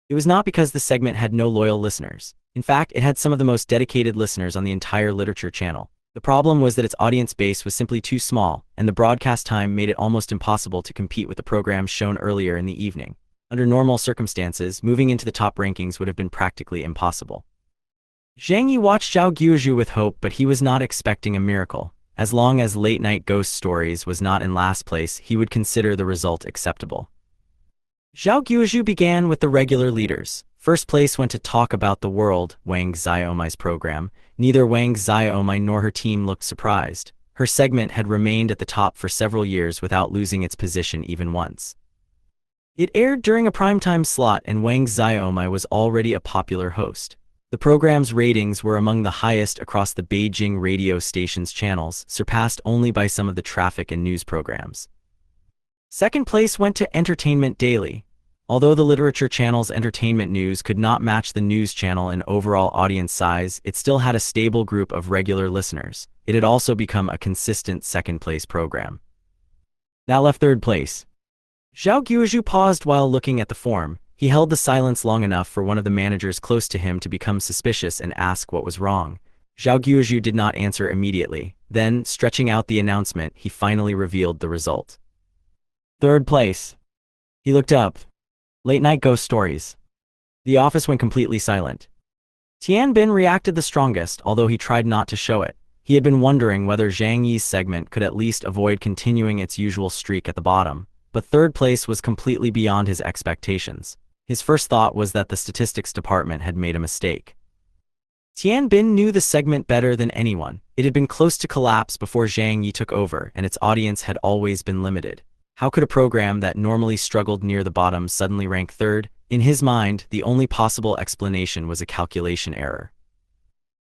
It was not because the segment had no loyal listeners. In fact, it had some of the most dedicated listeners on the entire literature channel. The problem was that its audience base was simply too small, and the broadcast time made it almost impossible to compete with the programs shown earlier in the evening. Under normal circumstances, moving into the top rankings would have been practically impossible. Zhang Ye watched Zhao Guozhu with hope, but he was not expecting a miracle. As long as late-night ghost stories was not in last place, he would consider the result acceptable. Zhao Guozhu began with the regular leaders. First place went to Talk About the World, Wang Xiaomai's program. Neither Wang Xiaomai nor her team looked surprised. Her segment had remained at the top for several years without losing its position even once. It aired during a primetime slot, and Wang Xiaomai was already a popular host. The program's ratings were among the highest across the Beijing radio station's channels, surpassed only by some of the traffic and news programs. Second place went to Entertainment Daily. Although the literature channel's entertainment news could not match the news channel in overall audience size, it still had a stable group of regular listeners. It had also become a consistent second-place program. That left third place. Zhao Guozhu paused while looking at the form. He held the silence long enough for one of the managers close to him to become suspicious and ask what was wrong. Zhao Guozhu did not answer immediately. Then, stretching out the announcement, he finally revealed the result. Third place. He looked up. Late-night ghost stories. The office went completely silent. Tian Bin reacted the strongest, although he tried not to show it. He had been wondering whether Zhang Ye's segment could at least avoid continuing its usual streak at the bottom, but third place was completely beyond his expectations. His first thought was that the statistics department had made a mistake. Tian Bin knew the segment better than anyone. It had been close to collapse before Zhang Ye took over, and its audience had always been limited. How could a program that normally struggled near the bottom suddenly rank third? In his mind, the only possible explanation was a calculation error.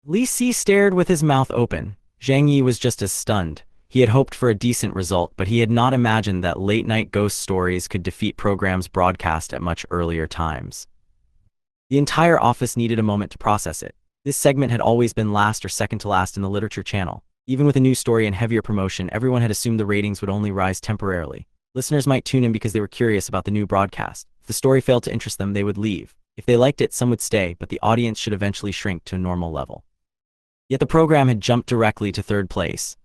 Li Si stared with his mouth open. Zhang Ye was just as stunned. He had hoped for a decent result, but he had not imagined that late-night ghost stories could defeat programs broadcast at much earlier times. The entire office needed a moment to process it. This segment had always been last or second to last in the literature channel. Even with a new story and heavier promotion, everyone had assumed the ratings would only rise temporarily. Listeners might tune in because they were curious about the new broadcast. If the story failed to interest them, they would leave. If they liked it, some would stay, but the audience should eventually shrink to a normal level. Yet the program had jumped directly to third place.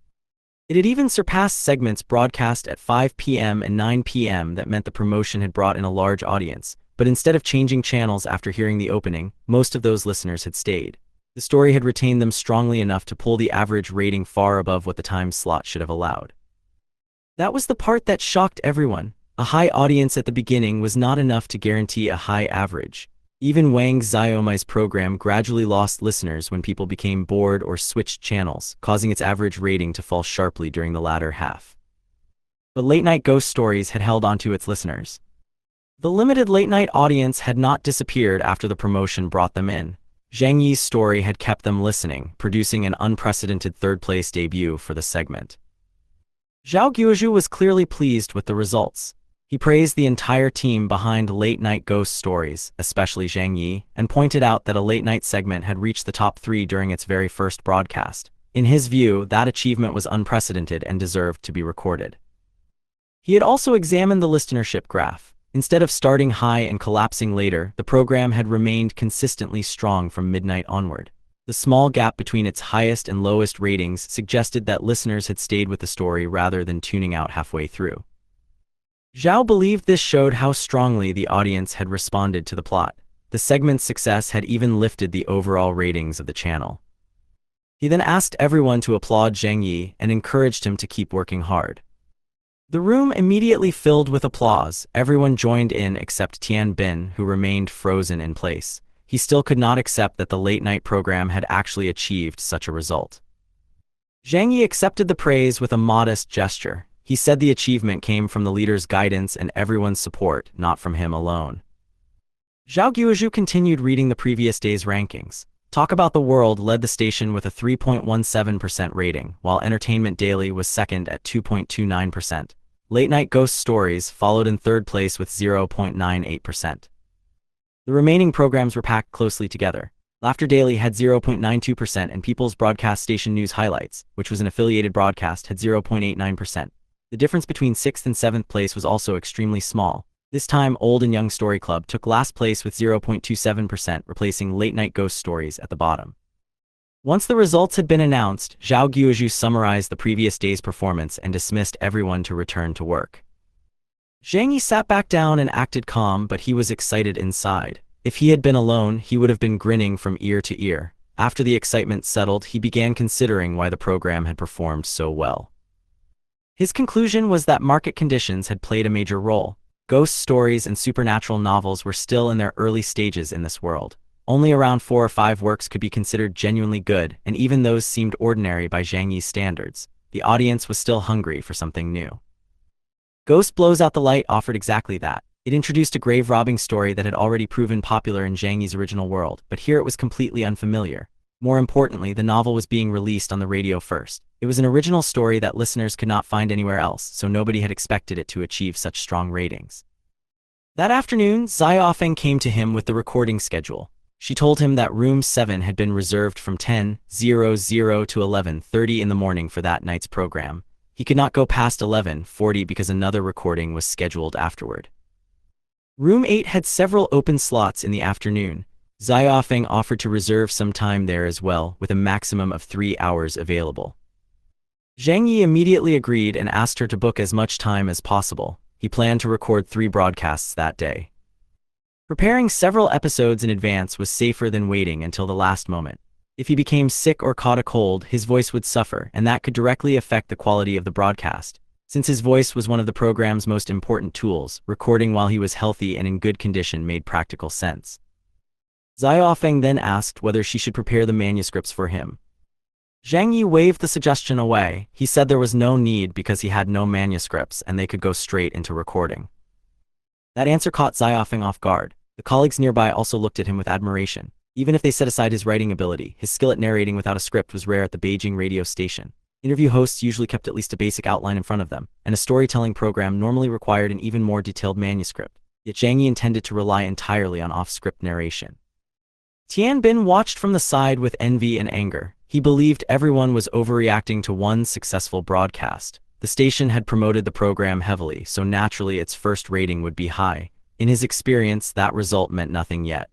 It had even surpassed segments broadcast at 5 p.m. and 9 p.m. that meant the promotion had brought in a large audience. But instead of changing channels after hearing the opening, most of those listeners had stayed. The story had retained them strongly enough to pull the average rating far above what the time slot should have allowed. That was the part that shocked everyone. A high audience at the beginning was not enough to guarantee a high average. Even Wang Xiaomai's program gradually lost listeners when people became bored or switched channels, causing its average rating to fall sharply during the latter half. But late-night ghost stories had held onto its listeners. The limited late-night audience had not disappeared after the promotion brought them in. Zhang Ye's story had kept them listening, producing an unprecedented third-place debut for the segment. Zhao Guozhu was clearly pleased with the results. He praised the entire team behind late-night ghost stories, especially Zhang Ye, and pointed out that a late-night segment had reached the top 3 during its very first broadcast. In his view, that achievement was unprecedented and deserved to be recorded. He had also examined the listenership graph. Instead of starting high and collapsing later, the program had remained consistently strong from midnight onward. The small gap between its highest and lowest ratings suggested that listeners had stayed with the story rather than tuning out halfway through. Zhao believed this showed how strongly the audience had responded to the plot. The segment's success had even lifted the overall ratings of the channel. He then asked everyone to applaud Zhang Ye and encouraged him to keep working hard. The room immediately filled with applause. Everyone joined in except Tian Bin, who remained frozen in place. He still could not accept that the late-night program had actually achieved such a result. Zhang Ye accepted the praise with a modest gesture. He said the achievement came from the leader's guidance and everyone's support, not from him alone. Zhao Guozhu continued reading the previous day's rankings. Talk About the World led the station with a 3.17% rating, while Entertainment Daily was second at 2.29%. Late-night ghost stories followed in third place with 0.98%. The remaining programs were packed closely together. Laughter Daily had 0.92% and People's Broadcast Station News Highlights, which was an affiliated broadcast, had 0.89%. The difference between 6th and 7th place was also extremely small. This time, Old and Young Story Club took last place with 0.27%, replacing Late Night Ghost Stories at the bottom. Once the results had been announced, Zhao Guozhu summarized the previous day's performance and dismissed everyone to return to work. Zhang Ye sat back down and acted calm, but he was excited inside. If he had been alone, he would have been grinning from ear to ear. After the excitement settled, he began considering why the program had performed so well. His conclusion was that market conditions had played a major role. Ghost stories and supernatural novels were still in their early stages in this world. Only around 4 or 5 works could be considered genuinely good, and even those seemed ordinary by Zhang Ye's standards. The audience was still hungry for something new. Ghost Blows Out the Light offered exactly that. It introduced a grave-robbing story that had already proven popular in Zhang Ye's original world, but here it was completely unfamiliar. More importantly, the novel was being released on the radio first. It was an original story that listeners could not find anywhere else, so nobody had expected it to achieve such strong ratings. That afternoon, Zai Ofeng came to him with the recording schedule. She told him that room 7 had been reserved from 10:00 to 11:30 in the morning for that night's program. He could not go past 11:40 because another recording was scheduled afterward. Room 8 had several open slots in the afternoon. Zai Ofeng offered to reserve some time there as well, with a maximum of 3 hours available. Zhang Ye immediately agreed and asked her to book as much time as possible. He planned to record 3 broadcasts that day. Preparing several episodes in advance was safer than waiting until the last moment. If he became sick or caught a cold, his voice would suffer, and that could directly affect the quality of the broadcast. Since his voice was one of the program's most important tools, recording while he was healthy and in good condition made practical sense. Zai Ofeng then asked whether she should prepare the manuscripts for him. Zhang Ye waved the suggestion away. He said there was no need because he had no manuscripts and they could go straight into recording. That answer caught Zai Ofeng off guard. The colleagues nearby also looked at him with admiration. Even if they set aside his writing ability, his skill at narrating without a script was rare at the Beijing radio station. Interview hosts usually kept at least a basic outline in front of them, and a storytelling program normally required an even more detailed manuscript. Yet Zhang Ye intended to rely entirely on off-script narration. Tian Bin watched from the side with envy and anger. He believed everyone was overreacting to one successful broadcast. The station had promoted the program heavily, so naturally its first rating would be high. In his experience, that result meant nothing yet.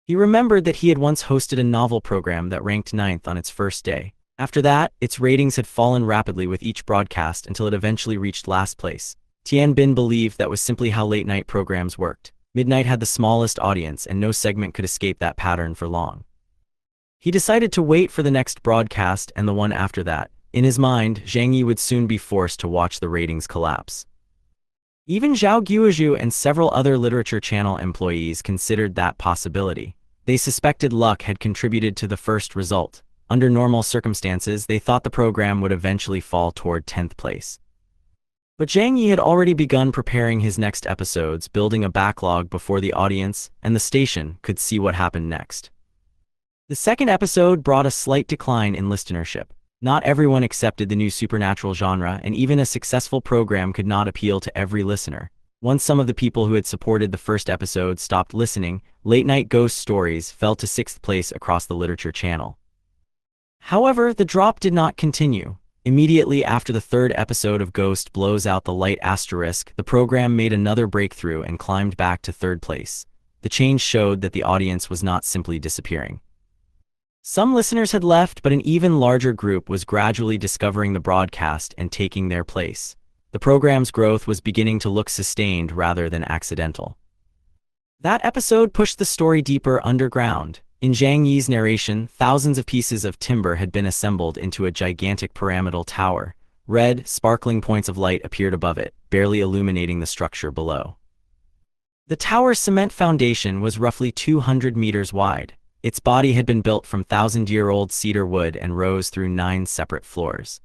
He remembered that he had once hosted a novel program that ranked 9th on its first day. After that, its ratings had fallen rapidly with each broadcast until it eventually reached last place. Tian Bin believed that was simply how late-night programs worked. Midnight had the smallest audience, and no segment could escape that pattern for long. He decided to wait for the next broadcast and the one after that. In his mind, Zhang Ye would soon be forced to watch the ratings collapse. Even Zhao Guozhu and several other Literature Channel employees considered that possibility. They suspected luck had contributed to the first result. Under normal circumstances, they thought the program would eventually fall toward 10th place. But Zhang Ye had already begun preparing his next episodes, building a backlog before the audience and the station could see what happened next. The second episode brought a slight decline in listenership. Not everyone accepted the new supernatural genre, and even a successful program could not appeal to every listener. Once some of the people who had supported the first episode stopped listening, late-night ghost stories fell to 6th place across the Literature Channel. However, the drop did not continue. Immediately after the third episode of Ghost Blows Out the Light *, the program made another breakthrough and climbed back to 3rd place. The change showed that the audience was not simply disappearing. Some listeners had left, but an even larger group was gradually discovering the broadcast and taking their place. The program's growth was beginning to look sustained rather than accidental. That episode pushed the story deeper underground. In Zhang Ye's narration, thousands of pieces of timber had been assembled into a gigantic pyramidal tower. Red, sparkling points of light appeared above it, barely illuminating the structure below. The tower's cement foundation was roughly 200 meters wide. Its body had been built from 1,000-year-old cedar wood and rose through 9 separate floors.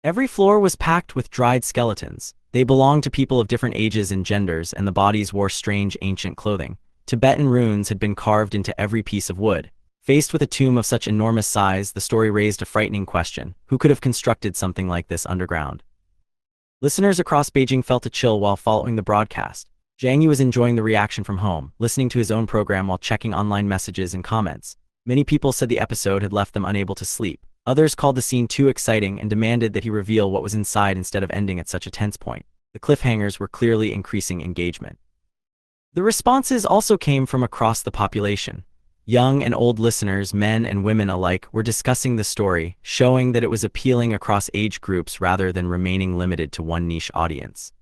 Every floor was packed with dried skeletons. They belonged to people of different ages and genders, and the bodies wore strange ancient clothing. Tibetan runes had been carved into every piece of wood. Faced with a tomb of such enormous size, the story raised a frightening question. Who could have constructed something like this underground? Listeners across Beijing felt a chill while following the broadcast. Zhang Ye was enjoying the reaction from home, listening to his own program while checking online messages and comments. Many people said the episode had left them unable to sleep. Others called the scene too exciting and demanded that he reveal what was inside instead of ending at such a tense point. The cliffhangers were clearly increasing engagement. The responses also came from across the population. Young and old listeners, men and women alike, were discussing the story, showing that it was appealing across age groups rather than remaining limited to one niche audience.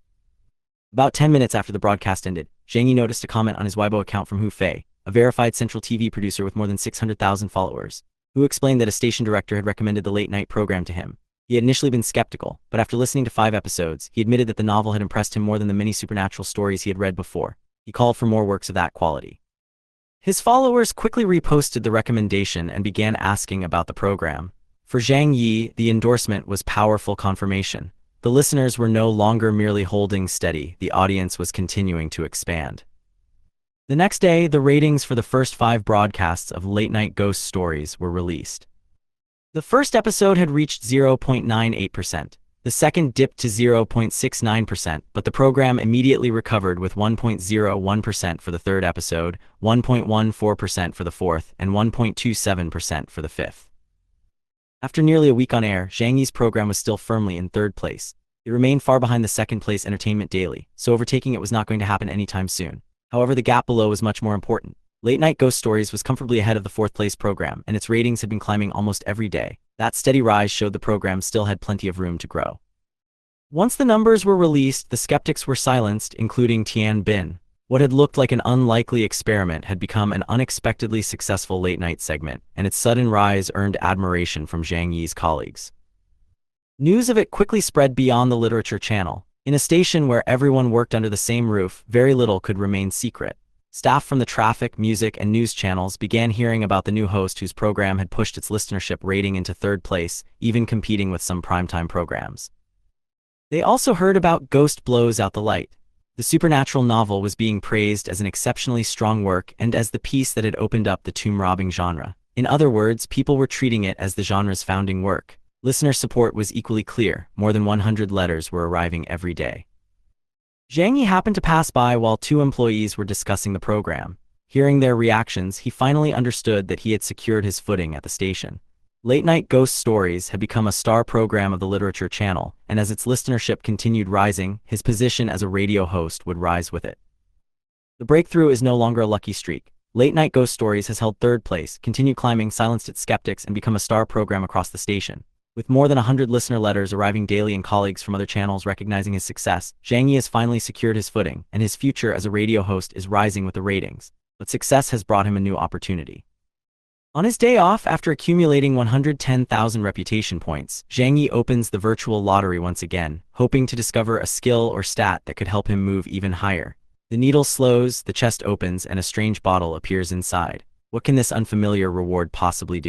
About 10 minutes after the broadcast ended, Zhang Ye noticed a comment on his Weibo account from Hu Fei, a verified Central TV producer with more than 600,000 followers, who explained that a station director had recommended the late-night program to him. He had initially been skeptical, but after listening to 5 episodes, he admitted that the novel had impressed him more than the many supernatural stories he had read before. He called for more works of that quality. His followers quickly reposted the recommendation and began asking about the program. For Zhang Ye, the endorsement was powerful confirmation. The listeners were no longer merely holding steady, the audience was continuing to expand. The next day, the ratings for the first 5 broadcasts of late-night ghost stories were released. The first episode had reached 0.98%. The second dipped to 0.69%, but the program immediately recovered with 1.01% for the third episode, 1.14% for the fourth, and 1.27% for the fifth. After nearly a week on air, Zhang Ye's program was still firmly in third place. It remained far behind the second-place Entertainment Daily, so overtaking it was not going to happen anytime soon. However, the gap below was much more important. Late Night Ghost Stories was comfortably ahead of the fourth-place program, and its ratings had been climbing almost every day. That steady rise showed the program still had plenty of room to grow. Once the numbers were released, the skeptics were silenced, including Tian Bin. What had looked like an unlikely experiment had become an unexpectedly successful late-night segment, and its sudden rise earned admiration from Zhang Ye's colleagues. News of it quickly spread beyond the literature channel. In a station where everyone worked under the same roof, very little could remain secret. Staff from the traffic, music, and news channels began hearing about the new host whose program had pushed its listenership rating into third place, even competing with some primetime programs. They also heard about Ghost Blows Out the Light. The supernatural novel was being praised as an exceptionally strong work and as the piece that had opened up the tomb-robbing genre. In other words, people were treating it as the genre's founding work. Listener support was equally clear. More than 100 letters were arriving every day. Zhang Ye happened to pass by while 2 employees were discussing the program. Hearing their reactions, he finally understood that he had secured his footing at the station. Late-night ghost stories had become a star program of the literature channel, and as its listenership continued rising, his position as a radio host would rise with it. The breakthrough is no longer a lucky streak. Late-night ghost stories has held third place, continued climbing, silenced its skeptics, and become a star program across the station. With more than 100 listener letters arriving daily and colleagues from other channels recognizing his success, Zhang Ye has finally secured his footing, and his future as a radio host is rising with the ratings. But success has brought him a new opportunity. On his day off, after accumulating 110,000 reputation points, Zhang Ye opens the virtual lottery once again, hoping to discover a skill or stat that could help him move even higher. The needle slows, the chest opens, and a strange bottle appears inside. What can this unfamiliar reward possibly do?